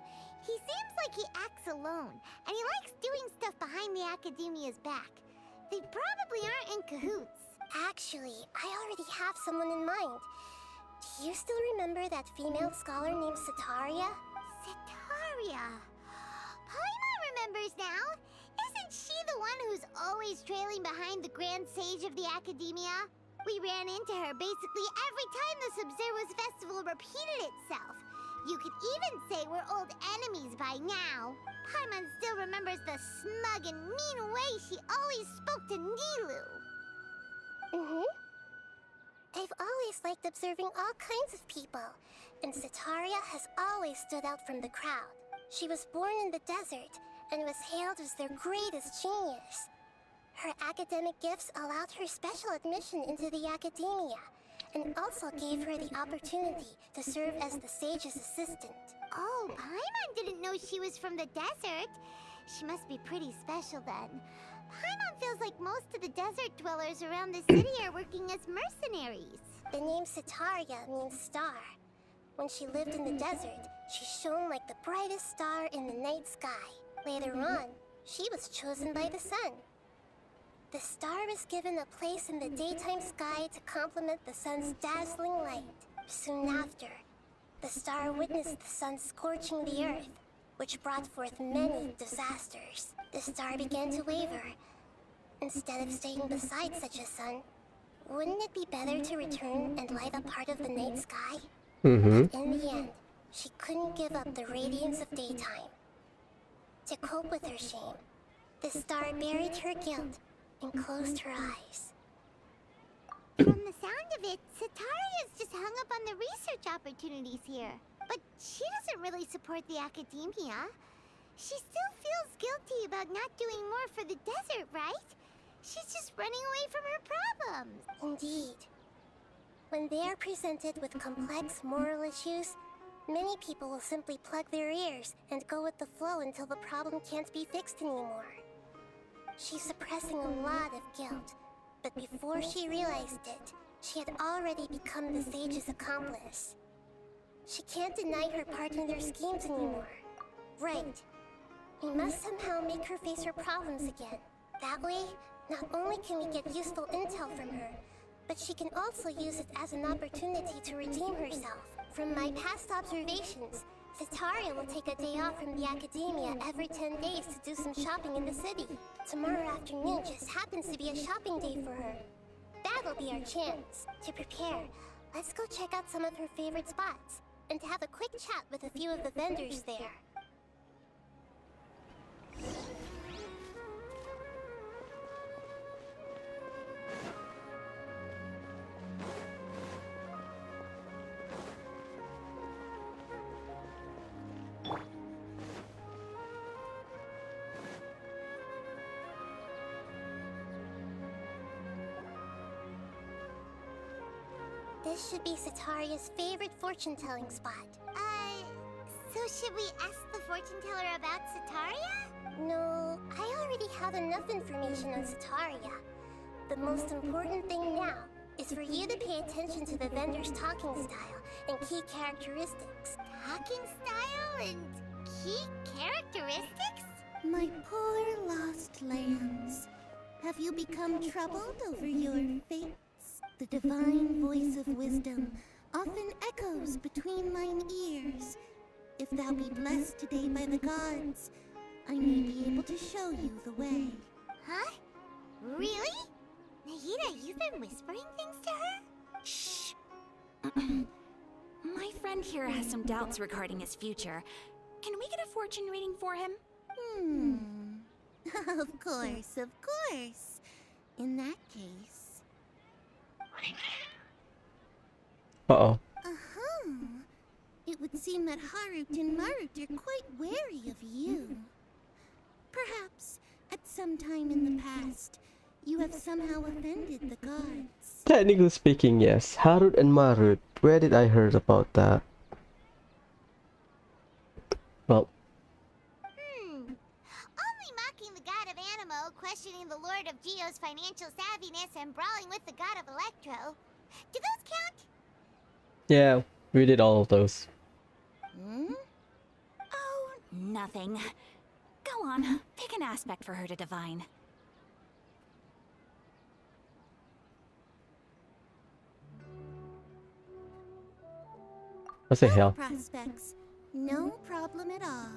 He seems like he acts alone, and he likes doing stuff behind the Academia's back. They probably aren't in cahoots. Actually, I already have someone in mind. Do you still remember that female scholar named Setaria? Setaria. Paimon remembers now. Isn't she the one who's always trailing behind the Grand Sage of the Academia? We ran into her basically every time the Subzerwas Festival repeated itself. You could even say we're old enemies by now. Paimon still remembers the smug and mean way she always spoke to Nilu. I've always liked observing all kinds of people, and Setaria has always stood out from the crowd. She was born in the desert and was hailed as their greatest genius. Her academic gifts allowed her special admission into the Academia, and also gave her the opportunity to serve as the sage's assistant. Oh, Paimon didn't know she was from the desert. She must be pretty special then. Paimon feels like most of the desert dwellers around the city are working as mercenaries. The name Setaria means star. When she lived in the desert, she shone like the brightest star in the night sky. Later on, she was chosen by the sun. The star was given a place in the daytime sky to complement the sun's dazzling light. Soon after, the star witnessed the sun scorching the earth, which brought forth many disasters. The star began to waver. Instead of staying beside such a sun, wouldn't it be better to return and light up part of the night sky? But in the end, she couldn't give up the radiance of daytime. To cope with her shame, the star buried her guilt and closed her eyes. From the sound of it, Setaria's just hung up on the research opportunities here. But she doesn't really support the Academia. She still feels guilty about not doing more for the desert, right? She's just running away from her problems. Indeed. When they are presented with complex moral issues, many people will simply plug their ears and go with the flow until the problem can't be fixed anymore. She's suppressing a lot of guilt, But before she realized it, she had already become the sage's accomplice. She can't deny her part in their schemes anymore. Right. We must somehow make her face her problems again. That way, not only can we get useful intel from her, but she can also use it as an opportunity to redeem herself. From my past observations, Cetaria will take a day off from the academia every 10 days to do some shopping in the city. Tomorrow afternoon just happens to be a shopping day for her. That'll be our chance. To prepare, let's go check out some of her favorite spots, and to have a quick chat with a few of the vendors there. This should be Cetaria's favorite fortune-telling spot. So should we ask the fortune teller about Cetaria? No, I already have enough information on Cetaria. The most important thing now is for you to pay attention to the vendor's talking style and key characteristics. Talking style and key characteristics? My poor lost lambs. Have you become troubled over your fates? The divine voice of wisdom often echoes between mine ears. If thou be blessed today by the gods, I may be able to show you the way. Huh? Really? Nahida, you've been whispering things to her? Shh. My friend here has some doubts regarding his future. Can we get a fortune reading for him? Of course, of course. In that case... Uh-oh. It would seem that Harut and Marut are quite wary of you. Perhaps, at some time in the past, you have somehow offended the gods. Technically speaking, yes. Harut and Marut. Where did I heard about that? Well... Only mocking the god of Animo, questioning the lord of Geo's financial savviness, and brawling with the god of Electro. Do those count? yeah, we did all of those. Oh, nothing. Go on, pick an aspect for her to divine. What the hell? Prospects. No problem at all.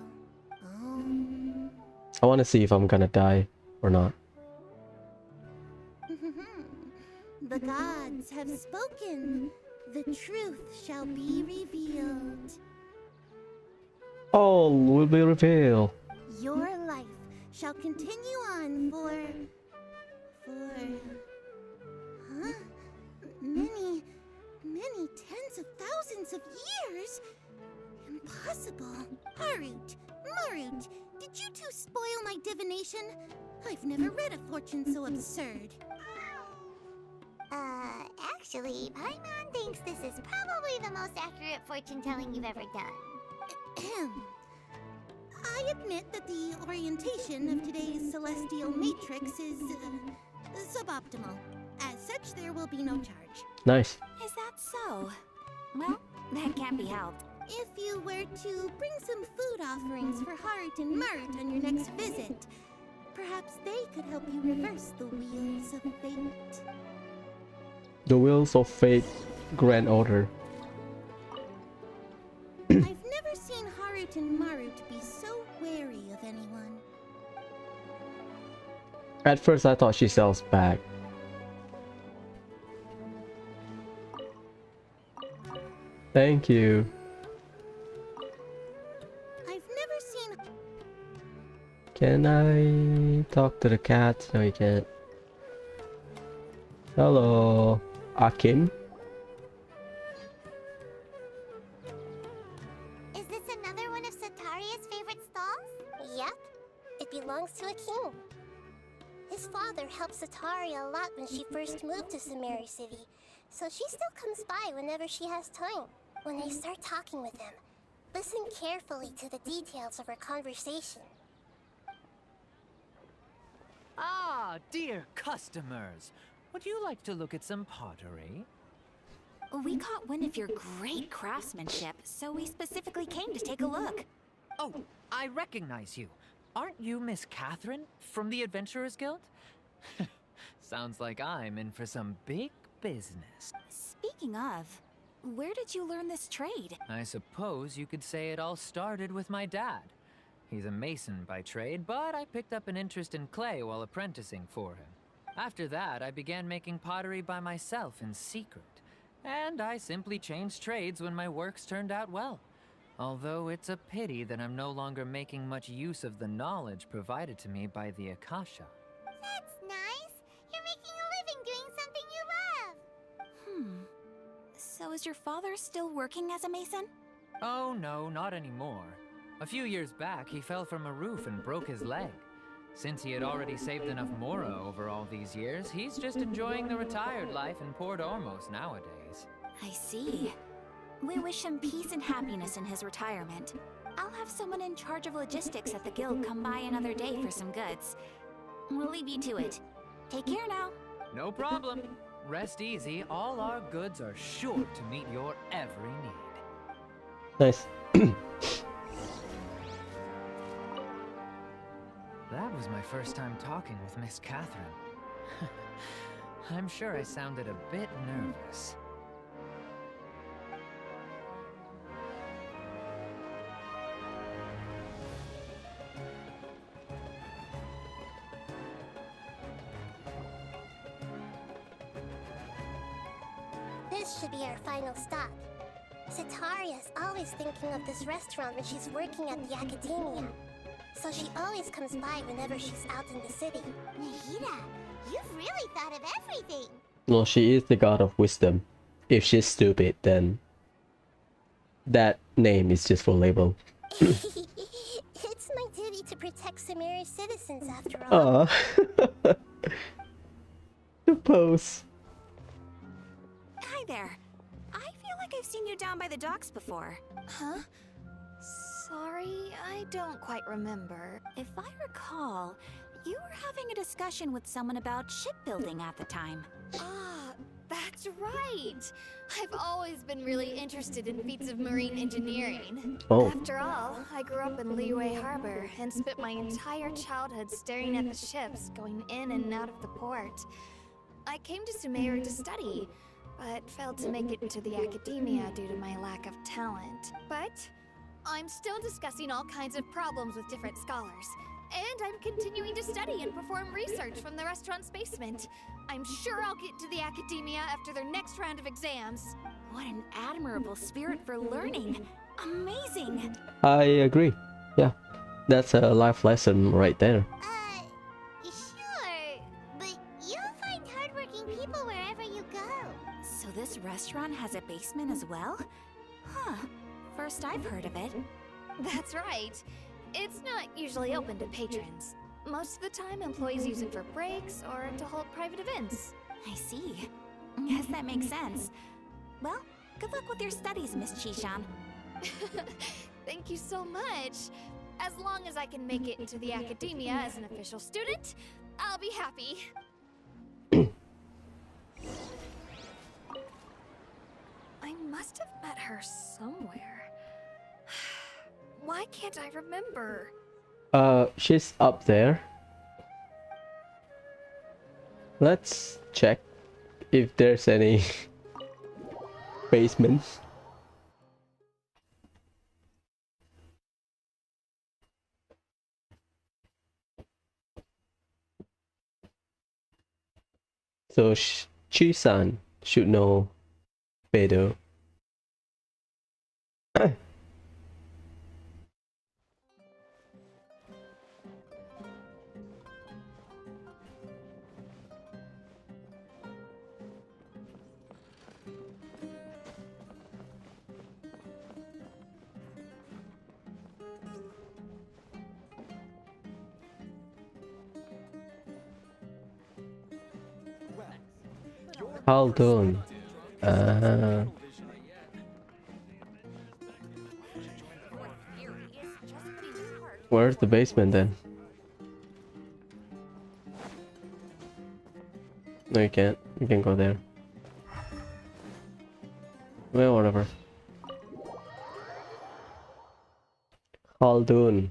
I want to see if I'm gonna die or not. The gods have spoken. The truth shall be revealed. All will be revealed. Your life shall continue on for... Many tens of thousands of years? Impossible. Harut, Marut, did you two spoil my divination? I've never read a fortune so absurd. Actually, Paimon thinks this is probably the most accurate fortune-telling you've ever done. I admit that the orientation of today's celestial matrix is suboptimal. As such, there will be no charge. Nice. Is that so? Well, that can't be helped. If you were to bring some food offerings for Harut and Marut on your next visit, perhaps they could help you reverse the wheels of fate. The Wheels of Fate Grand Order. I've never seen Harut and Marut be so wary of anyone. At first I thought she sells back. Thank you. I've never seen... Can I talk to the cat? No, you can't. Hello, Archon. Is this another one of Cetaria's favorite stalls? Yep. It belongs to a king. His father helped Cetaria a lot when she first moved to Samari City, so she still comes by whenever she has time. When I start talking with him, listen carefully to the details of our conversation. Ah, dear customers. Would you like to look at some pottery? We caught wind of your great craftsmanship, so we specifically came to take a look. Oh, I recognize you. Aren't you Miss Catherine from the Adventurers Guild? Sounds like I'm in for some big business. Speaking of, where did you learn this trade? I suppose you could say it all started with my dad. He's a mason by trade, but I picked up an interest in clay while apprenticing for him. After that, I began making pottery by myself in secret. And I simply changed trades when my works turned out well. Although it's a pity that I'm no longer making much use of the knowledge provided to me by the Akasha. That's nice. You're making a living doing something you love. So is your father still working as a mason? Oh no, not anymore. A few years back, he fell from a roof and broke his leg. Since he had already saved enough mora over all these years, he's just enjoying the retired life in Port Ormos nowadays. I see. We wish him peace and happiness in his retirement. I'll have someone in charge of logistics at the guild come by another day for some goods. We'll leave you to it. Take care now. No problem. Rest easy, all our goods are sure to meet your every need. Nice. That was my first time talking with Miss Catherine. I'm sure I sounded a bit nervous. This should be our final stop. Sataria's always thinking of this restaurant when she's working at the academia. So she always comes by whenever she's out in the city. Nahida, you've really thought of everything. No, she is the god of wisdom. If she's stupid, then that name is just for label. It's my duty to protect Samira's citizens after all. Aww. The pose. Hi there. I feel like I've seen you down by the docks before. Huh? Sorry, I don't quite remember. If I recall, you were having a discussion with someone about shipbuilding at the time. Ah, that's right! I've always been really interested in feats of marine engineering. Oh. After all, I grew up in Liyue Harbor and spent my entire childhood staring at the ships going in and out of the port. I came to Sumeru to study, but failed to make it into the academia due to my lack of talent. But I'm still discussing all kinds of problems with different scholars. And I'm continuing to study and perform research from the restaurant's basement. I'm sure I'll get to the academia after their next round of exams. What an admirable spirit for learning. Amazing. I agree. Yeah, that's a life lesson right there. Sure. But you'll find hardworking people wherever you go. So this restaurant has a basement as well? Huh. First I've heard of it. That's right. It's not usually open to patrons. Most of the time, employees use it for breaks or to hold private events. I see. Guess that makes sense. Well, good luck with your studies, Miss Chishan. Thank you so much. As long as I can make it into the academia as an official student, I'll be happy. I must have met her somewhere. Why can't I remember? She's up there. Let's check if there's any basements. So Chi-san should know better. How done? Where's the basement then? No, you can't. You can go there. Well, whatever. Haldoon.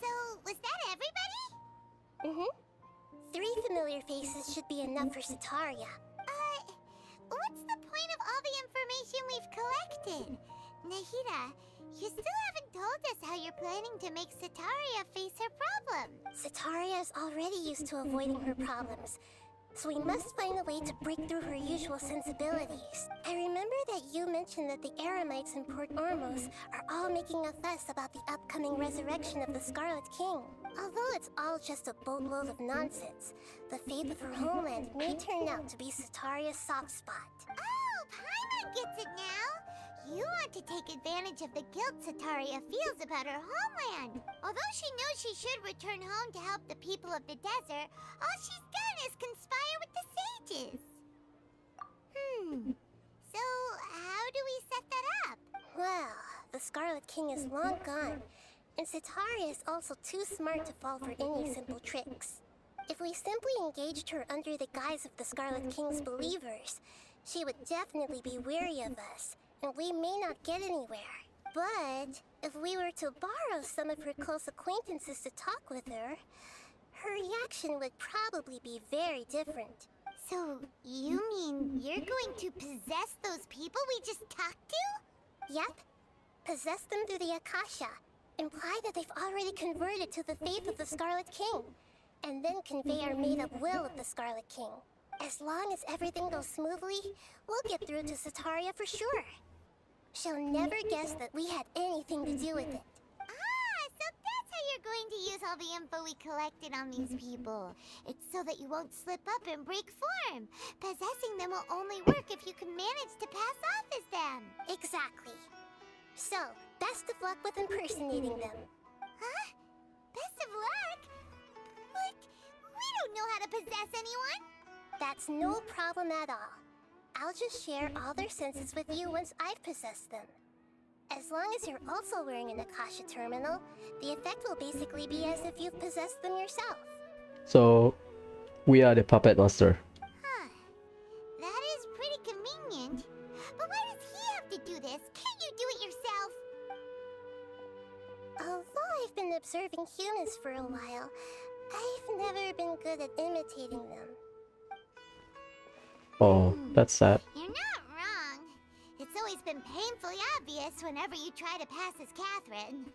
So, was that everybody? Mm-hmm. 3 familiar faces should be enough for Sataria. What's the point of all the information we've collected? Nahida, you still haven't told us how you're planning to make Sataria face her problem. Sataria is already used to avoiding her problems, so we must find a way to break through her usual sensibilities. I remember that you mentioned that the Eremites in Port Ormos are all making a fuss about the upcoming resurrection of the Scarlet King. Although it's all just a boatload of nonsense, the fate of her homeland may turn out to be Sataria's soft spot. Oh, Paimon gets it now! You want to take advantage of the guilt Sataria feels about her homeland. Although she knows she should return home to help the people of the desert, all she's done is conspire with the sages. So how do we set that up? Well, the Scarlet King is long gone, and Sataria is also too smart to fall for any simple tricks. If we simply engaged her under the guise of the Scarlet King's believers, she would definitely be wary of us, and we may not get anywhere. But if we were to borrow some of her close acquaintances to talk with her, her reaction would probably be very different. So, you mean you're going to possess those people we just talked to? Yep. Possess them through the Akasha. Imply that they've already converted to the faith of the Scarlet King, and then convey our made-up will of the Scarlet King. As long as everything goes smoothly, we'll get through to Sataria for sure. She'll never guess that we had anything to do with it. So that's how you're going to use all the info we collected on these people. It's so that you won't slip up and break form. Possessing them will only work if you can manage to pass off as them. Exactly. So, best of luck with impersonating them. Huh? Best of luck? But we don't know how to possess anyone. That's no problem at all. I'll just share all their senses with you once I've possessed them. As long as you're also wearing an Akasha terminal, the effect will basically be as if you've possessed them yourself. So, we are the puppet master. Huh. That is pretty convenient. But why does he have to do this? Can't you do it yourself? Although I've been observing humans for a while, I've never been good at imitating them. Oh, that's sad. You're not wrong. It's always been painfully obvious whenever you try to pass as Catherine.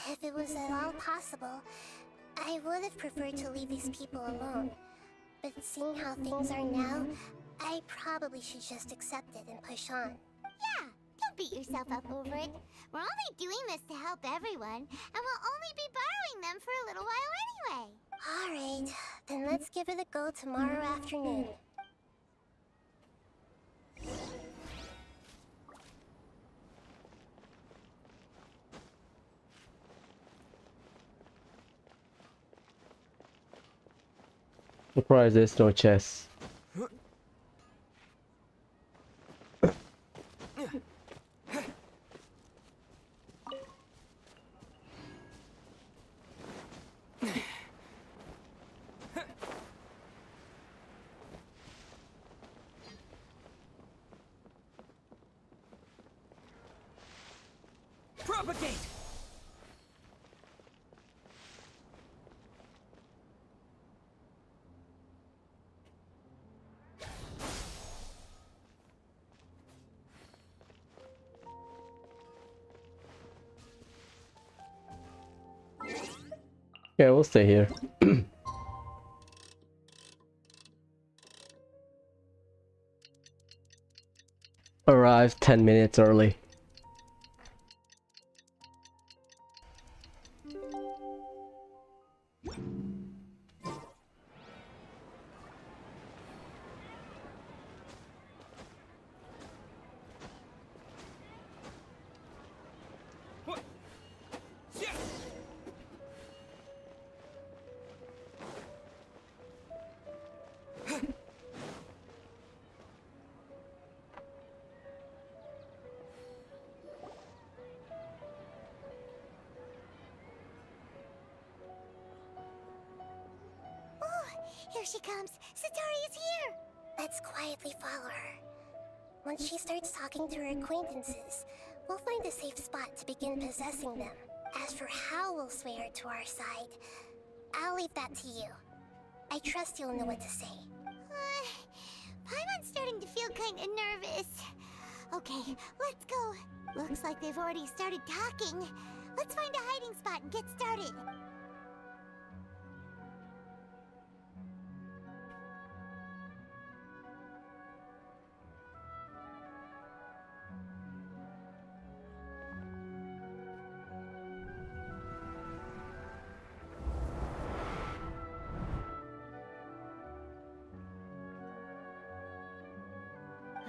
If it was at all possible, I would have preferred to leave these people alone. But seeing how things are now, I probably should just accept it and push on. Yeah, don't beat yourself up over it. We're only doing this to help everyone, and we'll only be borrowing them for a little while anyway. Alright, then let's give it a go tomorrow afternoon. Surprise, there's no chess. Propagate! Yeah, we'll stay here. Arrived 10 minutes early. Here she comes! Satori is here! Let's quietly follow her. Once she starts talking to her acquaintances, we'll find a safe spot to begin possessing them. As for how we'll sway her to our side, I'll leave that to you. I trust you'll know what to say. Paimon's starting to feel kinda nervous. Okay, let's go. Looks like they've already started talking. Let's find a hiding spot and get started.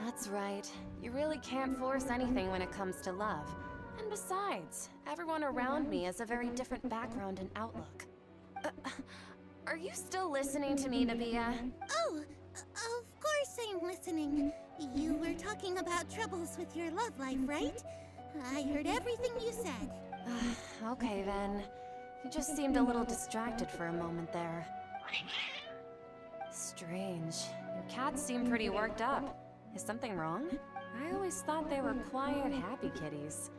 That's right. You really can't force anything when it comes to love. And besides, everyone around me has a very different background and outlook. Are you still listening to me, Nabia? Oh, of course I'm listening. You were talking about troubles with your love life, right? I heard everything you said. Okay then. You just seemed a little distracted for a moment there. Strange. Your cats seem pretty worked up. Is something wrong? I always thought they were quiet, happy kitties.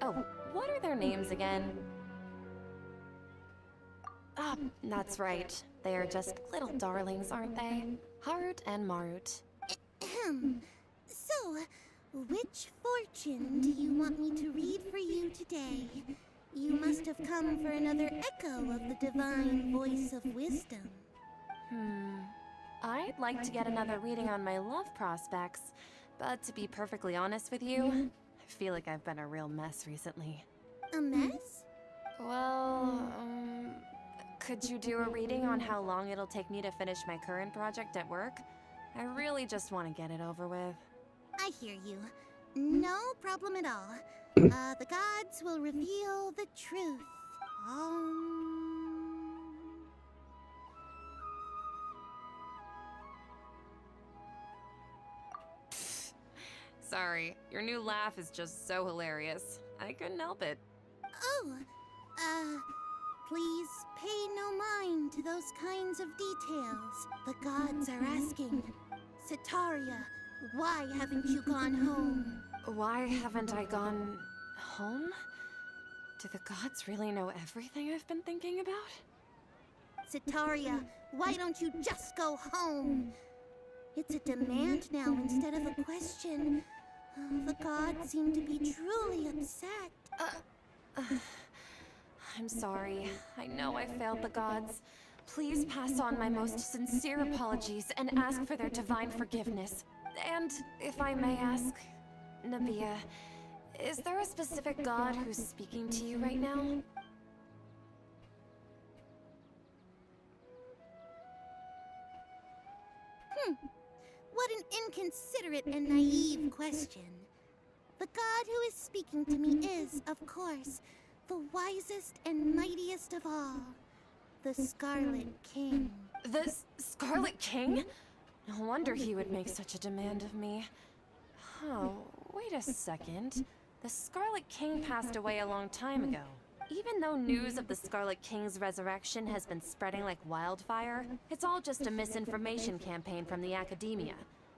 Oh, what are their names again? Ah, that's right. They are just little darlings, aren't they? Harut and Marut. So, which fortune do you want me to read for you today? You must have come for another echo of the divine voice of wisdom. I'd like to get another reading on my love prospects, but to be perfectly honest with you, I feel like I've been a real mess recently. A mess? Well, could you do a reading on how long it'll take me to finish my current project at work? I really just want to get it over with. I hear you. No problem at all. The gods will reveal the truth. Sorry, your new laugh is just so hilarious. I couldn't help it. Oh, please pay no mind to those kinds of details. The gods are asking, Sataria, why haven't you gone home? Why haven't I gone home? Do the gods really know everything I've been thinking about? Sataria, why don't you just go home? It's a demand now instead of a question. The gods seem to be truly upset. I'm sorry. I know I failed the gods. Please pass on my most sincere apologies and ask for their divine forgiveness. And if I may ask, Nabia, is there a specific god who's speaking to you right now? What an inconsiderate and naive question. The god who is speaking to me is, of course, the wisest and mightiest of all, the Scarlet King. The Scarlet King? No wonder he would make such a demand of me. Oh, wait a second. The Scarlet King passed away a long time ago. Even though news of the Scarlet King's resurrection has been spreading like wildfire, it's all just a misinformation campaign from the academia.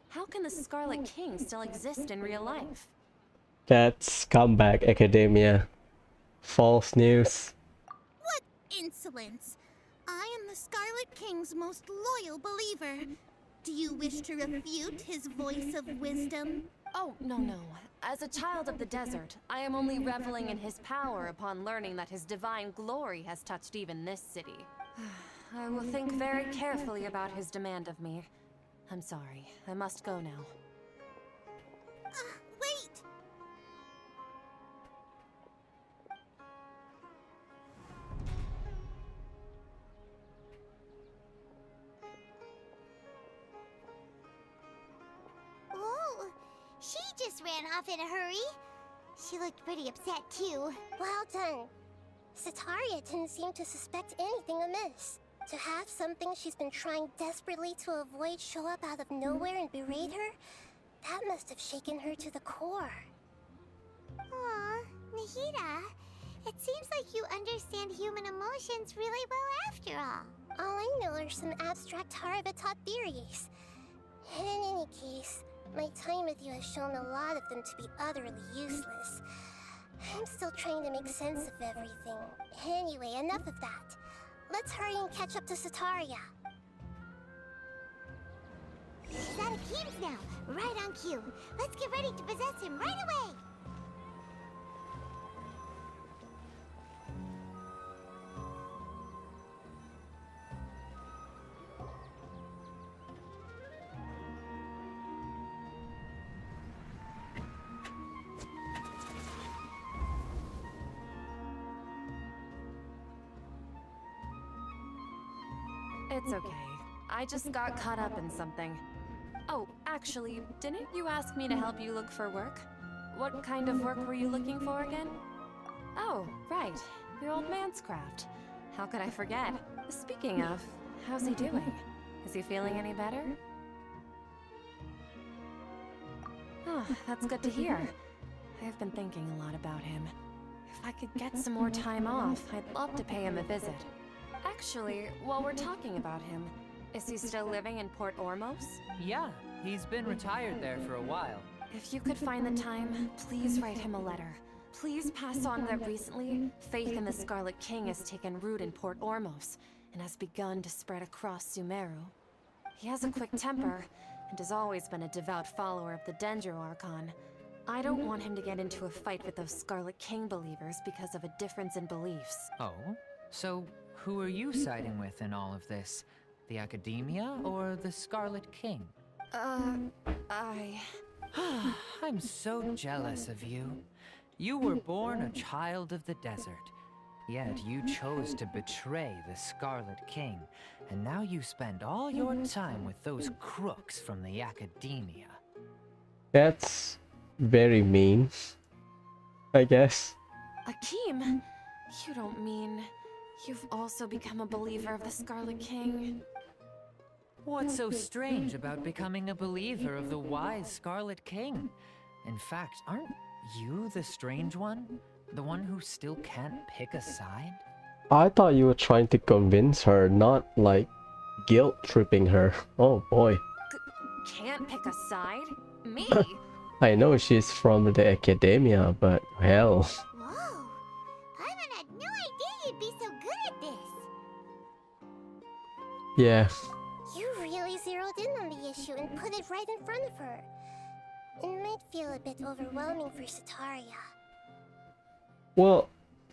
How can the Scarlet King still exist in real life? That's comeback academia. False news. What insolence! I am the Scarlet King's most loyal believer. Do you wish to refute his voice of wisdom? Oh, no. As a child of the desert, I am only reveling in his power upon learning that his divine glory has touched even this city. I will think very carefully about his demand of me. I'm sorry. I must go now. Wait! Whoa! She just ran off in a hurry. She looked pretty upset, too. Well done. Sataria didn't seem to suspect anything amiss. To have something she's been trying desperately to avoid show up out of nowhere and berate her, that must have shaken her to the core. Aw, Nahida, it seems like you understand human emotions really well after all. All I know are some abstract Harvard-taught theories. And in any case, my time with you has shown a lot of them to be utterly useless. I'm still trying to make sense of everything. Anyway, enough of that. Let's hurry and catch up to Sataria. She's out of Keem's now, right on cue. Let's get ready to possess him right away! It's okay. I just got caught up in something. Oh, actually, didn't you ask me to help you look for work? What kind of work were you looking for again? Oh, right. Your old man's craft. How could I forget? Speaking of, how's he doing? Is he feeling any better? Oh, that's good to hear. I've been thinking a lot about him. If I could get some more time off, I'd love to pay him a visit. Actually, while we're talking about him, is he still living in Port Ormos? Yeah, he's been retired there for a while. If you could find the time, please write him a letter. Please pass on that recently, faith in the Scarlet King has taken root in Port Ormos and has begun to spread across Sumeru. He has a quick temper and has always been a devout follower of the Dendro Archon. I don't want him to get into a fight with those Scarlet King believers because of a difference in beliefs. Oh? So, who are you siding with in all of this? The Academia or the Scarlet King? I'm so jealous of you. You were born a child of the desert, yet you chose to betray the Scarlet King, and now you spend all your time with those crooks from the Academia. That's very mean, I guess. Akeem, you don't mean you've also become a believer of the Scarlet King? What's so strange about becoming a believer of the wise Scarlet King? In fact, aren't you the strange one? The one who still can't pick a side? I thought you were trying to convince her, not like guilt-tripping her. Oh boy. Can't pick a side? Me? I know she's from the Academia, but hell. Whoa! Paimon had no idea you'd be so good at this! Yeah. You really zeroed in on the issue and put it right in front of her. It might feel a bit overwhelming for Sataria. Well,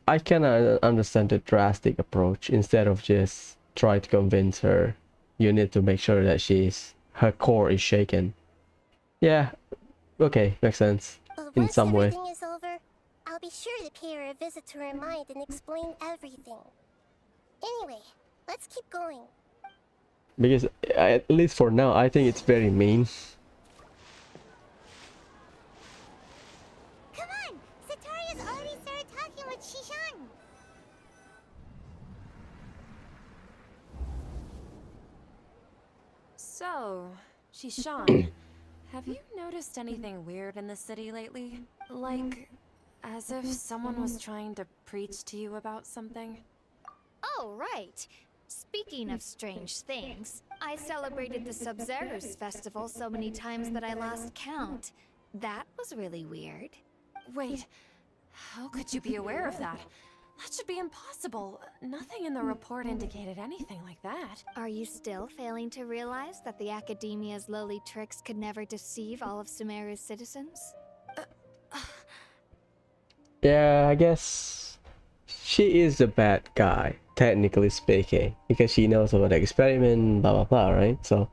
I can understand the drastic approach. Instead of just try to convince her, you need to make sure that her core is shaken. Yeah, okay, makes sense. But In once some way. everything is over, I'll be sure to pay her a visit to her mind and explain everything. Anyway, let's keep going. Because, at least for now, I think it's very mean. Come on! Sataria's already started talking with Shishan! So, Shishan, have you noticed anything weird in the city lately? Like, as if someone was trying to preach to you about something? Oh, right. Speaking of strange things, I celebrated the Sub-Zerus festival so many times that I lost count. That was really weird. Wait, how could you be aware of that? That should be impossible. Nothing in the report indicated anything like that. Are you still failing to realize that the Academia's lowly tricks could never deceive all of Sumeru's citizens? Yeah, I guess she is a bad guy, technically speaking, because she knows about the experiment, blah blah blah, right? So,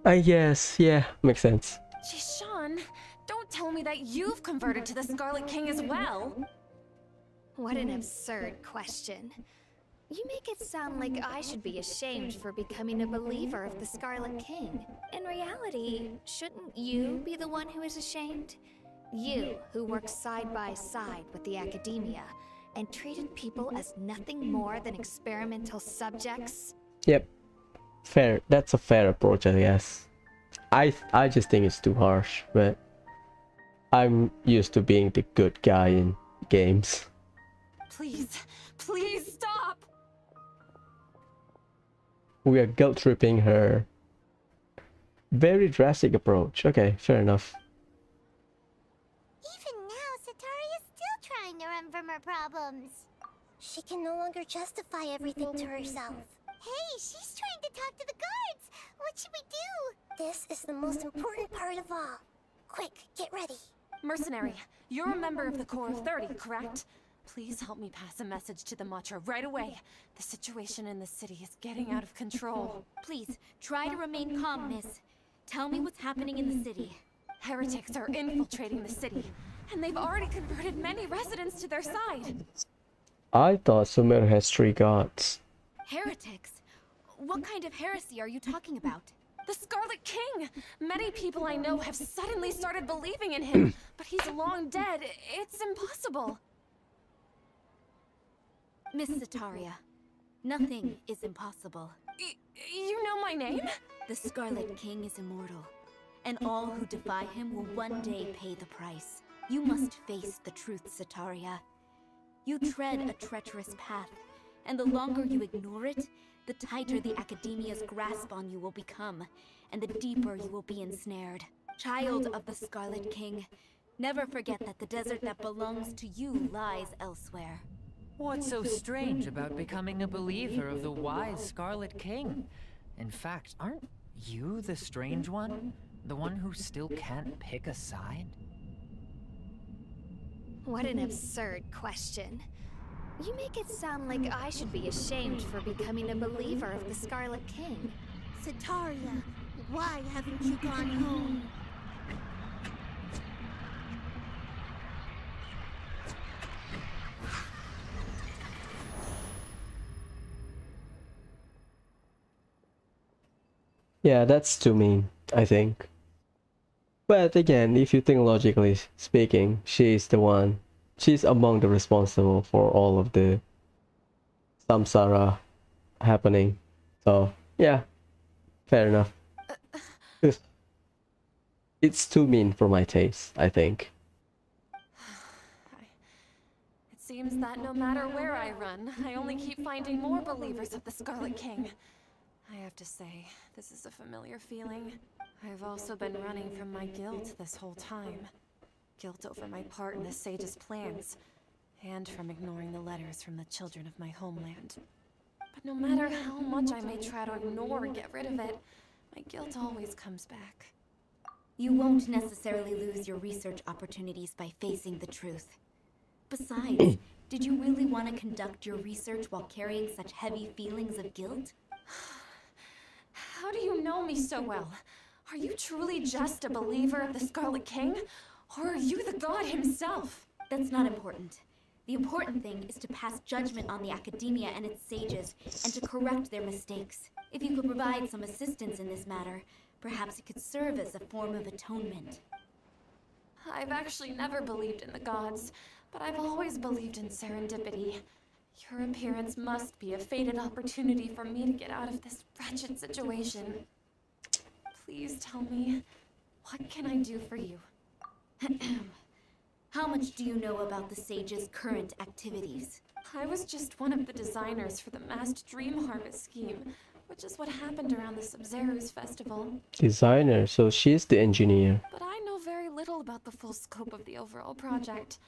I guess, yeah, makes sense. Gee, Sean, don't tell me that you've converted to the Scarlet King as well. What an absurd question. You make it sound like I should be ashamed for becoming a believer of the Scarlet King. In reality, shouldn't you be the one who is ashamed? You, who worked side by side with the Academia and treated people as nothing more than experimental subjects? Yep, fair. That's a fair approach, I guess. I just think it's too harsh, but I'm used to being the good guy in games. Please, please stop! We are guilt tripping her. Very drastic approach. Okay, fair enough. Even now, Sataria's still trying to run from her problems. She can no longer justify everything to herself. Hey, she's trying to talk to the guards! What should we do? This is the most important part of all. Quick, get ready. Mercenary, you're a member of the Core of 30, correct? Please help me pass a message to the Matra right away. The situation in the city is getting out of control. Please, try to remain calm, miss. Tell me what's happening in the city. Heretics are infiltrating the city, and they've already converted many residents to their side. I thought Sumer has 3 gods. Heretics? What kind of heresy are you talking about? The Scarlet King! Many people I know have suddenly started believing in him, but he's long dead. It's impossible. Miss Sataria, nothing is impossible. You know my name? The Scarlet King is immortal, and all who defy him will one day pay the price. You must face the truth, Sataria. You tread a treacherous path, and the longer you ignore it, the tighter the Academia's grasp on you will become, and the deeper you will be ensnared. Child of the Scarlet King, never forget that the desert that belongs to you lies elsewhere. What's so strange about becoming a believer of the wise Scarlet King? In fact, aren't you the strange one? The one who still can't pick a side? What an absurd question. You make it sound like I should be ashamed for becoming a believer of the Scarlet King. Sataria, why haven't you gone home? Yeah, that's too mean, I think. But again, if you think logically speaking, she's the one. She's among the responsible for all of the samsara happening. So, yeah, fair enough. It's too mean for my taste, I think. It seems that no matter where I run, I only keep finding more believers of the Scarlet King. I have to say, this is a familiar feeling. I've also been running from my guilt this whole time. Guilt over my part in the Sage's plans, and from ignoring the letters from the children of my homeland. But no matter how much I may try to ignore or get rid of it, my guilt always comes back. You won't necessarily lose your research opportunities by facing the truth. Besides, did you really want to conduct your research while carrying such heavy feelings of guilt? How do you know me so well? Are you truly just a believer of the Scarlet King? Or are you the god himself? That's not important. The important thing is to pass judgment on the Academia and its sages, and to correct their mistakes. If you could provide some assistance in this matter, perhaps it could serve as a form of atonement. I've actually never believed in the gods, but I've always believed in serendipity. Your appearance must be a fated opportunity for me to get out of this wretched situation. Please tell me, what can I do for you? How much do you know about the Sage's current activities? I was just one of the designers for the massed dream harvest scheme, which is what happened around the Sub-Zero's festival. Designer, so she's the engineer. But I know very little about the full scope of the overall project.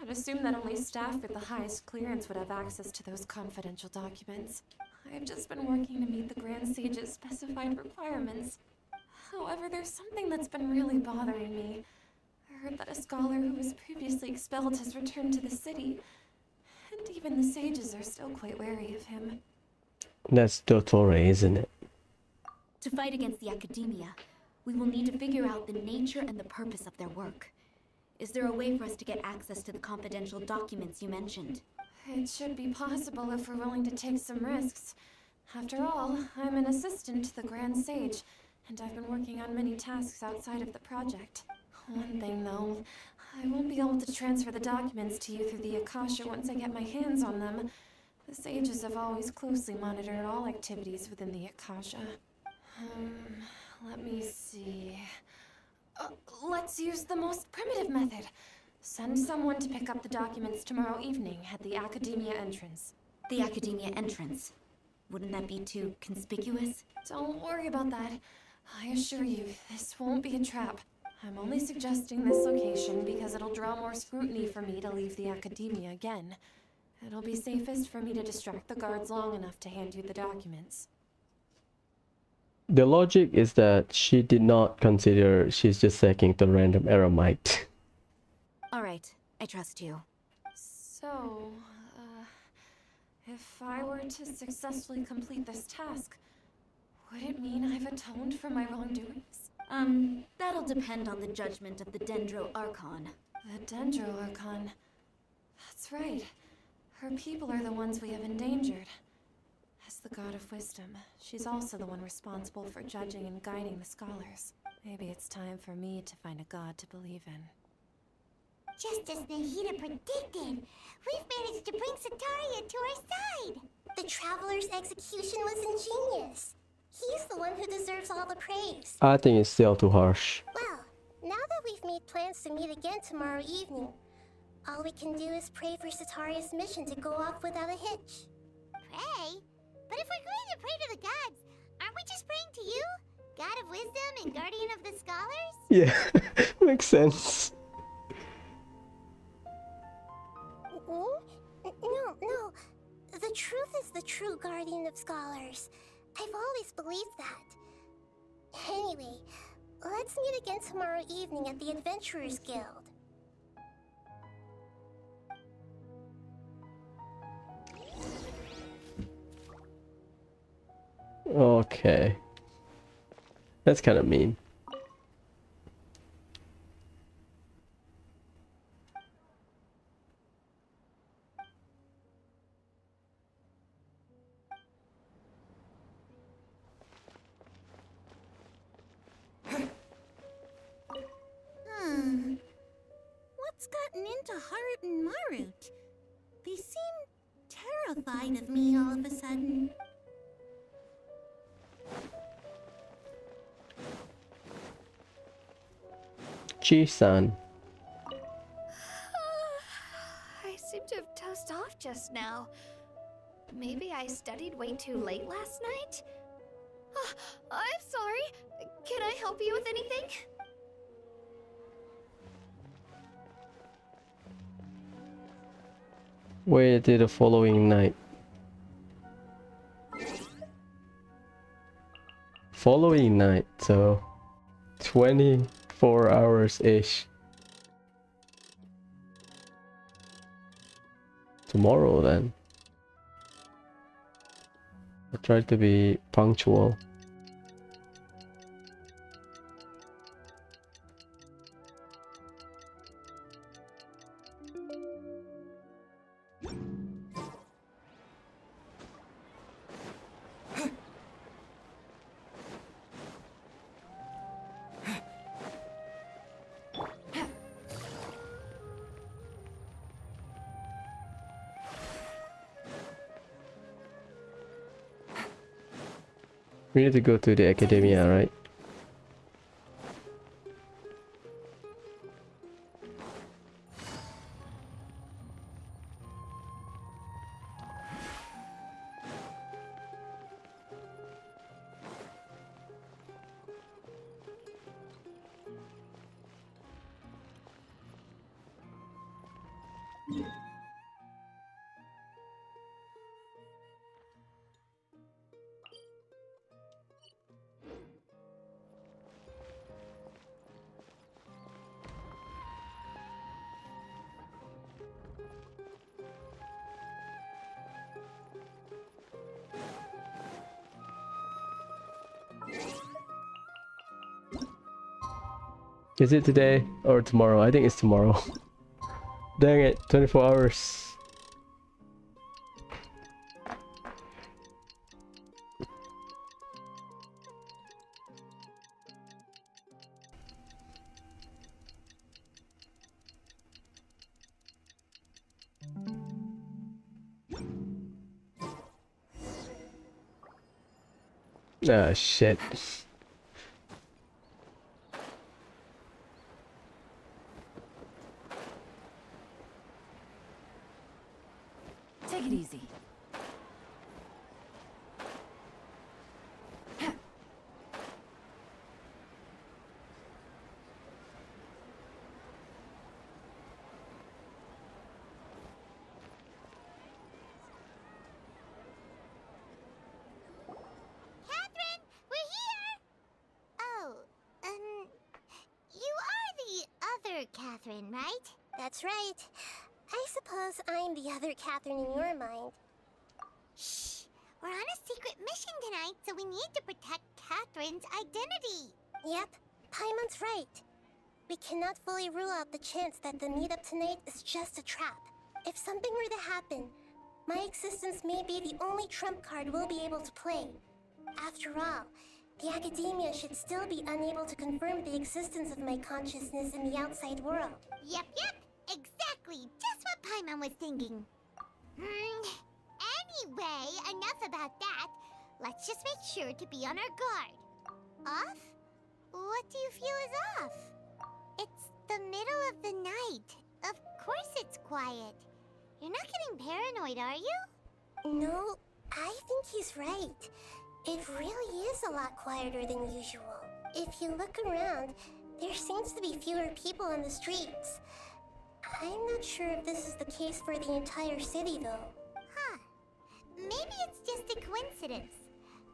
I'd assume that only staff with the highest clearance would have access to those confidential documents. I've just been working to meet the Grand Sage's specified requirements. However, there's something that's been really bothering me. I heard that a scholar who was previously expelled has returned to the city, and even the sages are still quite wary of him. That's Dottore, isn't it? To fight against the Academia, we will need to figure out the nature and the purpose of their work. Is there a way for us to get access to the confidential documents you mentioned? It should be possible if we're willing to take some risks. After all, I'm an assistant to the Grand Sage, and I've been working on many tasks outside of the project. One thing, though, I won't be able to transfer the documents to you through the Akasha once I get my hands on them. The sages have always closely monitored all activities within the Akasha. Let me see. Let's use the most primitive method. Send someone to pick up the documents tomorrow evening at the Academia entrance. The Academia entrance? Wouldn't that be too conspicuous? Don't worry about that. I assure you, this won't be a trap. I'm only suggesting this location because it'll draw more scrutiny for me to leave the Academia again. It'll be safest for me to distract the guards long enough to hand you the documents. The logic is that she did not consider she's just sacking the random eremite. Alright, I trust you. So, if I were to successfully complete this task, would it mean I've atoned for my wrongdoings? That'll depend on the judgment of the Dendro Archon. The Dendro Archon. That's right. Her people are the ones we have endangered. As the god of wisdom, she's also the one responsible for judging and guiding the scholars. Maybe it's time for me to find a god to believe in. Just as Nahida predicted, we've managed to bring Sataria to our side. The Traveler's execution was ingenious. He's the one who deserves all the praise. I think it's still too harsh. Well, now that we've made plans to meet again tomorrow evening, all we can do is pray for Sataria's mission to go off without a hitch. Pray? But if we're going to pray to the gods, aren't we just praying to you? God of wisdom and guardian of the scholars? Yeah, makes sense. No. The truth is the true guardian of scholars. I've always believed that. Anyway, let's meet again tomorrow evening at the Adventurers Guild. Okay. That's kind of mean. What's gotten into Harut and Marut? They seem terrified of me all of a sudden. Chi-san. I seem to have dozed off just now. Maybe I studied way too late last night? I'm sorry. Can I help you with anything? Wait till the following night. Following night, so 24 hours-ish. Tomorrow then. I'll try to be punctual. We need to go to the academia, right? Is it today or tomorrow? I think it's tomorrow. Dang it, 24 hours. Ah, shit. Take it easy. Catherine, we're here! Oh, you are the other Catherine, right? That's right. I suppose I'm the other Catherine in your mind. Shh! We're on a secret mission tonight, so we need to protect Catherine's identity. Yep, Paimon's right. We cannot fully rule out the chance that the meetup tonight is just a trap. If something were to happen, my existence may be the only trump card we'll be able to play. After all, the academia should still be unable to confirm the existence of my consciousness in the outside world. Yep. Exactly, just what Paimon was thinking. Anyway, enough about that. Let's just make sure to be on our guard. Off? What do you feel is off? It's the middle of the night. Of course it's quiet. You're not getting paranoid, are you? No, I think he's right. It really is a lot quieter than usual. If you look around, there seems to be fewer people on the streets. I'm not sure if this is the case for the entire city, though. Huh. Maybe it's just a coincidence.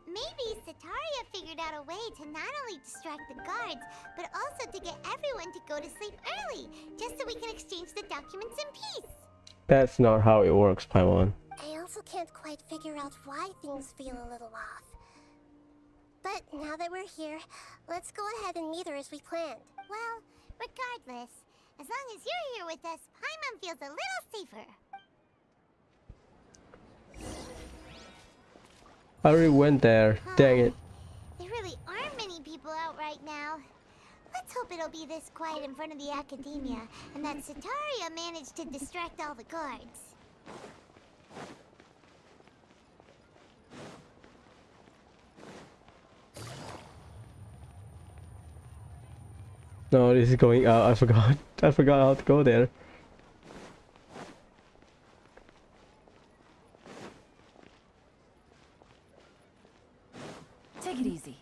Maybe Sataria figured out a way to not only distract the guards, but also to get everyone to go to sleep early, just so we can exchange the documents in peace. That's not how it works, Paimon. I also can't quite figure out why things feel a little off. But now that we're here, let's go ahead and meet her as we planned. Well, regardless, as long as you're here with us, Paimon feels a little safer. I already went there. Dang it. There really aren't many people out right now. Let's hope it'll be this quiet in front of the academia, and that Sataria managed to distract all the guards. No, this is going out. I forgot. I forgot how to go there. Take it easy.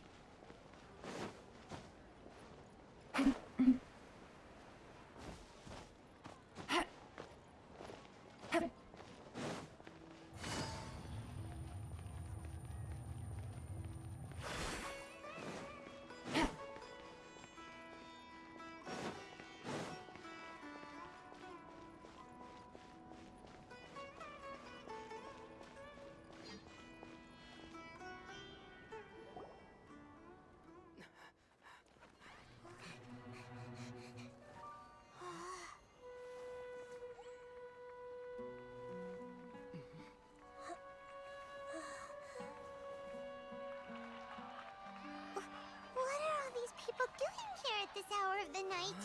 People doing here at this hour of the night?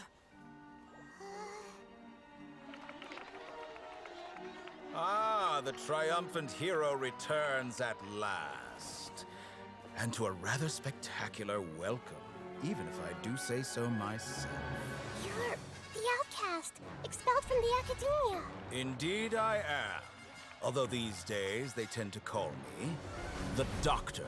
Ah, the triumphant hero returns at last. And to a rather spectacular welcome, even if I do say so myself. You're the outcast, expelled from the academia. Indeed I am. Although these days they tend to call me the Doctor.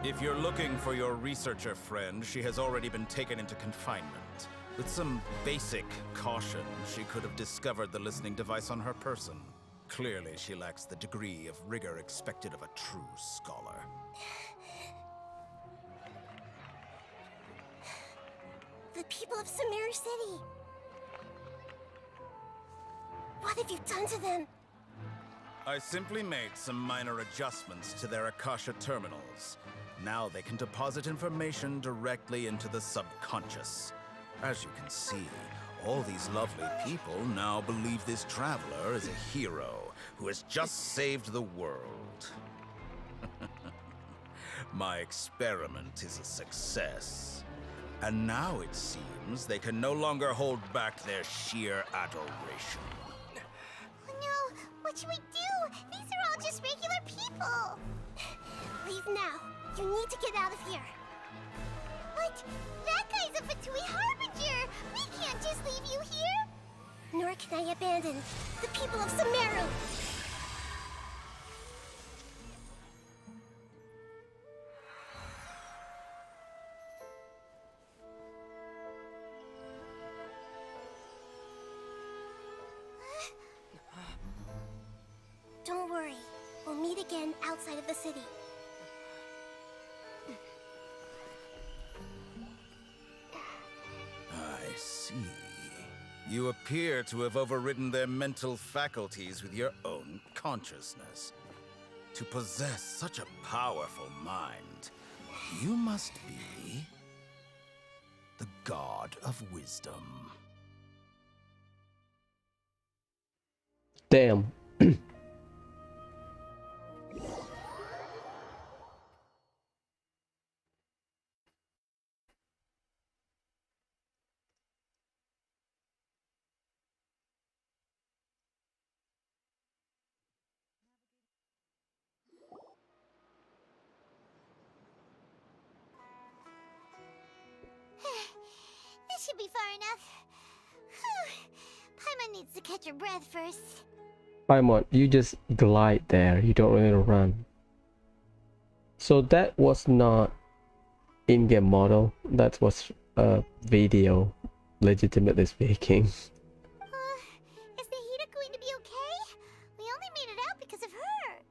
If you're looking for your researcher friend, she has already been taken into confinement. With some basic caution, she could have discovered the listening device on her person. Clearly, she lacks the degree of rigor expected of a true scholar. The people of Sumeru City. What have you done to them? I simply made some minor adjustments to their Akasha terminals. Now they can deposit information directly into the subconscious. As you can see, all these lovely people now believe this traveler is a hero who has just saved the world. My experiment is a success. And now it seems they can no longer hold back their sheer adoration. No, what should we do? These are all just regular people. Leave now. You need to get out of here. What? That guy's a Fatui Harbinger! We can't just leave you here! Nor can I abandon the people of Sumeru! Don't worry. We'll meet again outside of the city. I see. You appear to have overridden their mental faculties with your own consciousness. To possess such a powerful mind, you must be the god of wisdom. Damn. This should be far enough. Paimon needs to catch her breath first. Paimon, you just glide there. You don't really run. So that was not in-game model. That was a video, legitimately speaking. Is Nahida going to be okay? We only made it out because of her.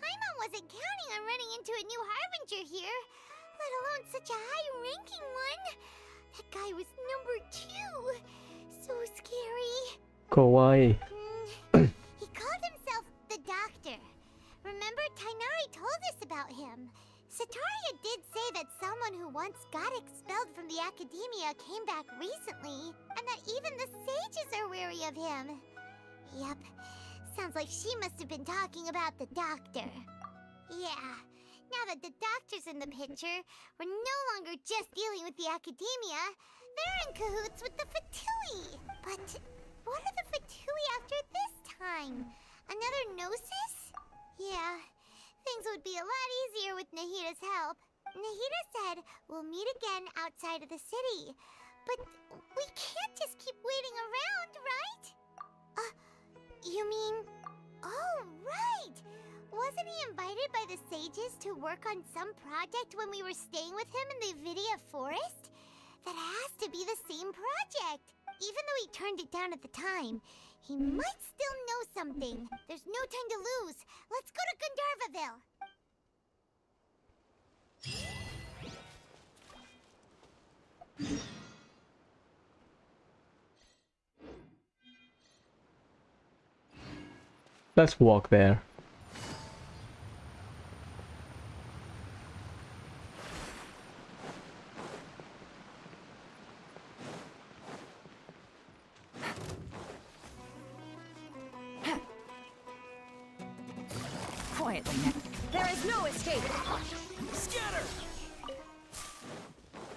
Paimon wasn't counting on running into a new Harbinger here, let alone such a high-ranking one. That guy was number 2. So scary. Kawaii. He called himself the Doctor. Remember, Tainari told us about him. Sataria did say that someone who once got expelled from the academia came back recently, and that even the sages are wary of him. Yep, sounds like she must have been talking about the Doctor. Yeah, now that the Doctor's in the picture, we're no longer just dealing with the academia. They're in cahoots with the Fatui. But what are the Fatui after this time? Another Gnosis? Yeah, things would be a lot easier with Nahida's help. Nahida said we'll meet again outside of the city. But we can't just keep waiting around, right? You mean... Oh, right! Wasn't he invited by the sages to work on some project when we were staying with him in the Vidia Forest? That has to be the same project. Even though he turned it down at the time, he might still know something. There's no time to lose. Let's go to Gandharvaville. Let's walk there. Quietly now. There is no escape. Scatter!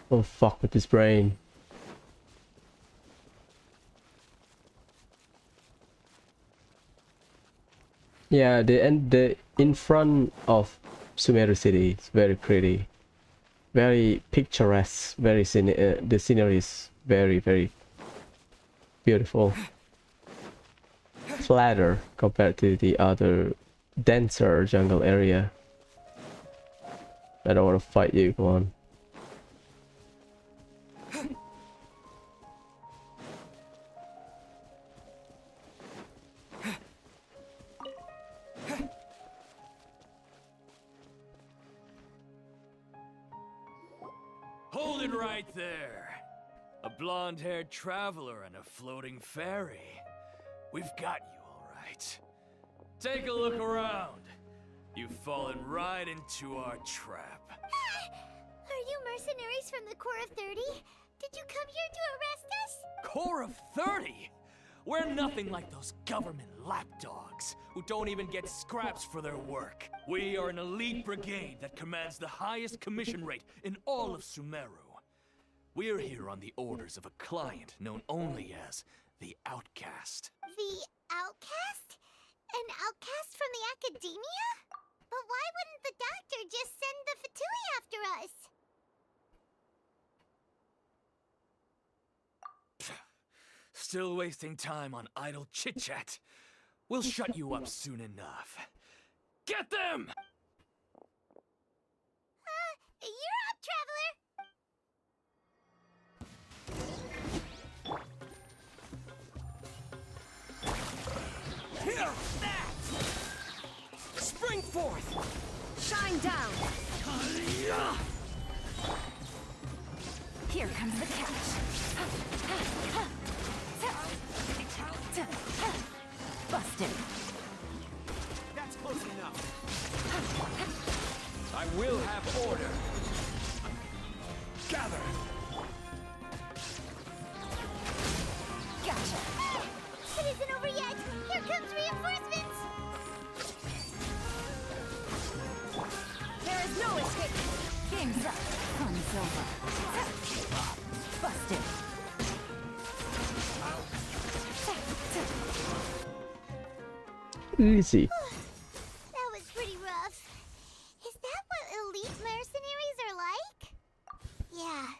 Oh fuck with his brain. Yeah, the in front of Sumeru City is very pretty, very picturesque, very the scenery is very beautiful, flatter compared to the other denser jungle area. I don't want to fight you, come on. Hold it right there. A blonde-haired traveler and a floating fairy. We've got you, all right. Take a look around. You've fallen right into our trap. Are you mercenaries from the Corps of 30? Did you come here to arrest us? Corps of 30? We're nothing like those government lapdogs who don't even get scraps for their work. We are an elite brigade that commands the highest commission rate in all of Sumeru. We're here on the orders of a client known only as the Outcast. The Outcast? An outcast from the Academia? But why wouldn't the doctor just send the Fatui after us? Still wasting time on idle chit-chat. We'll shut you up soon enough. Get them! You're up, traveler! Here! That! Spring forth! Shine down! Here comes the catch. Busted. That's close enough. I will have order. Gather! Gotcha. It isn't over yet! Here comes reinforcements! There is no escape. Game's up. Fun's over. Busted. Easy. That was pretty rough. Is that what elite mercenaries are like? Yeah,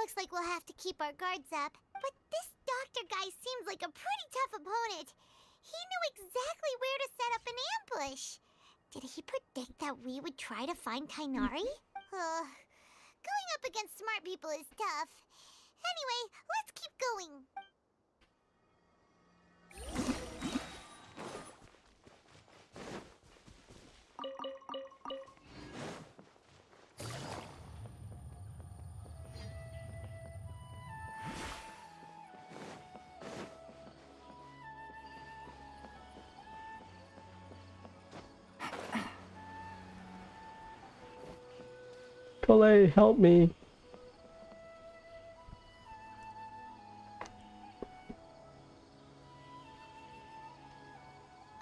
looks like we'll have to keep our guards up. But this doctor guy seems like a pretty tough opponent. He knew exactly where to set up an ambush. Did he predict that we would try to find Tainari? Going up against smart people is tough. Anyway, let's keep going. Kale, help me.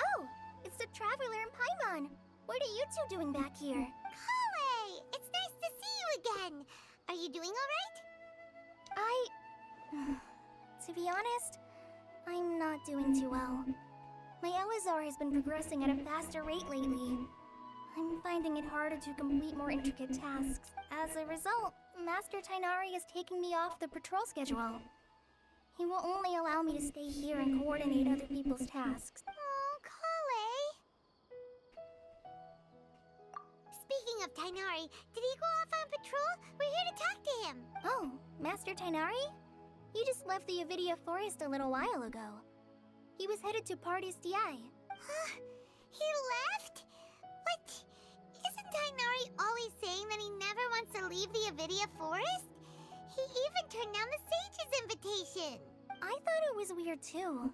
Oh, it's the traveler and Paimon. What are you two doing back here? Kale, it's nice to see you again. Are you doing all right? To be honest, I'm not doing too well. My Elazar has been progressing at a faster rate lately. I'm finding it harder to complete more intricate tasks. As a result, Master Tainari is taking me off the patrol schedule. He will only allow me to stay here and coordinate other people's tasks. Oh, Kale. Speaking of Tainari, did he go off on patrol? We're here to talk to him. Oh, Master Tainari? You just left the Avidia Forest a little while ago. He was headed to Party's DI. Huh? He left? What? Isn't Tainari always saying that he never wants to leave the Avidia Forest? He even turned down the Sage's invitation. I thought it was weird too.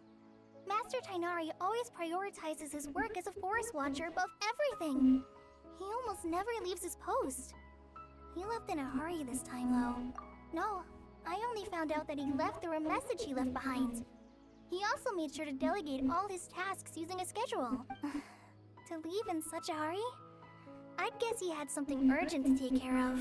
Master Tainari always prioritizes his work as a forest watcher above everything. He almost never leaves his post. He left in a hurry this time though. No, I only found out that he left through a message he left behind. He also made sure to delegate all his tasks using a schedule. To leave in such a hurry? I'd guess he had something urgent to take care of.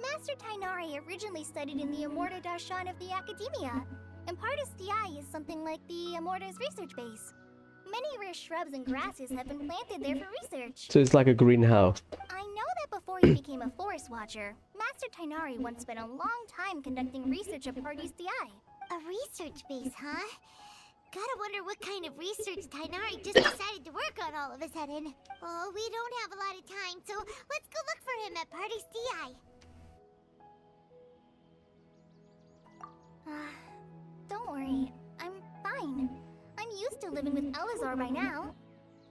Master Tainari originally studied in the Immorta Darshan of the Academia, and Partis DI is something like the Immorta's research base. Many rare shrubs and grasses have been planted there for research. So it's like a greenhouse. I know that before he became a forest watcher, Master Tainari once spent a long time conducting research at Partis DI. A research base, huh? Gotta wonder what kind of research Tainari just decided to work on all of a sudden. Oh, we don't have a lot of time, so let's go look for him at Party's DI. Don't worry, I'm fine. I'm used to living with Elazar by now.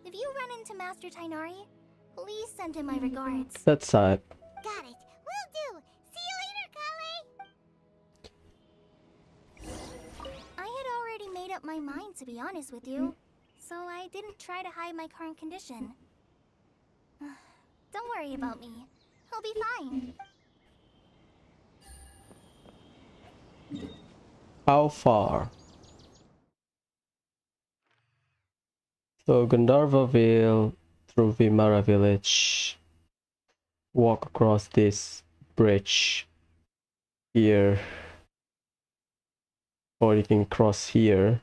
If you run into Master Tainari, please send him my regards. That's sad. Got it. Will do. See you later, Kale. I had already made up my mind, to be honest with you, so I didn't try to hide my current condition. Don't worry about me. He'll be fine. How far? So Gandharvaville through Vimara village. Walk across this bridge here. Or you can cross here.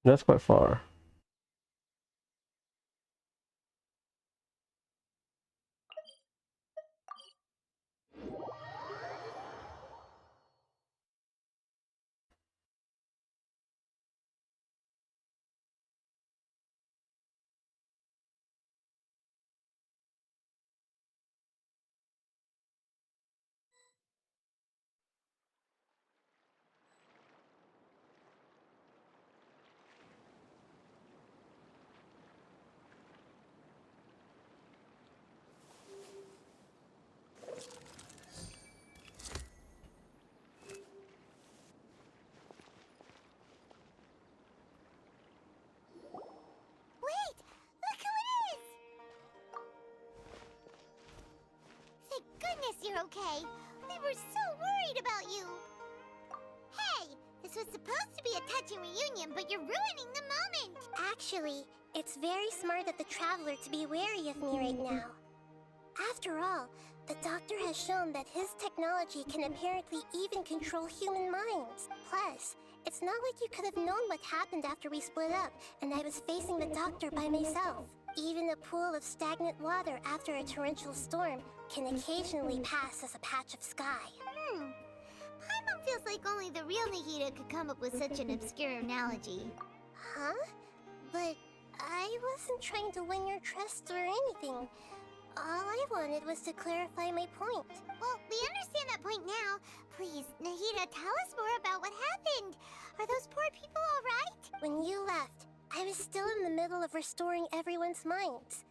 That's quite far. Wait! Look who it is! Thank goodness you're okay. We were so worried about you. Hey! This was supposed to be a touching reunion, but you're ruining the moment! Actually, it's very smart of the Traveler to be wary of me right now. After all, the Doctor has shown that his technology can apparently even control human minds. Plus, it's not like you could have known what happened after we split up and I was facing the Doctor by myself. Even a pool of stagnant water after a torrential storm can occasionally pass as a patch of sky. Paimon feels like only the real Nahida could come up with such an obscure analogy. Huh? But I wasn't trying to win your trust or anything. All I wanted was to clarify my point. Well, we understand that point now. Please, Nahida, tell us more about what happened. Are those poor people all right? When you left, I was still in the middle of restoring everyone's minds.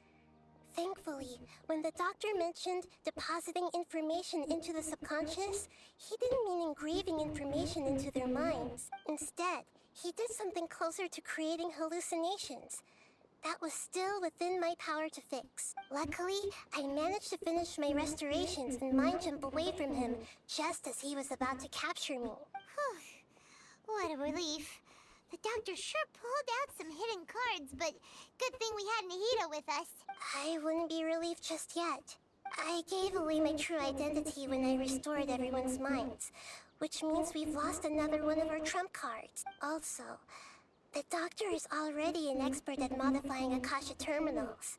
Thankfully, when the Doctor mentioned depositing information into the subconscious, he didn't mean engraving information into their minds. Instead, he did something closer to creating hallucinations. That was still within my power to fix. Luckily, I managed to finish my restorations and mind jump away from him just as he was about to capture me. What a relief. The Doctor sure pulled out some hidden cards, but good thing we had Nahida with us. I wouldn't be relieved just yet. I gave away my true identity when I restored everyone's minds, which means we've lost another one of our trump cards. Also, the Doctor is already an expert at modifying Akasha terminals.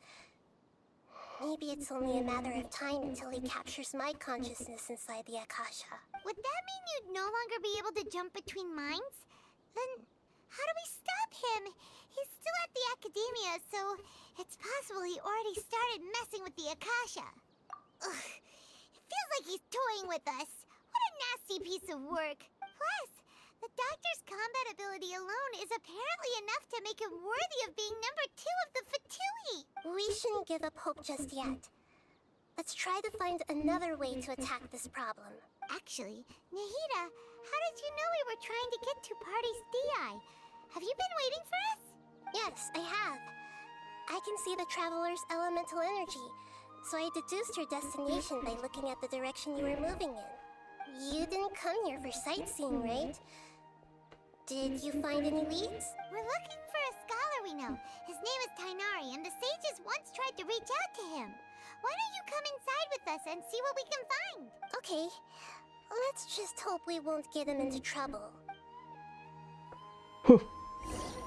Maybe it's only a matter of time until he captures my consciousness inside the Akasha. Would that mean you'd no longer be able to jump between minds? Then how do we stop him? He's still at the Academia, so it's possible he already started messing with the Akasha. Ugh, it feels like he's toying with us. What a nasty piece of work. Plus, the Doctor's combat ability alone is apparently enough to make him worthy of being number 2 of the Fatui. We shouldn't give up hope just yet. Let's try to find another way to attack this problem. Actually, Nahida, how did you know we were trying to get to Party's DI? Have you been waiting for us? Yes, I have. I can see the Traveler's elemental energy, so I deduced your destination by looking at the direction you were moving in. You didn't come here for sightseeing, right? Did you find any leads? We're looking for a scholar we know. His name is Tainari, and the sages once tried to reach out to him. Why don't you come inside with us and see what we can find? Okay. Let's just hope we won't get him into trouble. Whew.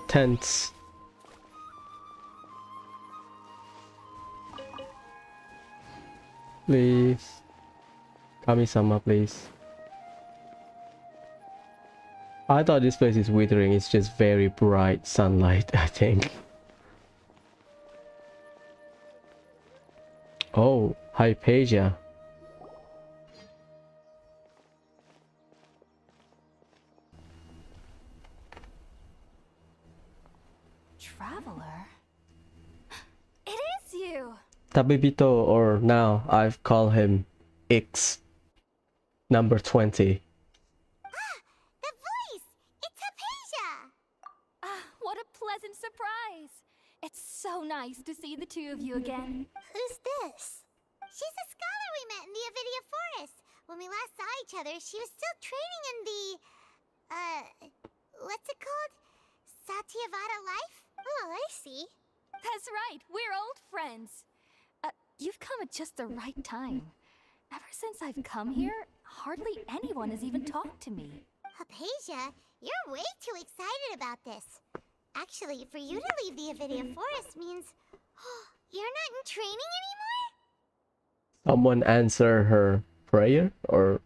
Tense. Please. Kami-sama, please. I thought this place is withering. It's just very bright sunlight, I think. Oh, Hypatia. Traveler? It is you! Tabibito, or now I've called him X, number 20. The voice! It's Hypatia! What a pleasant surprise! It's so nice to see the two of you again. Who's this? She's a scholar we met in the Avidia Forest. When we last saw each other, she was still training in the... what's it called? Satyavada life? Oh, I see. That's right, we're old friends. You've come at just the right time. Ever since I've come here, hardly anyone has even talked to me. Hypatia, you're way too excited about this. Actually, for you to leave the Avidia Forest means... you're not in training anymore? Someone answer her prayer or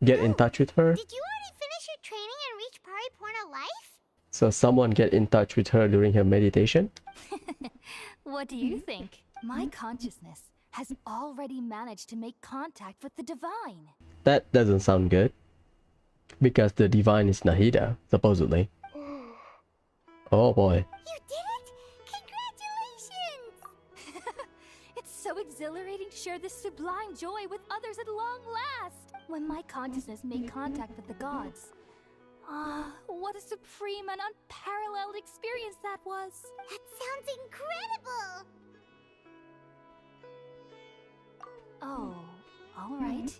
get in touch with her. Did you already finish your training and reach Pariporna life? So someone get in touch with her during her meditation. What do you think? My consciousness has already managed to make contact with the divine. That doesn't sound good. Because the divine is Nahida, supposedly. Oh boy. You did it! Congratulations! It's so exhilarating to share this sublime joy with others at long last. When my consciousness made contact with the gods. What a supreme and unparalleled experience that was. That sounds incredible! Oh, all right.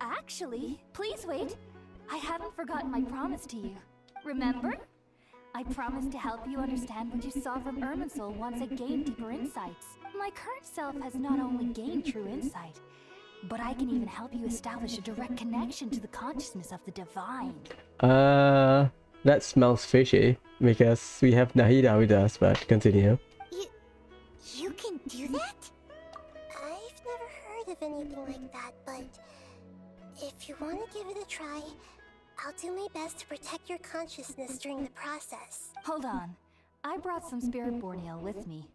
Actually, please wait. I haven't forgotten my promise to you. Remember? I promised to help you understand what you saw from Irminsul once I gained deeper insights. My current self has not only gained true insight, but I can even help you establish a direct connection to the consciousness of the divine. That smells fishy because we have Nahida with us, but continue. You can do that? I've never heard of anything like that, but if you want to give it a try, I'll do my best to protect your consciousness during the process. Hold on. I brought some spirit borneal with me.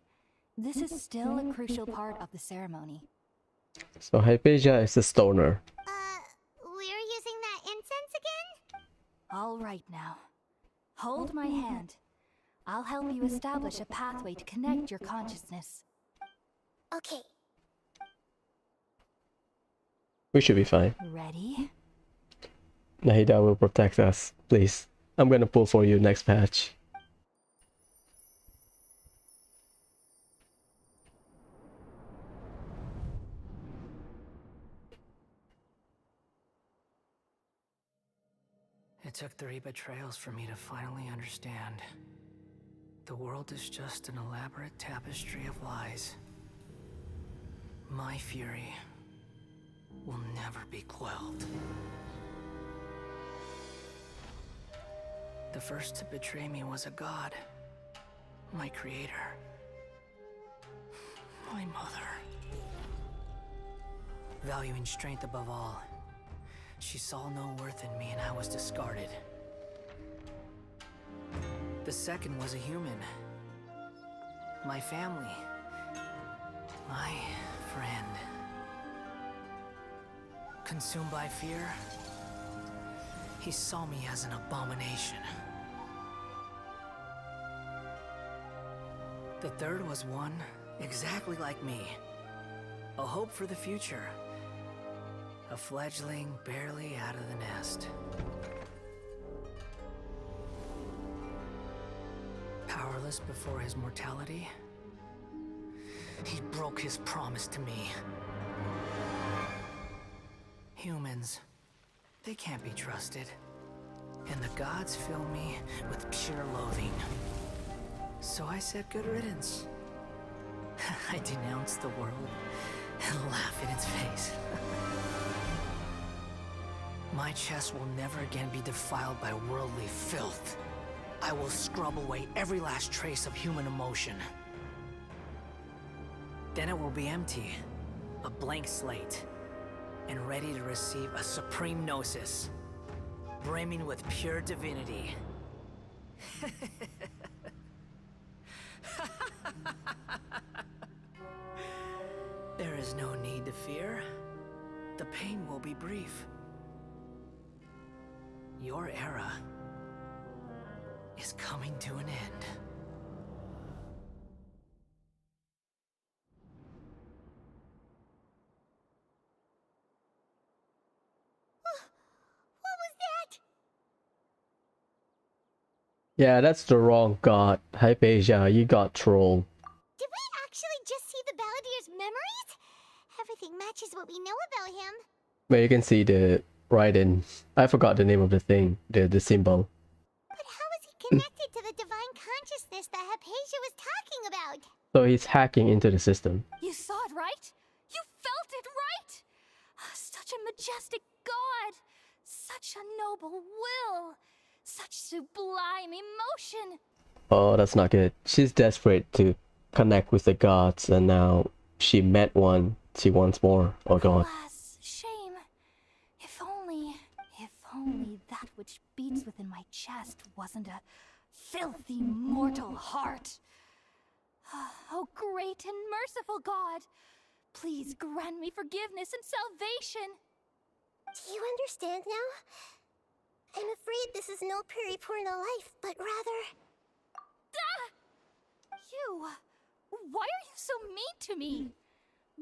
This is still a crucial part of the ceremony. So Hypatia is a stoner. We're using that incense again? All right now. Hold my hand. I'll help you establish a pathway to connect your consciousness. Okay. We should be fine. Ready? Nahida will protect us. Please. I'm gonna pull for you next patch. It took 3 betrayals for me to finally understand. The world is just an elaborate tapestry of lies. My fury will never be quelled. The first to betray me was a god. My creator. My mother. Valuing strength above all, she saw no worth in me and I was discarded. The second was a human. My family. My friend. Consumed by fear, he saw me as an abomination. The third was one exactly like me. A hope for the future. A fledgling barely out of the nest. Powerless before his mortality, he broke his promise to me. Humans, they can't be trusted. And the gods fill me with pure loathing. So I said good riddance. I denounced the world and laugh in its face. My chest will never again be defiled by worldly filth. I will scrub away every last trace of human emotion. Then it will be empty, a blank slate, and ready to receive a supreme gnosis, brimming with pure divinity. There's no need to fear. The pain will be brief. Your era is coming to an end. What was that? Yeah, that's the wrong god. Hypatia, you got trolled. Did we actually just see the Balladier's memories? Everything matches what we know about him. But you can see the writing. I forgot the name of the thing, the symbol. But how is he connected to the divine consciousness that Hypatia was talking about? So he's hacking into the system. You saw it, right? You felt it, right? Such a majestic god! Such a noble will! Such sublime emotion! Oh, that's not good. She's desperate to connect with the gods, and now she met one. She wants more. Oh god. Alas, shame. If only that which beats within my chest wasn't a filthy mortal heart. Oh, great and merciful God, please grant me forgiveness and salvation. Do you understand now? I'm afraid this is no periporno life, but rather... You! Why are you so mean to me?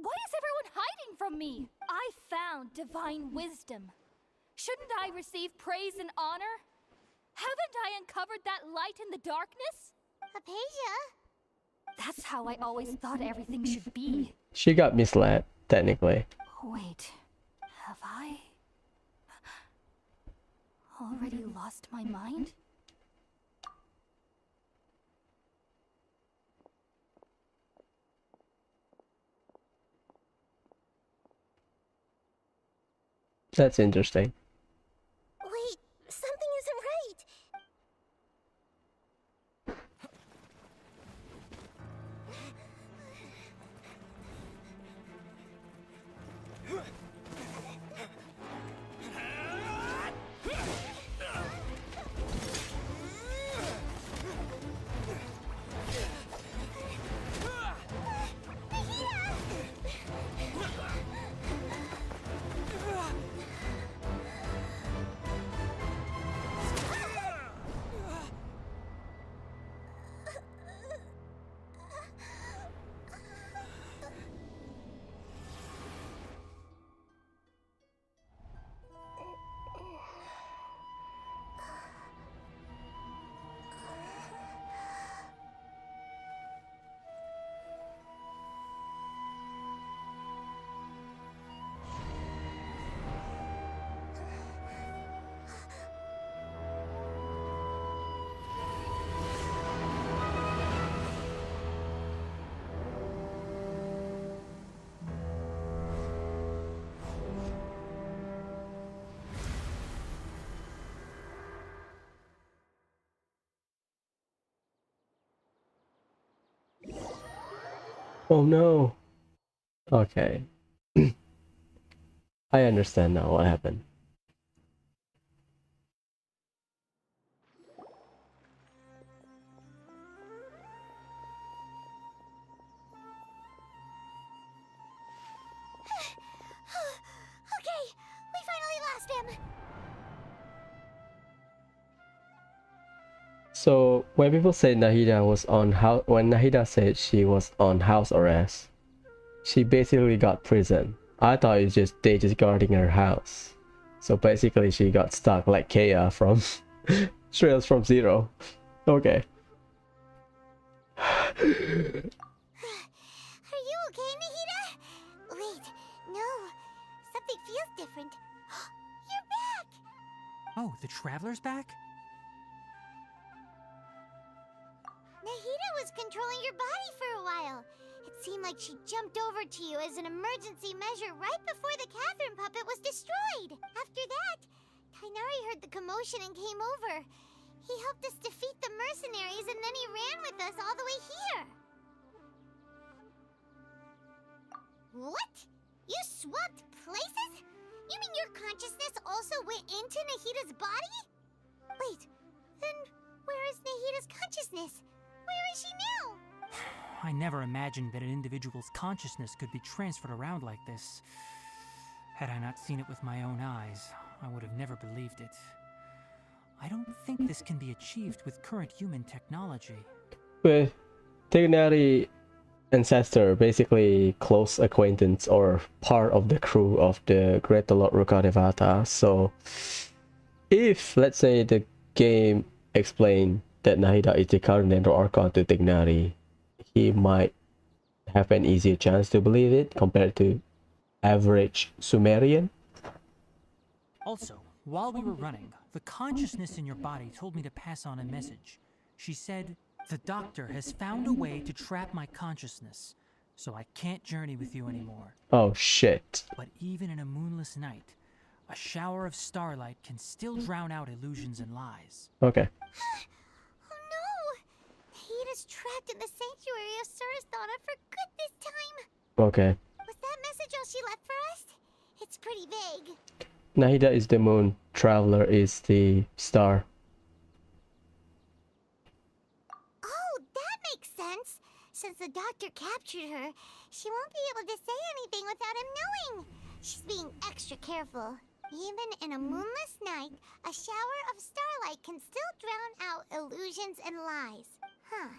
Why is everyone hiding from me? I found divine wisdom. Shouldn't I receive praise and honor? Haven't I uncovered that light in the darkness? Hypatia? That's how I always thought everything should be. She got misled, technically. Wait, have I already lost my mind? That's interesting. Wait, something isn't right. Oh no. Okay. I understand now what happened. Okay, we finally lost him. So when people say Nahida was on house, when Nahida said she was on house arrest, she basically got prison. I thought it's just they just guarding her house. So basically she got stuck like Kea from Trails from Zero. Okay. Are you okay, Nahida? Wait, no. Something feels different. You're back! Oh, the Traveler's back? Nahida was controlling your body for a while. It seemed like she jumped over to you as an emergency measure right before the Catherine puppet was destroyed. After that, Tainari heard the commotion and came over. He helped us defeat the mercenaries and then he ran with us all the way here. What? You swapped places? You mean your consciousness also went into Nahida's body? Wait, then where is Nahida's consciousness? Where is she now? I never imagined that an individual's consciousness could be transferred around like this. Had I not seen it with my own eyes, I would have never believed it. I don't think this can be achieved with current human technology. With Tignari ancestor, basically close acquaintance or part of the crew of the Great Lord Rukadevata. So if, let's say, the game explained that Nahida is the current Dendro Archon to Tignari, he might have an easier chance to believe it compared to average Sumerian. Also, while we were running, the consciousness in your body told me to pass on a message. She said, "The doctor has found a way to trap my consciousness, so I can't journey with you anymore." Oh shit. But even in a moonless night, a shower of starlight can still drown out illusions and lies. Okay. Oh no! Nahida's trapped in the sanctuary of Surasthana for good this time. Okay. Was that message all she left for us? It's pretty vague. Nahida is the moon, Traveler is the star. Oh, that makes sense. Since the doctor captured her, she won't be able to say anything without him knowing. She's being extra careful. Even in a moonless night, a shower of starlight can still drown out illusions and lies. Huh.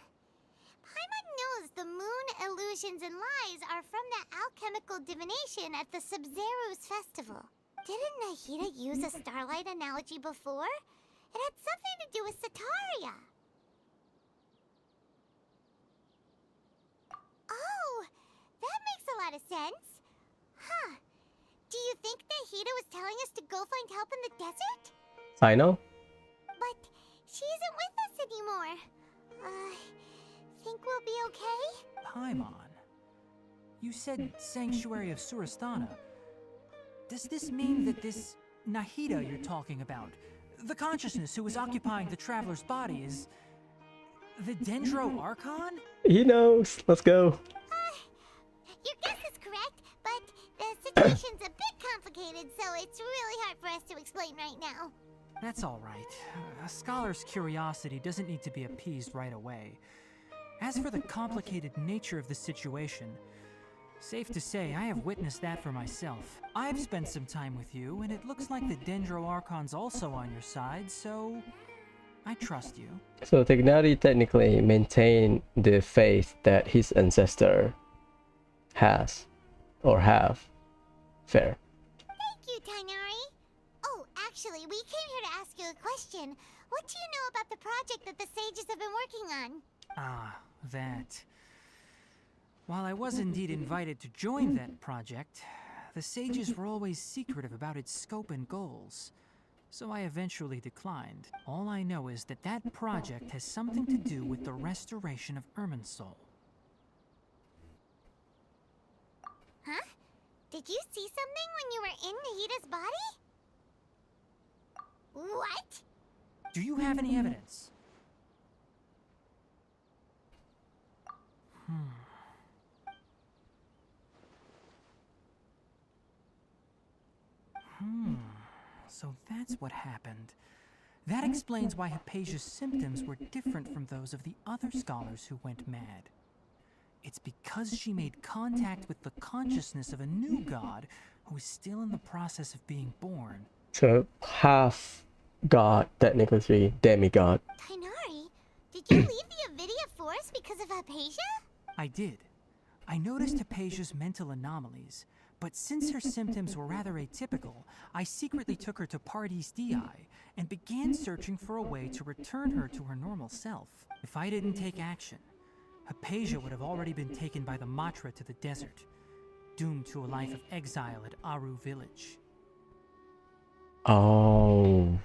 Paimon knows the moon illusions and lies are from the alchemical divination at the Sub-Zero's festival. Didn't Nahida use a starlight analogy before? It had something to do with Sataria. Oh, that makes a lot of sense. Huh. Do you think Nahida was telling us to go find help in the desert? I know. But she isn't with us anymore. Think we'll be okay? Paimon, you said Sanctuary of Surasthana. Does this mean that this Nahida you're talking about, the consciousness who was occupying the traveler's body, is the Dendro Archon? He knows. Let's go. Your guess is correct, but the situation's a bit complicated, so it's really hard for us to explain right now. That's all right. A scholar's curiosity doesn't need to be appeased right away. As for the complicated nature of the situation, safe to say I have witnessed that for myself. I've spent some time with you, and it looks like the Dendro Archon's also on your side, so I trust you. So Tignari technically maintained the faith that his ancestor has or have. Fair. Thank you, Tainari. Oh, actually, we came here to ask you a question. What do you know about the project that the sages have been working on? Ah, that. While I was indeed invited to join that project, the sages were always secretive about its scope and goals. So I eventually declined. All I know is that that project has something to do with the restoration of Irminsul. Huh? Did you see something when you were in Nahida's body? What? Do you have any evidence? So that's what happened. That explains why Hypatia's symptoms were different from those of the other scholars who went mad. It's because she made contact with the consciousness of a new god who is still in the process of being born. So half god, technically demigod. Tainari, did you leave the Avidia Forest because of Hypatia? I did. I noticed Hypatia's mental anomalies, but since her symptoms were rather atypical, I secretly took her to Pardis Dii and began searching for a way to return her to her normal self. If I didn't take action, Hypatia would have already been taken by the Matra to the desert, doomed to a life of exile at Aru village. Oh.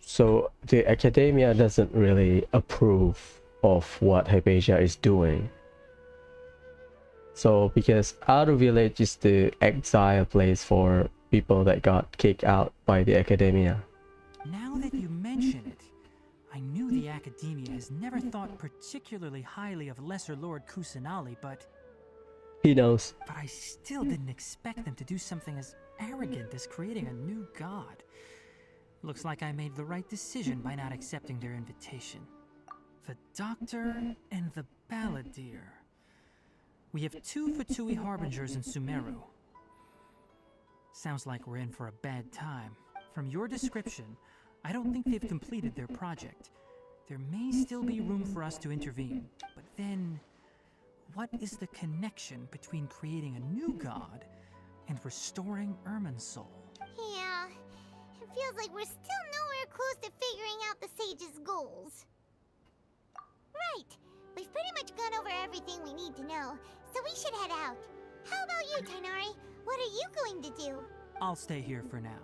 So the academia doesn't really approve of what Hypatia is doing. So because Aru village is the exile place for people that got kicked out by the academia. Now that you mention it, I knew the academia has never thought particularly highly of Lesser Lord Kusanali, but He knows. I still didn't expect them to do something as arrogant as creating a new god. Looks like I made the right decision by not accepting their invitation. The Doctor and the Balladeer. We have 2 Fatui Harbingers in Sumeru. Sounds like we're in for a bad time. From your description, I don't think they've completed their project. There may still be room for us to intervene. But then, what is the connection between creating a new god and restoring Irminsul? Yeah, it feels like we're still nowhere close to figuring out the sage's goals. Right, we've pretty much gone over everything we need to know, so we should head out. How about you, Tighnari? What are you going to do? I'll stay here for now.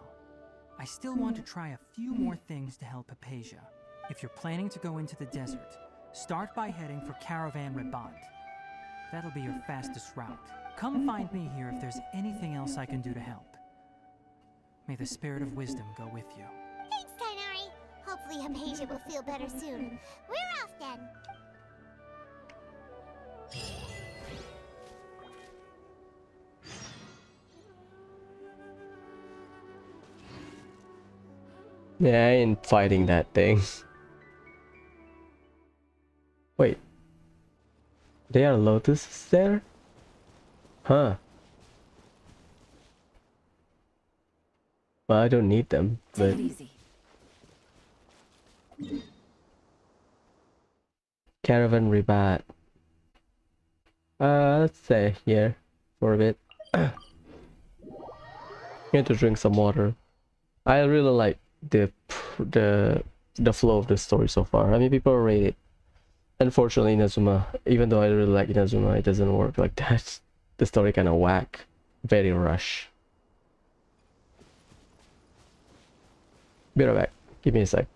I still want to try a few more things to help Hypatia. If you're planning to go into the desert, start by heading for Caravan Rebant. That'll be your fastest route. Come find me here if there's anything else I can do to help. May the spirit of wisdom go with you. Thanks, Tighnari. Hopefully Hypatia will feel better soon. We're off then. Yeah, I ain't fighting that thing. Wait. There are lotuses there? Huh. Well, I don't need them, but... Take it easy. Caravan Rebat. Let's stay here for a bit. Need to drink some water. I really like the flow of the story so far. I mean, people rate it. Unfortunately, Inazuma, even though I really like Inazuma, it doesn't work like that. The story kind of whack, very rush. Be right back. Give me a sec.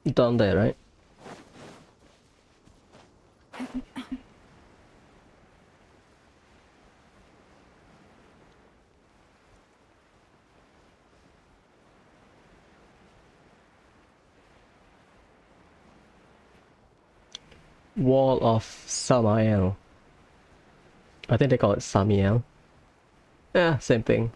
Down there, right? Wall of Samael. I think they call it Samiel. Yeah, same thing.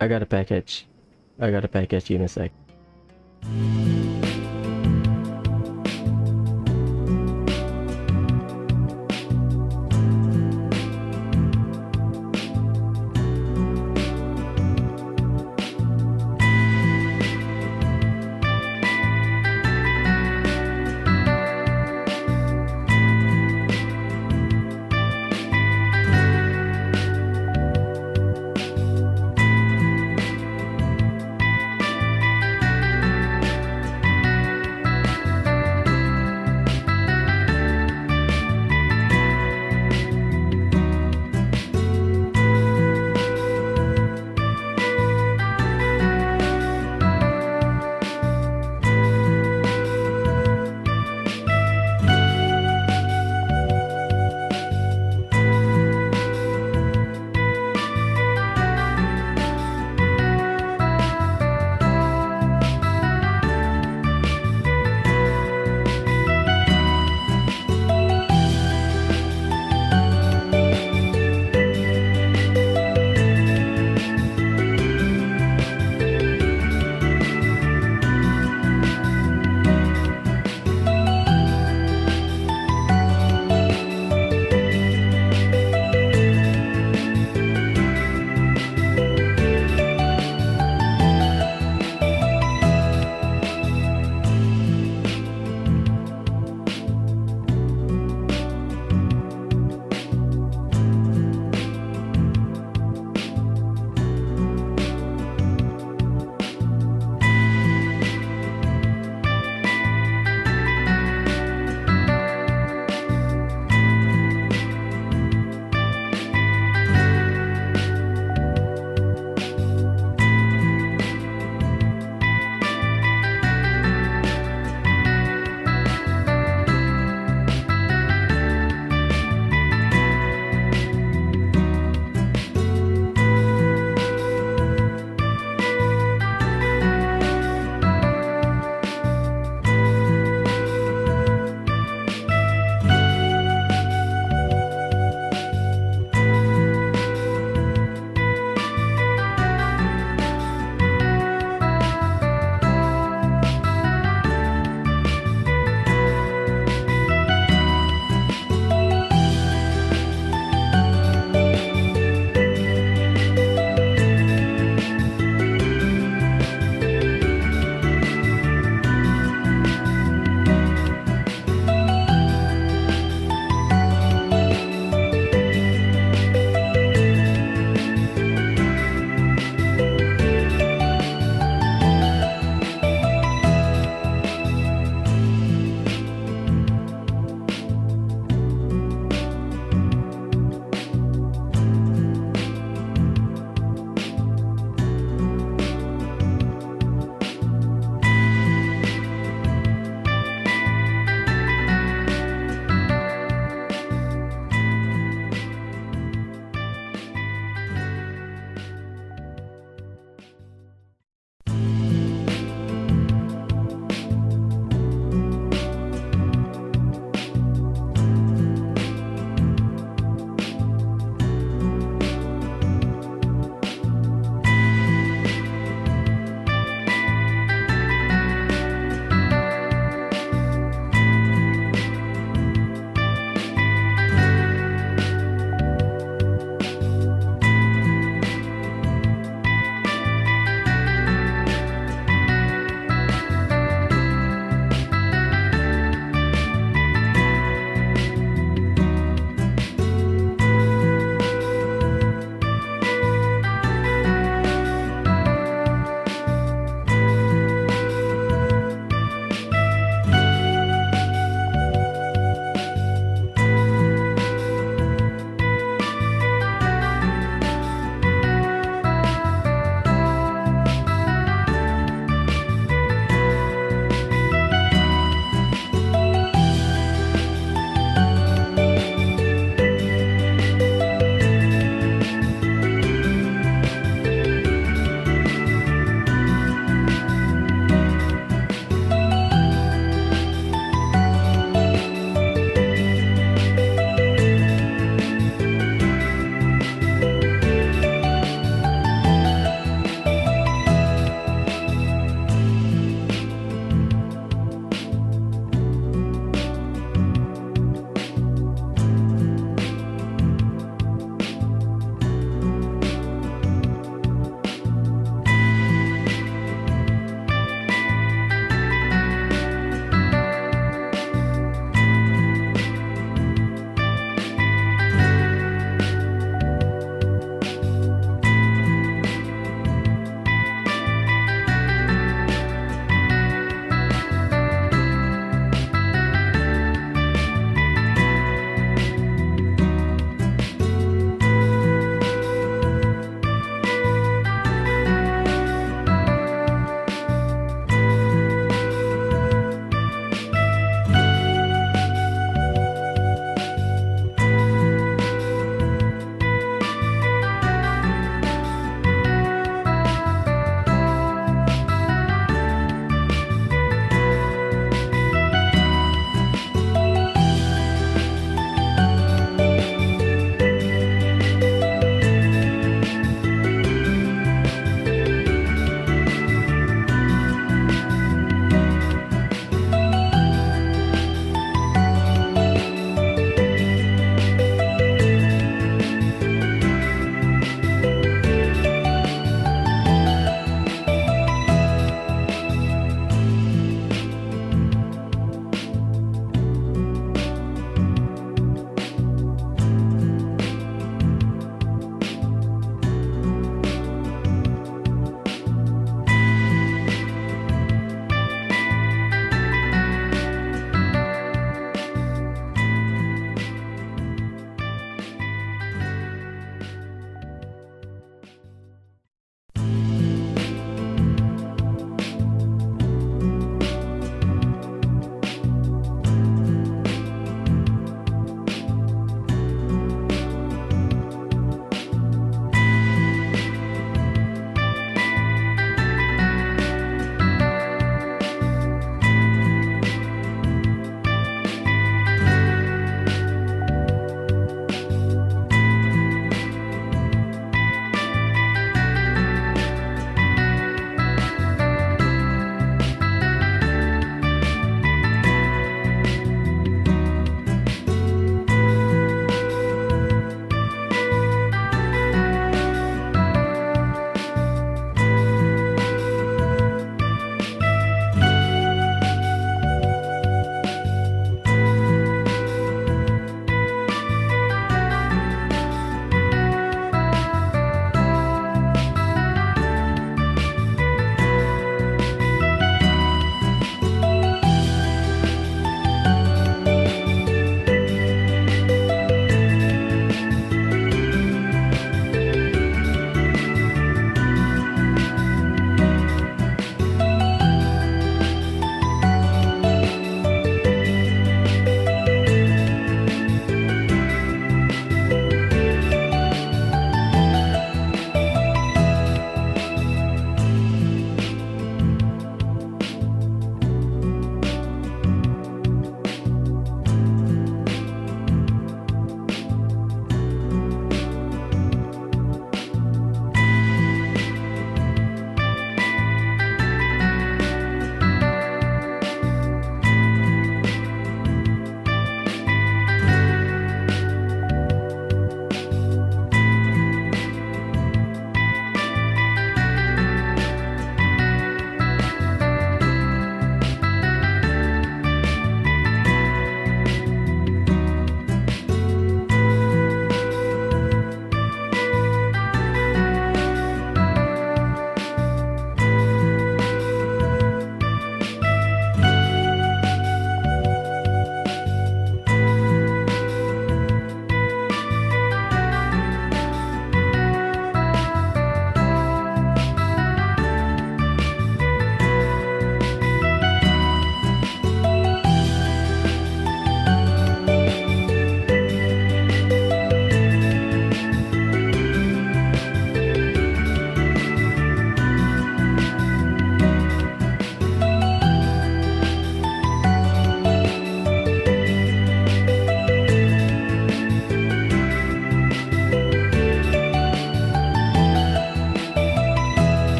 I got a package. I got a package, give me a sec.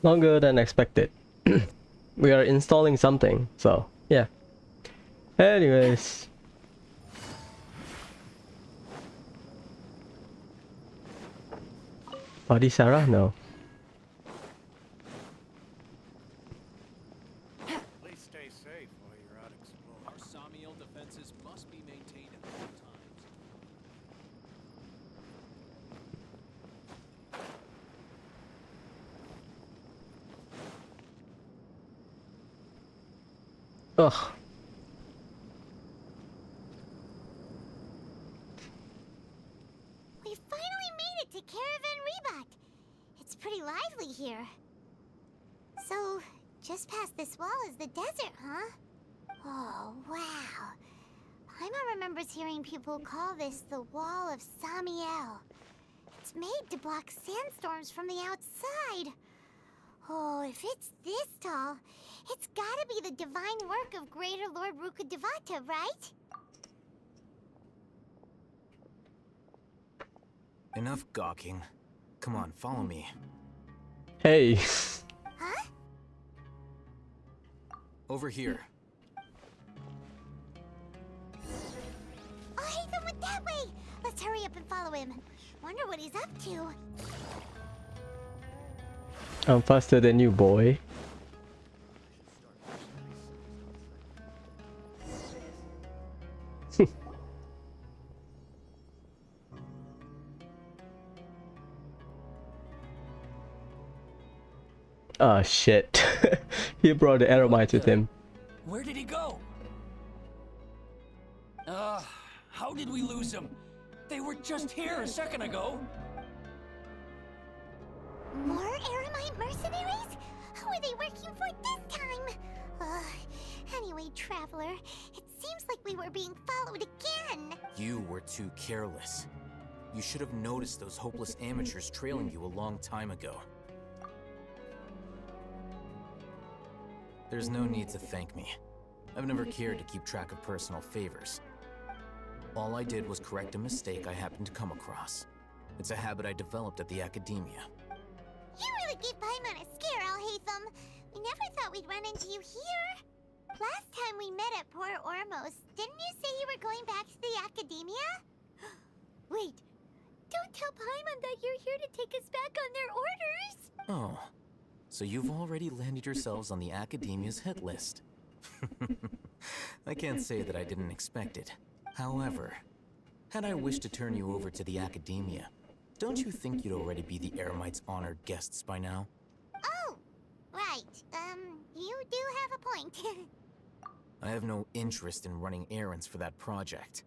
Longer than expected. We are installing something, so yeah. Anyways. Buddy Sarah? No. Please stay safe while you're out exploring. Our Samiel defenses must be maintained at all times. Ugh. We finally made it to Caravan Rebat. It's pretty lively here. So, just past this wall is the desert, huh? Oh, wow. Paimon remembers hearing people call this the Wall of Samiel. It's made to block sandstorms from the outside. Oh, if it's this tall, it's gotta be the divine work of Greater Lord Rukkhadevata, right? Enough gawking. Come on, follow me. Hey. Huh? Over here. Oh, Haytham went that way! Let's hurry up and follow him. Wonder what he's up to. I'm faster than you, boy. Oh shit. He brought the Aramites with him. Where did he go? How did we lose him? They were just here a second ago. More Aramite mercenaries? Who are they working for this time? Anyway, Traveler, it seems like we were being followed again. You were too careless. You should have noticed those hopeless amateurs trailing you a long time ago. There's no need to thank me. I've never cared to keep track of personal favors. All I did was correct a mistake I happened to come across. It's a habit I developed at the academia. You really gave Paimon a scare, Alhaitham. We never thought we'd run into you here. Last time we met at Port Ormos, didn't you say you were going back to the academia? Wait, don't tell Paimon that you're here to take us back on their orders. Oh, so you've already landed yourselves on the academia's hit list. I can't say that I didn't expect it. However, had I wished to turn you over to the academia, don't you think you'd already be the Eremites' honored guests by now? Oh, right. You do have a point. I have no interest in running errands for that project.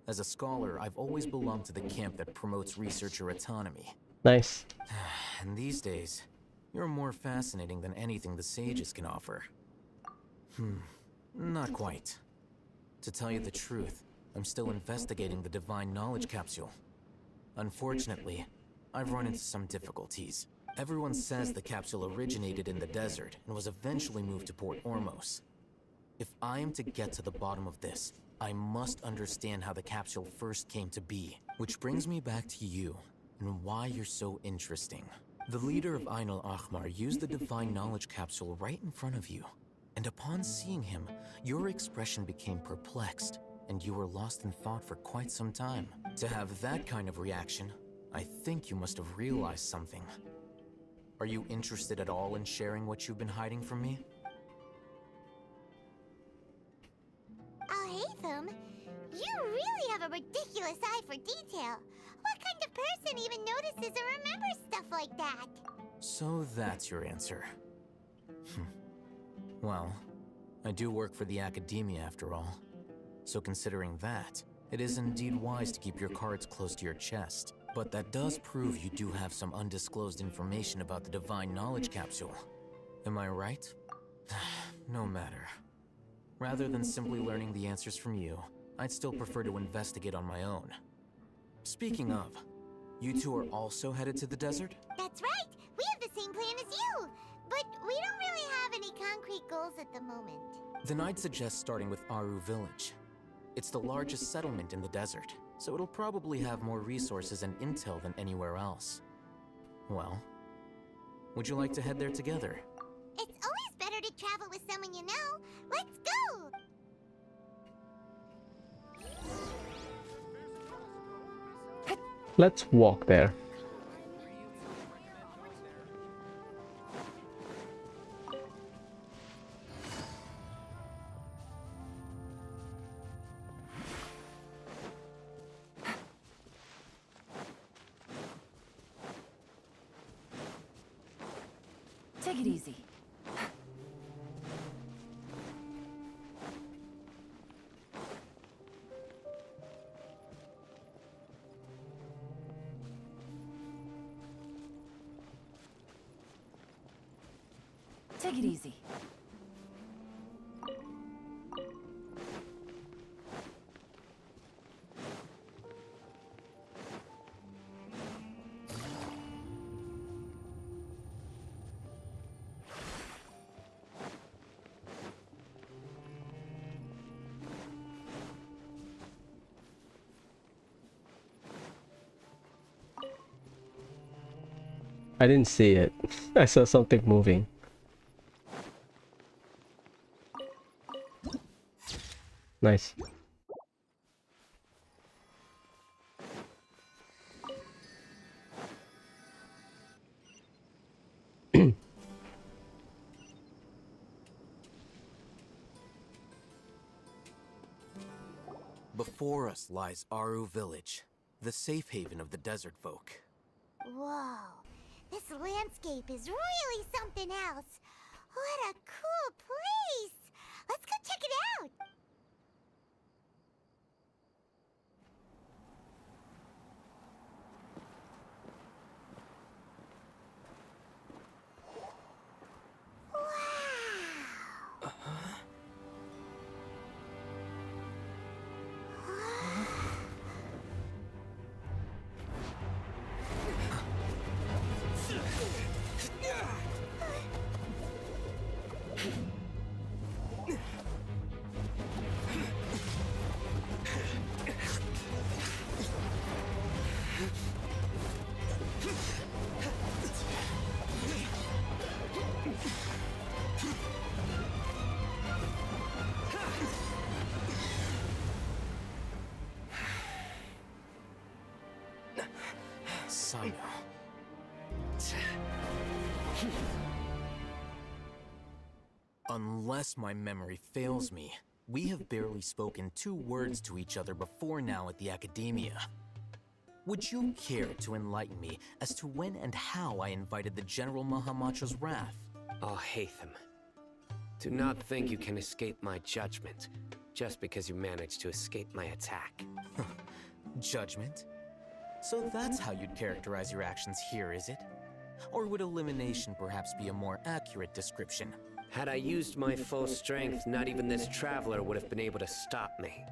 As a scholar, I've always belonged to the camp that promotes researcher autonomy. Nice. And these days, you're more fascinating than anything the sages can offer. Not quite. To tell you the truth, I'm still investigating the divine knowledge capsule. Unfortunately, I've run into some difficulties. Everyone says the capsule originated in the desert and was eventually moved to Port Ormos. If I am to get to the bottom of this, I must understand how the capsule first came to be. Which brings me back to you, and why you're so interesting. The leader of Ain al-Ahmar used the divine knowledge capsule right in front of you. And upon seeing him, your expression became perplexed, and you were lost in thought for quite some time. To have that kind of reaction, I think you must have realized something. Are you interested at all in sharing what you've been hiding from me? Alhaitham, you really have a ridiculous eye for detail. What kind of person even notices or remembers stuff like that? So that's your answer. Well, I do work for the academia after all. So considering that, it is indeed wise to keep your cards close to your chest. But that does prove you do have some undisclosed information about the divine knowledge capsule. Am I right? No matter. Rather than simply learning the answers from you, I'd still prefer to investigate on my own. Speaking of, you two are also headed to the desert? That's right! We have the same plan as you! But we don't really have any concrete goals at the moment. Then I'd suggest starting with Aru Village. It's the largest settlement in the desert, so it'll probably have more resources and intel than anywhere else. Well, Would you like to head there together? It's always better to travel with someone you know. Let's go! Let's walk there. Take it easy. Take it easy. I didn't see it. I saw something moving. Nice. Before us lies Aru Village, the safe haven of the desert folk. Whoa, this landscape is really something else. What a cool place! Let's go check it out! Sino. Unless my memory fails me, we have barely spoken 2 words to each other before now at the Academia. Would you care to enlighten me as to when and how I invited the General Mahamatra's wrath? Oh, Hatham. Do not think you can escape my judgment, just because you managed to escape my attack. Judgment? So that's how you'd characterize your actions here, is it? Or would elimination perhaps be a more accurate description? Had I used my full strength, not even this traveler would have been able to stop me.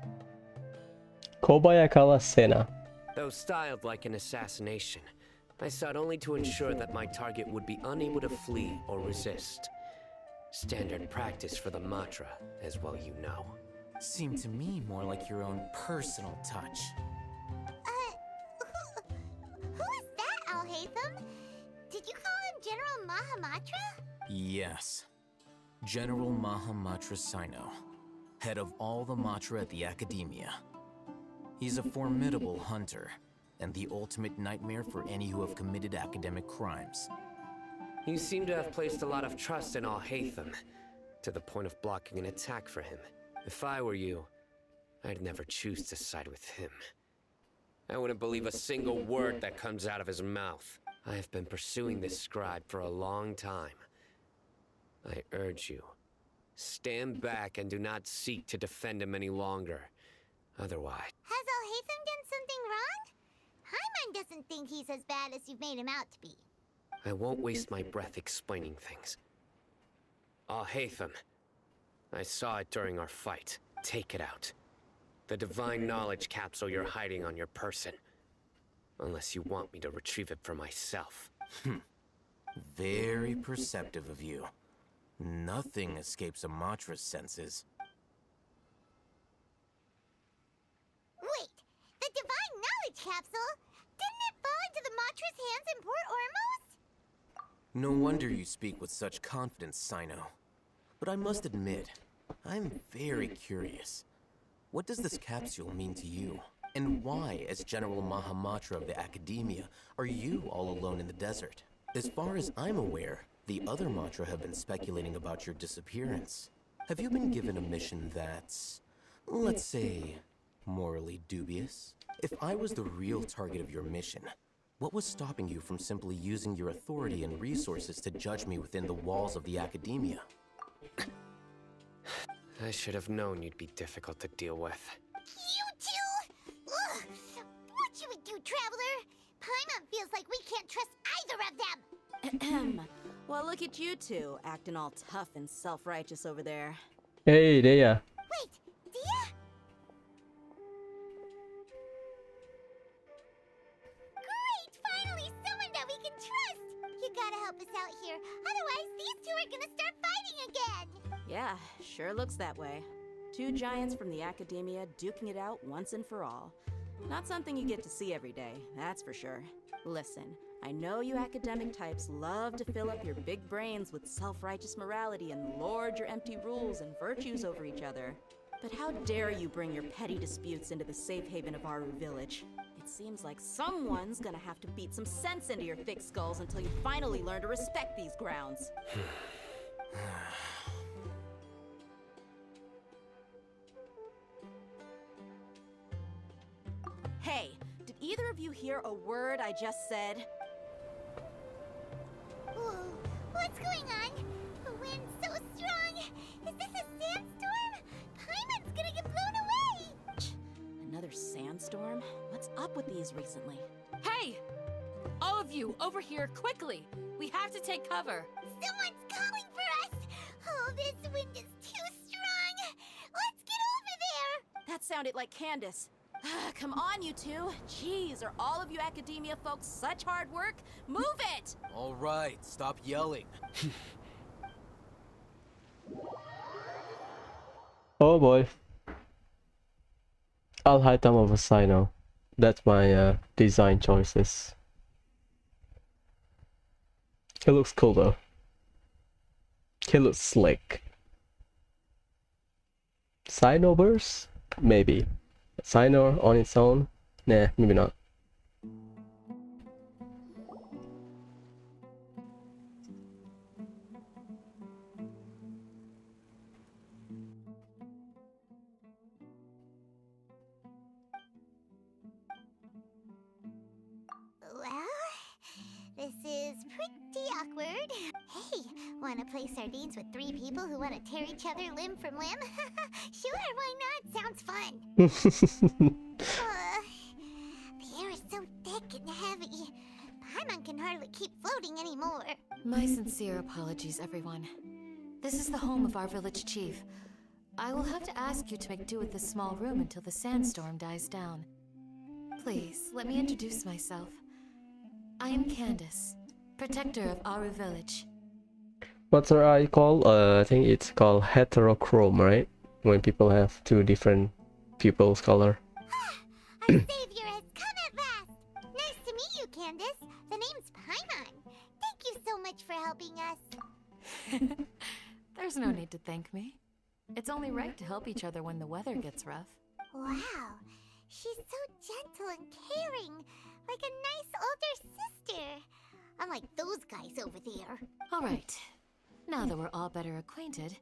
Kobayakawa Sena. Though styled like an assassination, I sought only to ensure that my target would be unable to flee or resist. Standard practice for the Matra, as well you know. Seemed to me more like your own personal touch. Who is that, Al-Haytham? Did you call him General Mahamatra? Yes. General Mahamatra Sino, head of all the Matra at the Academia. He's a formidable hunter, and the ultimate nightmare for any who have committed academic crimes. You seem to have placed a lot of trust in Al-Haytham, to the point of blocking an attack for him. If I were you, I'd never choose to side with him. I wouldn't believe a single word that comes out of his mouth. I have been pursuing this scribe for a long time. I urge you, stand back and do not seek to defend him any longer. Otherwise... Has Al-Haytham done something wrong? Hyman doesn't think he's as bad as you've made him out to be. I won't waste my breath explaining things. Al-Haytham, I saw it during our fight. Take it out. The divine knowledge capsule you're hiding on your person. Unless you want me to retrieve it for myself. Very perceptive of you. Nothing escapes a Matra's senses. Wait! The divine knowledge capsule? Didn't it fall into the Matra's hands in Port Ormos? No wonder you speak with such confidence, Sino. But I must admit, I'm very curious. What does this capsule mean to you? And why, as General Mahamatra of the Academia, are you all alone in the desert? As far as I'm aware, the other Matra have been speculating about your disappearance. Have you been given a mission that's, let's say, morally dubious? If I was the real target of your mission, what was stopping you from simply using your authority and resources to judge me within the walls of the Academia? I should have known you'd be difficult to deal with. You two? Ugh. What you would do, Traveler? Paimon feels like we can't trust either of them. Well, look at you two, acting all tough and self-righteous over there. Hey, there. Wait, Dia? Great! Finally, someone that we can trust! You gotta help us out here, otherwise these two are gonna start fighting again! Yeah, sure looks that way. Two giants from the Academia duking it out once and for all. Not something you get to see every day, that's for sure. Listen, I know you academic types love to fill up your big brains with self-righteous morality and lord your empty rules and virtues over each other. But how dare you bring your petty disputes into the safe haven of Aru Village? It seems like someone's gonna have to beat some sense into your thick skulls until you finally learn to respect these grounds. Hey, did either of you hear a word I just said? Whoa, what's going on? The wind's so strong! Is this a sandstorm? Paimon's gonna get blown away! Another sandstorm? What's up with these recently? Hey! All of you, over here, quickly! We have to take cover! Someone's calling for us! Oh, this wind is too strong! Let's get over there! That sounded like Candace. Come on, you two. Jeez, are all of you Academia folks such hard work? Move it! All right, stop yelling. Oh boy. I'll hide them over Sino. That's my design choices. He looks cool though. He looks slick. Sinoverse? Maybe. Sino on its own? Nah, maybe not. Well, this is pretty awkward. Hey, wanna play sardines with three people who wanna tear each other limb from limb? Sure, why not? Sounds fun. The air is so thick and heavy. Paimon can hardly keep floating anymore. My sincere apologies, everyone. This is the home of our village chief. I will have to ask you to make do with this small room until the sandstorm dies down. Please, let me introduce myself. I am Candace, protector of Aru Village. What's her eye called? I think it's called heterochrome, right? When people have two different pupils color. Our savior has come at last! Nice to meet you, Candace. The name's Paimon. Thank you so much for helping us. There's no need to thank me. It's only right to help each other when the weather gets rough. Wow, she's so gentle and caring, like a nice older sister. Unlike those guys over there. All right. Now that we're all better acquainted,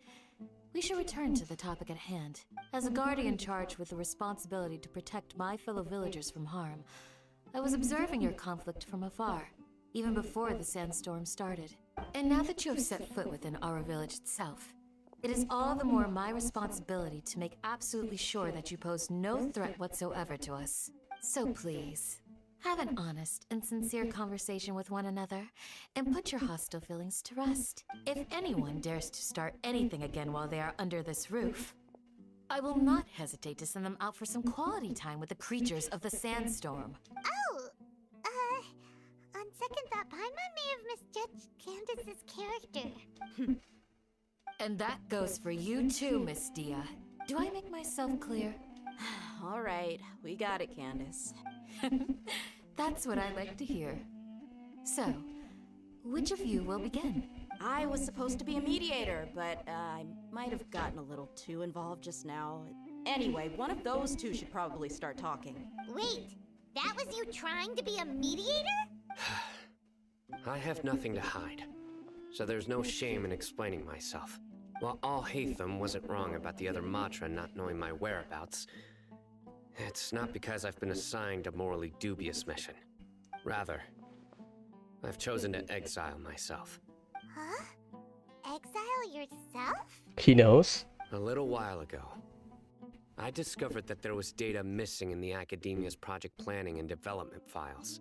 we should return to the topic at hand. As a guardian charged with the responsibility to protect my fellow villagers from harm, I was observing your conflict from afar, even before the sandstorm started. And now that you have set foot within our village itself, it is all the more my responsibility to make absolutely sure that you pose no threat whatsoever to us. So please, have an honest and sincere conversation with one another, and put your hostile feelings to rest. If anyone dares to start anything again while they are under this roof, I will not hesitate to send them out for some quality time with the creatures of the sandstorm. Oh, on second thought, Paimon may have misjudged Candace's character. And that goes for you too, Miss Dia. Do I make myself clear? All right, we got it, Candace. That's what I like to hear. So, Which of you will begin? I was supposed to be a mediator, but I might have gotten a little too involved just now. Anyway, one of those two should probably start talking. Wait, that was you trying to be a mediator? I have nothing to hide, so there's no shame in explaining myself. While Alhaitham wasn't wrong about the other Matra not knowing my whereabouts, it's not because I've been assigned a morally dubious mission. Rather, I've chosen to exile myself. Huh? Exile yourself? He knows. A little while ago, I discovered that there was data missing in the Academia's project planning and development files.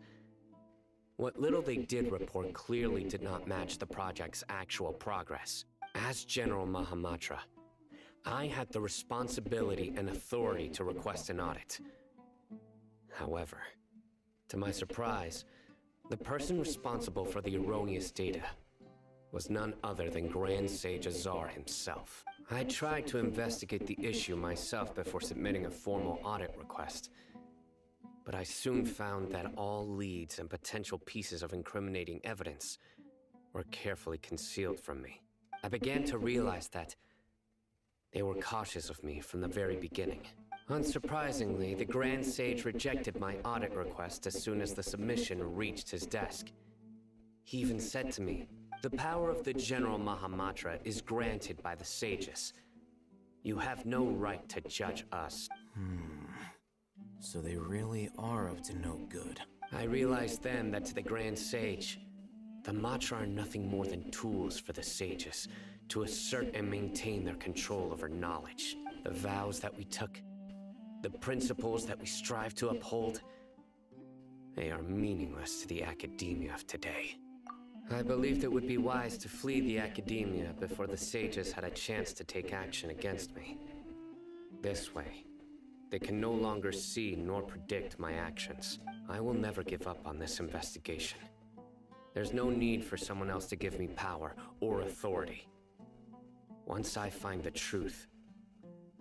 What little they did report clearly did not match the project's actual progress. As General Mahamatra, I had the responsibility and authority to request an audit. However, to my surprise, the person responsible for the erroneous data was none other than Grand Sage Azar himself. I tried to investigate the issue myself before submitting a formal audit request, but I soon found that all leads and potential pieces of incriminating evidence were carefully concealed from me. I began to realize that they were cautious of me from the very beginning. Unsurprisingly, the Grand Sage rejected my audit request as soon as the submission reached his desk. He even said to me, "The power of the General Mahamatra is granted by the sages. You have no right to judge us." So they really are up to no good. I realized then that to the Grand Sage, the Matra are nothing more than tools for the sages to assert and maintain their control over knowledge. The vows that we took, the principles that we strive to uphold, they are meaningless to the Academia of today. I believed it would be wise to flee the Academia before the sages had a chance to take action against me. This way, they can no longer see nor predict my actions. I will never give up on this investigation. There's no need for someone else to give me power or authority. Once I find the truth,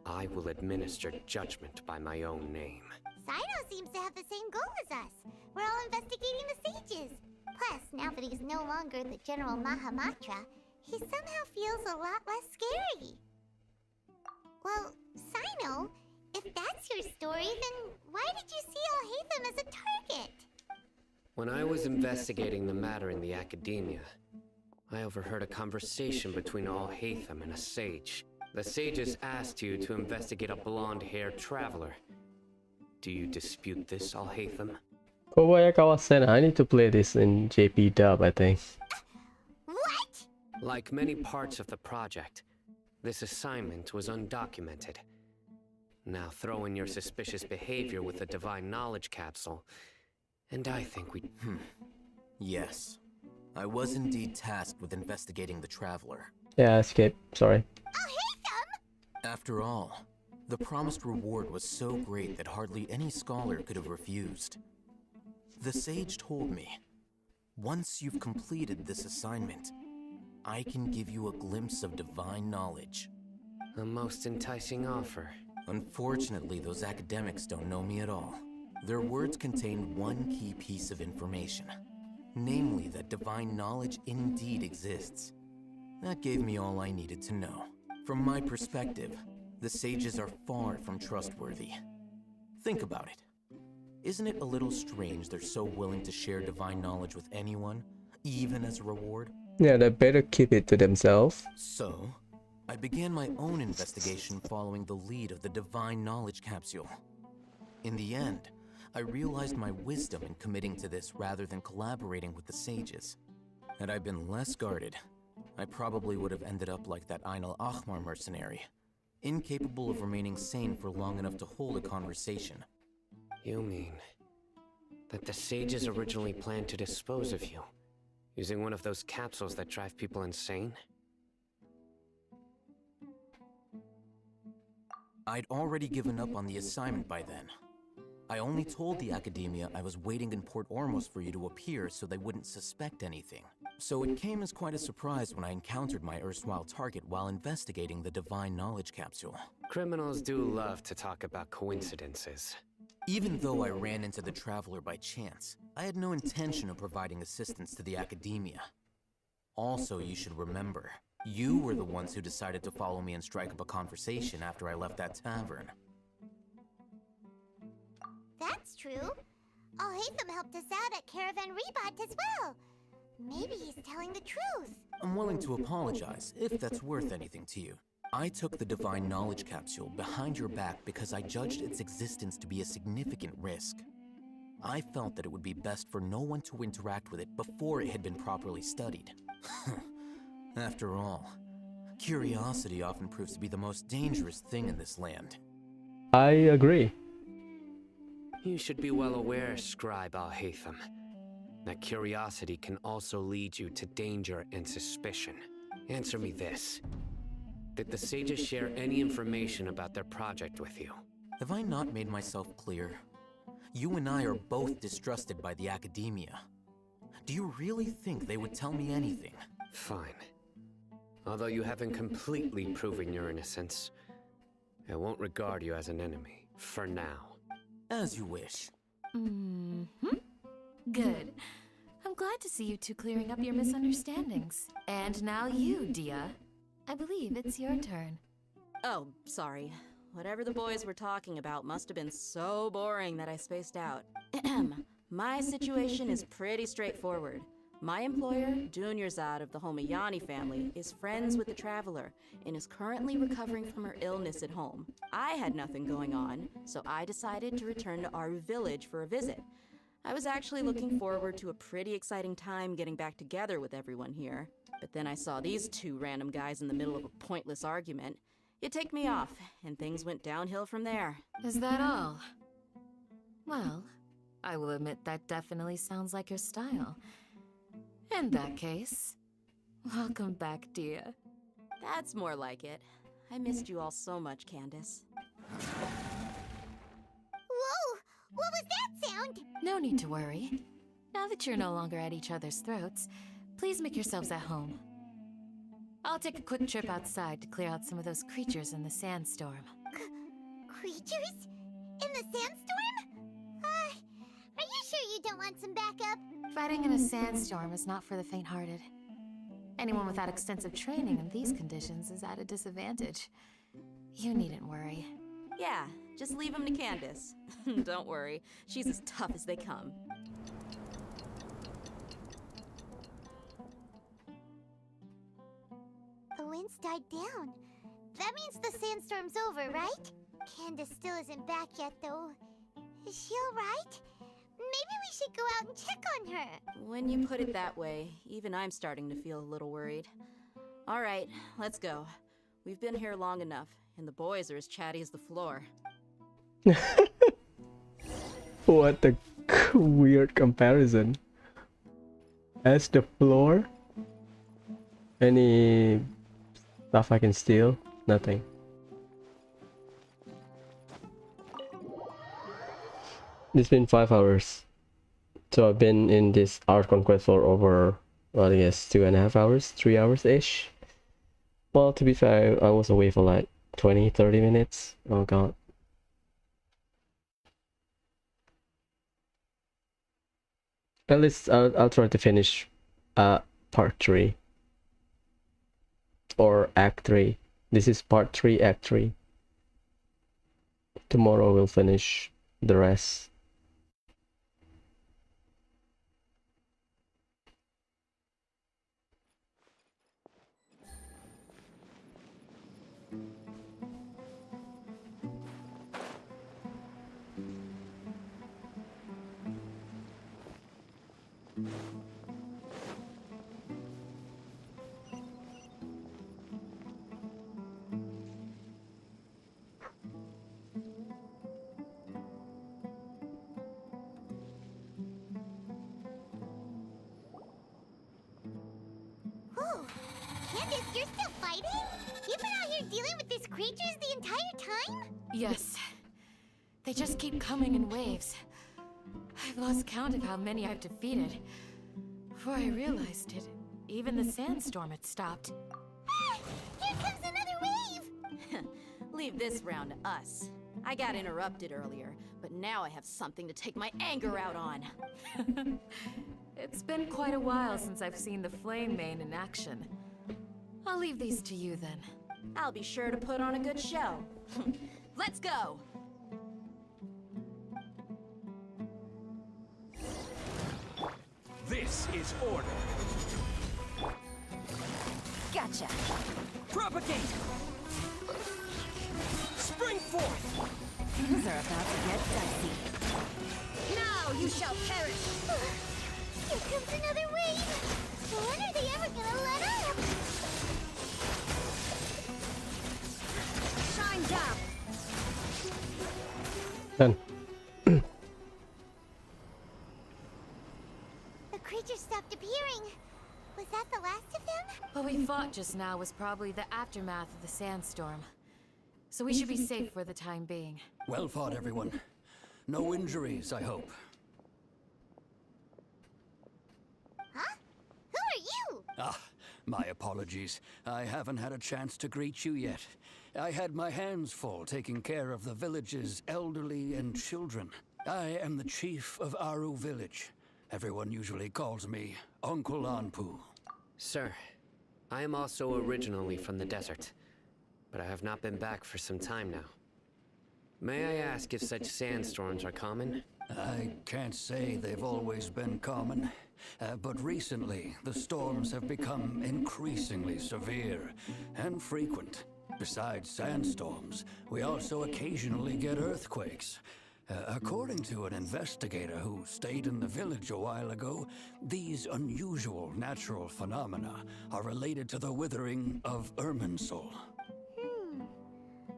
I will administer judgment by my own name. Sino seems to have the same goal as us. We're all investigating the sages. Plus, now that he's no longer the General Mahamatra, he somehow feels a lot less scary. Well, Sino, if that's your story, then why did you see Alhaitham as a target? When I was investigating the matter in the Academia, I overheard a conversation between Alhaitham and a sage. The sages asked you to investigate a blonde-haired traveler. Do you dispute this, Alhaitham? I need to play this in JP dub, I think. What? Like many parts of the project, this assignment was undocumented. Now throw in your suspicious behavior with the Divine Knowledge Capsule, and I think we... Yes. I was indeed tasked with investigating the Traveler. Yeah, escape. Sorry. After all, the promised reward was so great that hardly any scholar could have refused. The sage told me, once you've completed this assignment, I can give you a glimpse of divine knowledge. A most enticing offer. Unfortunately, those academics don't know me at all. Their words contained one key piece of information, namely that divine knowledge indeed exists. That gave me all I needed to know. From my perspective, the sages are far from trustworthy. Think about it. Isn't it a little strange they're so willing to share divine knowledge with anyone, even as a reward? Yeah, they better keep it to themselves. So, I began my own investigation following the lead of the Divine Knowledge Capsule. In the end, I realized my wisdom in committing to this rather than collaborating with the sages. Had I been less guarded, I probably would have ended up like that Ain al-Ahmar mercenary, incapable of remaining sane for long enough to hold a conversation. You mean that the sages originally planned to dispose of you, using one of those capsules that drive people insane? I'd already given up on the assignment by then. I only told the Academia I was waiting in Port Ormos for you to appear so they wouldn't suspect anything. So it came as quite a surprise when I encountered my erstwhile target while investigating the Divine Knowledge Capsule. Criminals do love to talk about coincidences. Even though I ran into the Traveler by chance, I had no intention of providing assistance to the Academia. Also, you should remember, you were the ones who decided to follow me and strike up a conversation after I left that tavern. That's true. Alhaitham helped us out at Caravan Rebot as well. Maybe he's telling the truth. I'm willing to apologize, if that's worth anything to you. I took the Divine Knowledge Capsule behind your back because I judged its existence to be a significant risk. I felt that it would be best for no one to interact with it before it had been properly studied. After all, curiosity often proves to be the most dangerous thing in this land. I agree. You should be well aware, Scribe Alhaitham, that curiosity can also lead you to danger and suspicion. Answer me this. Did the sages share any information about their project with you? Have I not made myself clear? You and I are both distrusted by the Academia. Do you really think they would tell me anything? Fine. Although you haven't completely proven your innocence, I won't regard you as an enemy, for now. As you wish. Good. I'm glad to see you two clearing up your misunderstandings. And now you, Dia. I believe it's your turn. Oh, sorry. Whatever the boys were talking about must have been so boring that I spaced out. My situation is pretty straightforward. My employer, Dunyarzad of the Homayani family, is friends with the Traveler and is currently recovering from her illness at home. I had nothing going on, so I decided to return to Aru village for a visit. I was actually looking forward to a pretty exciting time getting back together with everyone here. But then I saw these two random guys in the middle of a pointless argument. It ticked me off, and things went downhill from there. Is that all? Well, I will admit that definitely sounds like your style. In that case, welcome back, Dia. That's more like it. I missed you all so much, Candace. Whoa! What was that sound? No need to worry. Now that you're no longer at each other's throats, please make yourselves at home. I'll take a quick trip outside to clear out some of those creatures in the sandstorm. Creatures? In the sandstorm? Are you sure you don't want some backup? Fighting in a sandstorm is not for the faint-hearted. Anyone without extensive training in these conditions is at a disadvantage. You needn't worry. Yeah, just leave him to Candace. Don't worry, she's as tough as they come. The winds died down. That means the sandstorm's over, right? Candace still isn't back yet, though. Is she alright? Maybe we should go out and check on her. When you put it that way, even I'm starting to feel a little worried. Alright, let's go. We've been here long enough, and the boys are as chatty as the floor. What a weird comparison. As the floor? Any stuff I can steal? Nothing. It's been 5 hours. So I've been in this Archon quest for over, well, I guess 2.5 hours, 3 hours-ish. Well, to be fair, I was away for like 20-30 minutes. Oh god. At least I'll try to finish part 3. Or Act 3. This is part 3, Act 3. Tomorrow we'll finish the rest. Whoa! Candace, you're still fighting? You've been out here dealing with these creatures the entire time? Yes. They just keep coming in waves. I've lost count of how many I've defeated. Before I realized it, even the sandstorm had stopped. Ah! Here comes another wave! Leave this round to us. I got interrupted earlier, but now I have something to take my anger out on. It's been quite a while since I've seen the Flame Mane in action. I'll leave these to you then. I'll be sure to put on a good show. Let's go! This is order. Gotcha. Propagate! Spring forth! Things are about to get dicey. Now you shall perish! Here comes another wave! When are they ever gonna let up? Shine down! Done. The creature stopped appearing. Was that the last of them? What we fought just now was probably the aftermath of the sandstorm. So we should be safe for the time being. Well fought, everyone. No injuries, I hope. Huh? Who are you? Ah, my apologies. I haven't had a chance to greet you yet. I had my hands full taking care of the village's elderly and children. I am the chief of Aru village. Everyone usually calls me Uncle Anpu. Sir, I am also originally from the desert, but I have not been back for some time now. May I ask if such sandstorms are common? I can't say they've always been common, but recently the storms have become increasingly severe and frequent. Besides sandstorms, we also occasionally get earthquakes. According to an investigator who stayed in the village a while ago, these unusual natural phenomena are related to the withering of Irminsul.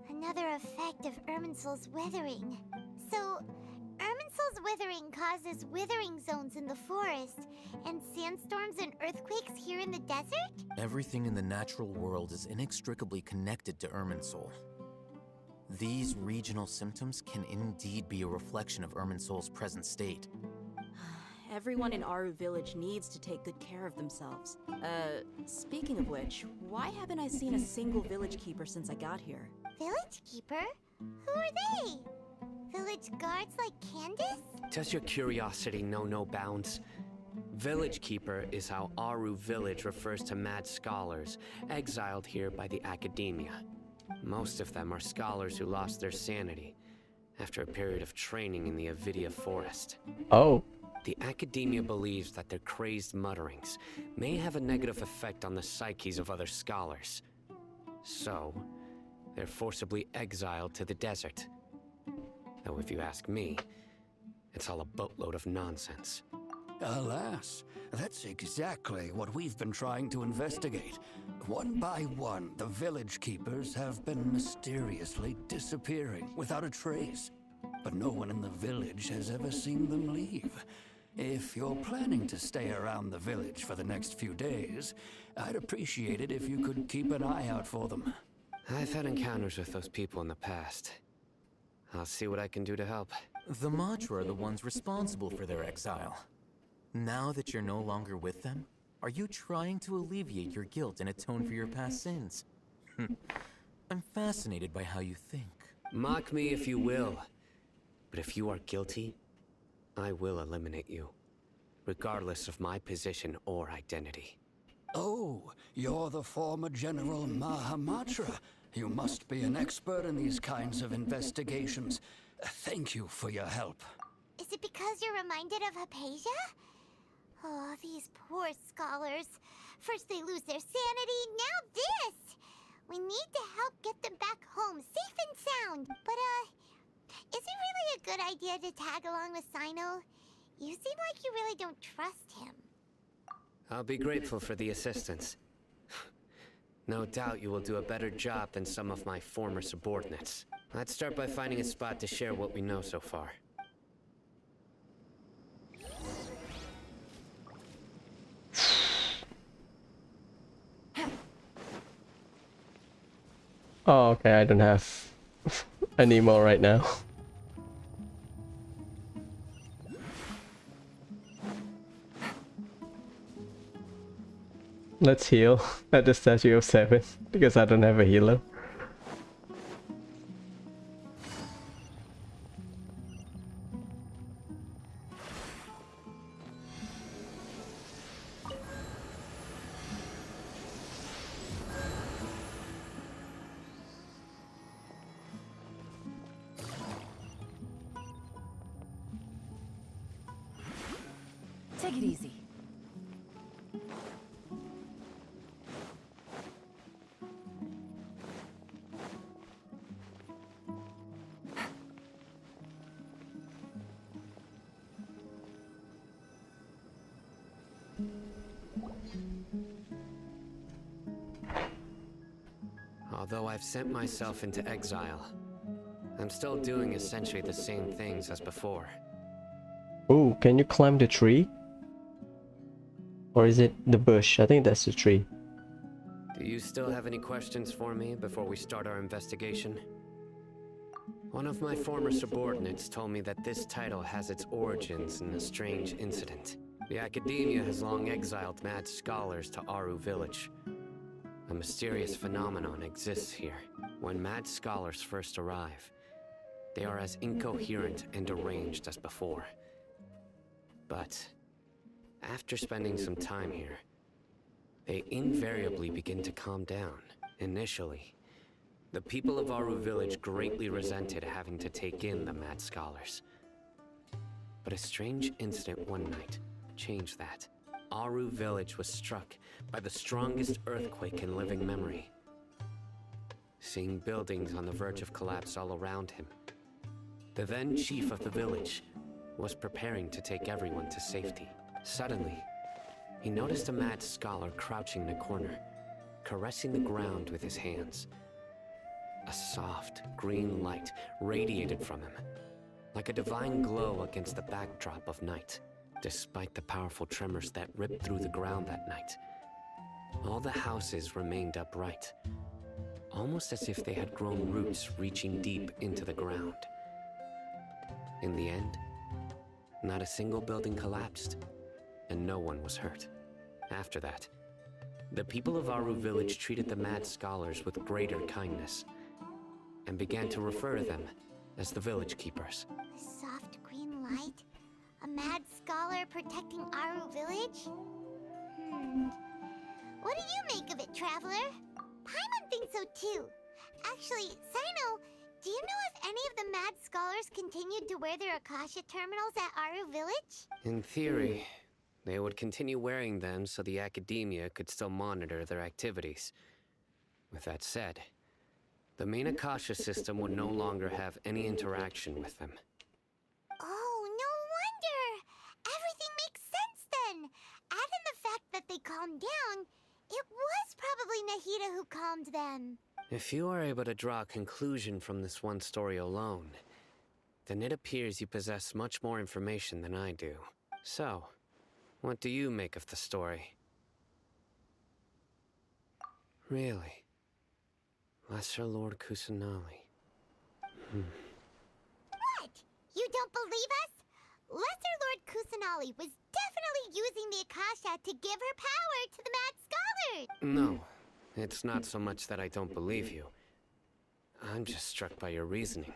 Another effect of Irminsul's withering. So, Irminsul's withering causes withering zones in the forest, and sandstorms and earthquakes here in the desert? Everything in the natural world is inextricably connected to Irminsul. These regional symptoms can indeed be a reflection of Irminsul's present state. Everyone in Aru village needs to take good care of themselves. Speaking of which, why haven't I seen a single village keeper since I got here? Village keeper? Who are they? Village guards like Candace? Does your curiosity know no bounds? Village Keeper is how Aru village refers to mad scholars, exiled here by the academia. Most of them are scholars who lost their sanity after a period of training in the Avidia forest. Oh. The academia believes that their crazed mutterings may have a negative effect on the psyches of other scholars. So, they're forcibly exiled to the desert. Though if you ask me, it's all a boatload of nonsense. Alas, that's exactly what we've been trying to investigate. One by one, the village keepers have been mysteriously disappearing without a trace. But no one in the village has ever seen them leave. If you're planning to stay around the village for the next few days, I'd appreciate it if you could keep an eye out for them. I've had encounters with those people in the past. I'll see what I can do to help. The Matra are the ones responsible for their exile. Now that you're no longer with them, are you trying to alleviate your guilt and atone for your past sins? I'm fascinated by how you think. Mock me if you will, but if you are guilty, I will eliminate you, regardless of my position or identity. Oh, you're the former General Mahamatra. You must be an expert in these kinds of investigations. Thank you for your help. Is it because you're reminded of Hypatia? Oh, these poor scholars. First they lose their sanity, now this! We need to help get them back home, safe and sound. But, is it really a good idea to tag along with Sino? You seem like you really don't trust him. I'll be grateful for the assistance. No doubt you will do a better job than some of my former subordinates. Let's start by finding a spot to share what we know so far. Oh, okay, I don't have any more right now. Let's heal at the Statue of 7, because I don't have a healer. Although I've sent myself into exile, I'm still doing essentially the same things as before. Oh, can you climb the tree? Or is it the bush? I think that's the tree. Do you still have any questions for me before we start our investigation? One of my former subordinates told me that this title has its origins in a strange incident. The Academia has long exiled mad scholars to Aru Village. A mysterious phenomenon exists here. When mad scholars first arrive, they are as incoherent and deranged as before. But after spending some time here, they invariably begin to calm down. Initially, the people of Aru Village greatly resented having to take in the mad scholars. But a strange incident one night changed that. Aru Village was struck by the strongest earthquake in living memory. Seeing buildings on the verge of collapse all around him, the then chief of the village was preparing to take everyone to safety. Suddenly, he noticed a mad scholar crouching in a corner, caressing the ground with his hands. A soft, green light radiated from him, like a divine glow against the backdrop of night. Despite the powerful tremors that ripped through the ground that night, all the houses remained upright, almost as if they had grown roots reaching deep into the ground. In the end, not a single building collapsed, and no one was hurt. After that, the people of Aru Village treated the mad scholars with greater kindness, and began to refer to them as the Village Keepers. A soft green light? A mad scholar protecting Aru Village? What do you make of it, Traveler? Paimon thinks so too. Actually, Sino, do you know if any of the mad scholars continued to wear their Akasha terminals at Aru Village? In theory, they would continue wearing them so the Academia could still monitor their activities. With that said, the main Akasha system would no longer have any interaction with them. Oh, no wonder! Everything makes sense then! Add in the fact that they calmed down, it was probably Nahida who calmed them. If you are able to draw a conclusion from this one story alone, then it appears you possess much more information than I do. So, what do you make of the story? Really? Lesser Lord Kusanali. What? You don't believe us? Lesser Lord Kusanali was definitely using the Akasha to give her power to the mad scholars! No, it's not so much that I don't believe you. I'm just struck by your reasoning.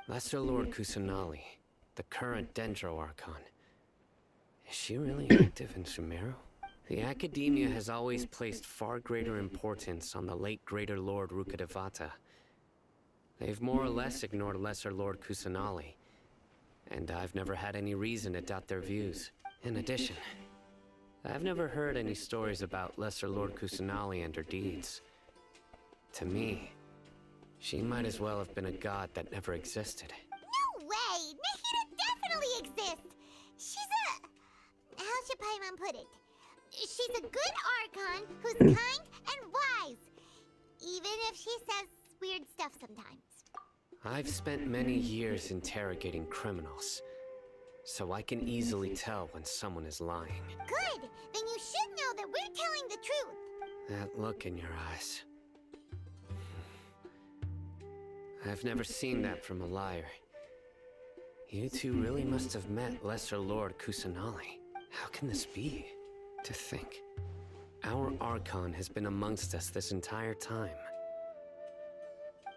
Lesser Lord Kusanali, the current Dendro Archon. Is she really active in Sumeru? The Academia has always placed far greater importance on the late Greater Lord Rukkhadevata. They've more or less ignored Lesser Lord Kusanali, and I've never had any reason to doubt their views. In addition, I've never heard any stories about Lesser Lord Kusanali and her deeds. To me, she might as well have been a god that never existed. No way! Nahida definitely exists! She's a... how should Paimon put it? She's a good Archon who's kind and wise, even if she says weird stuff sometimes. I've spent many years interrogating criminals, so I can easily tell when someone is lying. Good! Then you should know that we're telling the truth. That look in your eyes. I've never seen that from a liar. You two really must have met Lesser Lord Kusanali. How can this be? To think, our Archon has been amongst us this entire time.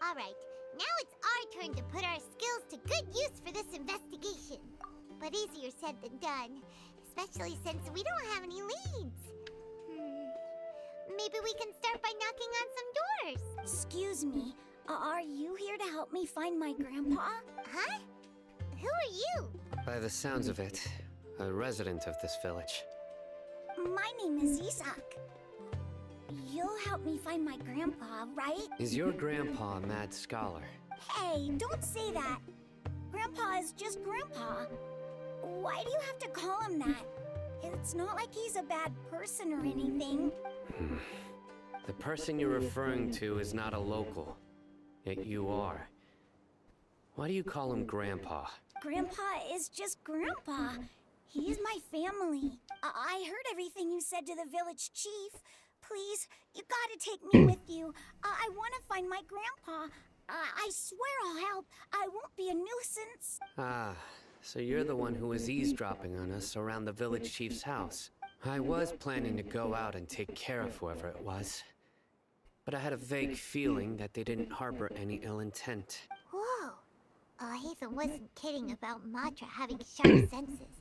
Alright, now it's our turn to put our skills to good use for this investigation. But easier said than done, especially since we don't have any leads. Maybe we can start by knocking on some doors. Excuse me, are you here to help me find my grandpa? Huh? Who are you? By the sounds of it, a resident of this village. My name is Isak. You'll help me find my grandpa, right? Is your grandpa a mad scholar? Hey, don't say that. Grandpa is just Grandpa. Why do you have to call him that? It's not like he's a bad person or anything. The person you're referring to is not a local, yet you are. Why do you call him Grandpa? Grandpa is just Grandpa. He is my family. I heard everything you said to the village chief. Please, you gotta take me with you. I want to find my grandpa. I swear I'll help. I won't be a nuisance. Ah, so you're the one who was eavesdropping on us around the village chief's house. I was planning to go out and take care of whoever it was, but I had a vague feeling that they didn't harbor any ill intent. Whoa. Ethan wasn't kidding about Matra having sharp senses.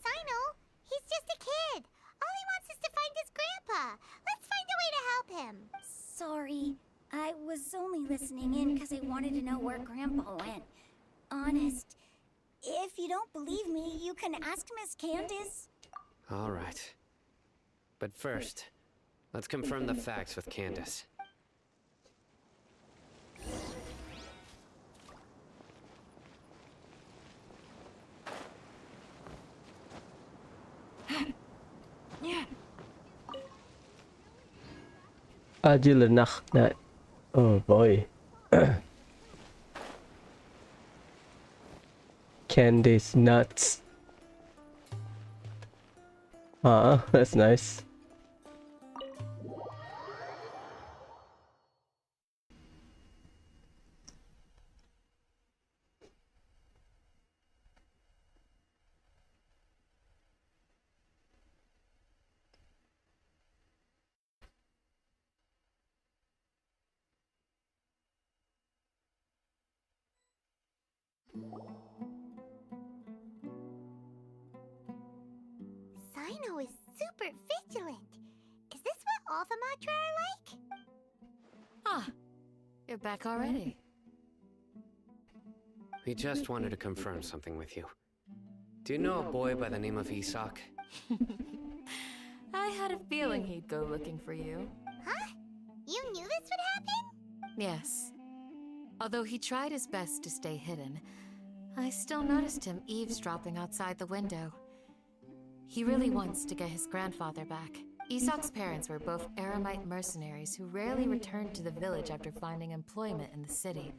Sino, he's just a kid. All he wants is to find his grandpa. Let's find a way to help him. Sorry. I was only listening in because I wanted to know where Grandpa went. Honest. If you don't believe me, you can ask Miss Candace. All right. But first, let's confirm the facts with Candace. Agile Nacht. Oh boy. Candy's nuts. Ah, that's nice. Sino is super vigilant. Is this what all the Matra are like? Ah, you're back already. We just wanted to confirm something with you. Do you know a boy by the name of Isak? I had a feeling he'd go looking for you. Huh? You knew this would happen? Yes. Although he tried his best to stay hidden, I still noticed him eavesdropping outside the window. He really wants to get his grandfather back. Isak's parents were both Aramite mercenaries who rarely returned to the village after finding employment in the city.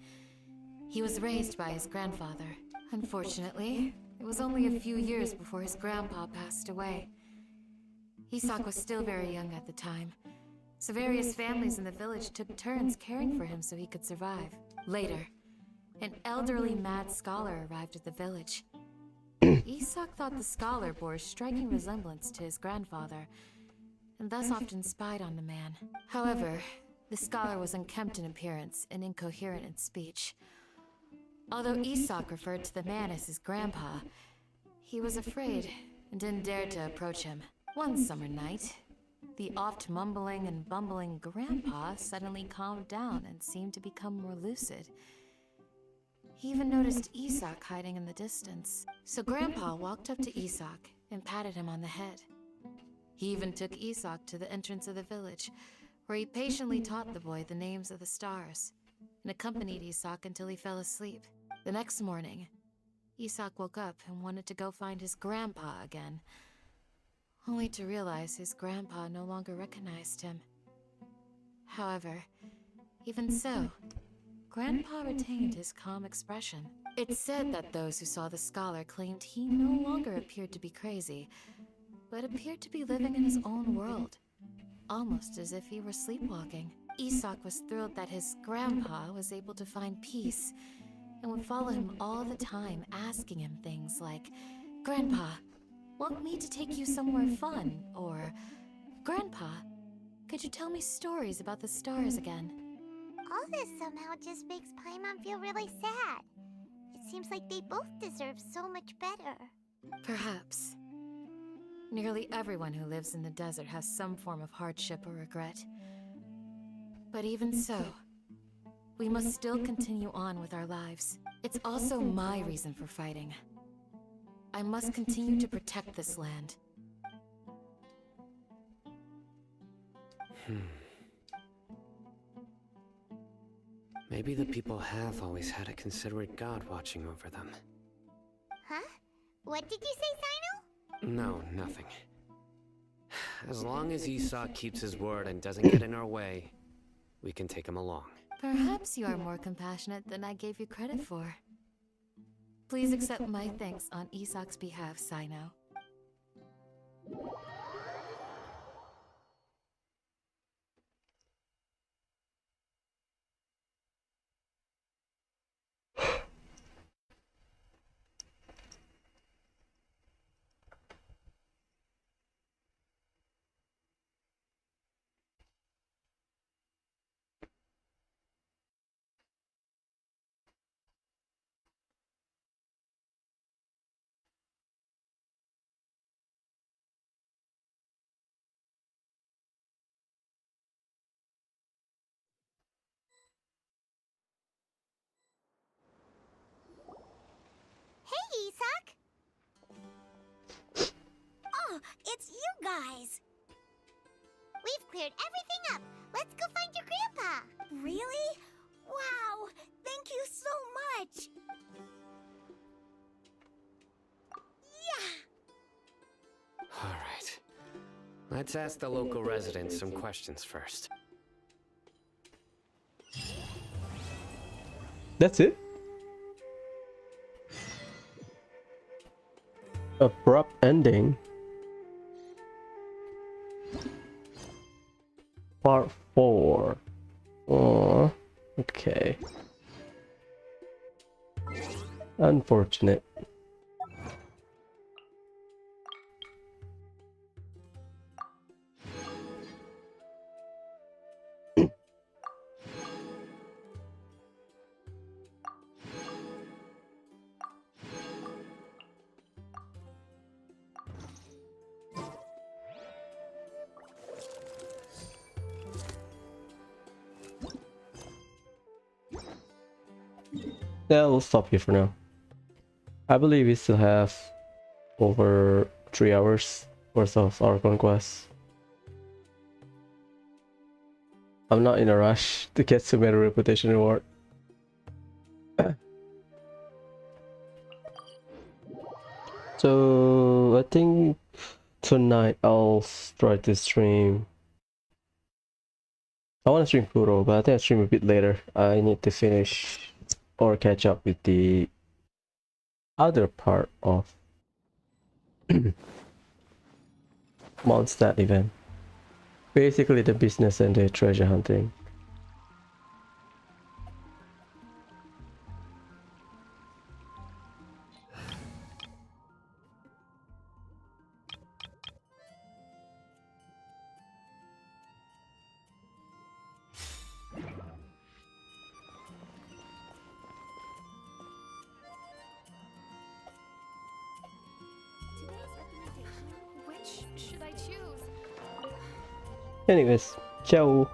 He was raised by his grandfather. Unfortunately, it was only a few years before his grandpa passed away. Isak was still very young at the time, so various families in the village took turns caring for him so he could survive. Later, an elderly mad scholar arrived at the village. Isak thought the scholar bore a striking resemblance to his grandfather, and thus often spied on the man. However, the scholar was unkempt in appearance and incoherent in speech. Although Isak referred to the man as his grandpa, he was afraid and didn't dare to approach him. One summer night, the oft mumbling and bumbling grandpa suddenly calmed down and seemed to become more lucid. He even noticed Isak hiding in the distance. So Grandpa walked up to Isak and patted him on the head. He even took Isak to the entrance of the village, where he patiently taught the boy the names of the stars, and accompanied Isak until he fell asleep. The next morning, Isak woke up and wanted to go find his grandpa again, only to realize his grandpa no longer recognized him. However, even so, Grandpa retained his calm expression. It's said that those who saw the scholar claimed he no longer appeared to be crazy, but appeared to be living in his own world, almost as if he were sleepwalking. Isak was thrilled that his grandpa was able to find peace, and would follow him all the time, asking him things like, "Grandpa, want me to take you somewhere fun?" Or, "Grandpa, could you tell me stories about the stars again?" All this somehow just makes Paimon feel really sad. It seems like they both deserve so much better. Perhaps. Nearly everyone who lives in the desert has some form of hardship or regret. But even so, we must still continue on with our lives. It's also my reason for fighting. I must continue to protect this land. Maybe the people have always had a considerate god watching over them. Huh? What did you say, Sino? No, nothing. As long as Esau keeps his word and doesn't get in our way, we can take him along. Perhaps you are more compassionate than I gave you credit for. Please accept my thanks on Isak's behalf, Sino. Hey, Isak! Oh, it's you guys! We've cleared everything up. Let's go find your grandpa. Really? Wow! Thank you so much! Yeah! Alright. Let's ask the local residents some questions first. That's it? Abrupt ending. Part 4. Oh, okay. Unfortunate. Yeah, we'll stop here for now. I believe we still have over 3 hours worth of Archon quests. I'm not in a rush to get some better reputation reward. So I think tonight I'll try to stream. I want to stream Kuro, but I think I'll stream a bit later. I need to finish or catch up with the other part of Mondstadt event. Basically the business and the treasure hunting. Which should I choose? Anyways, ciao.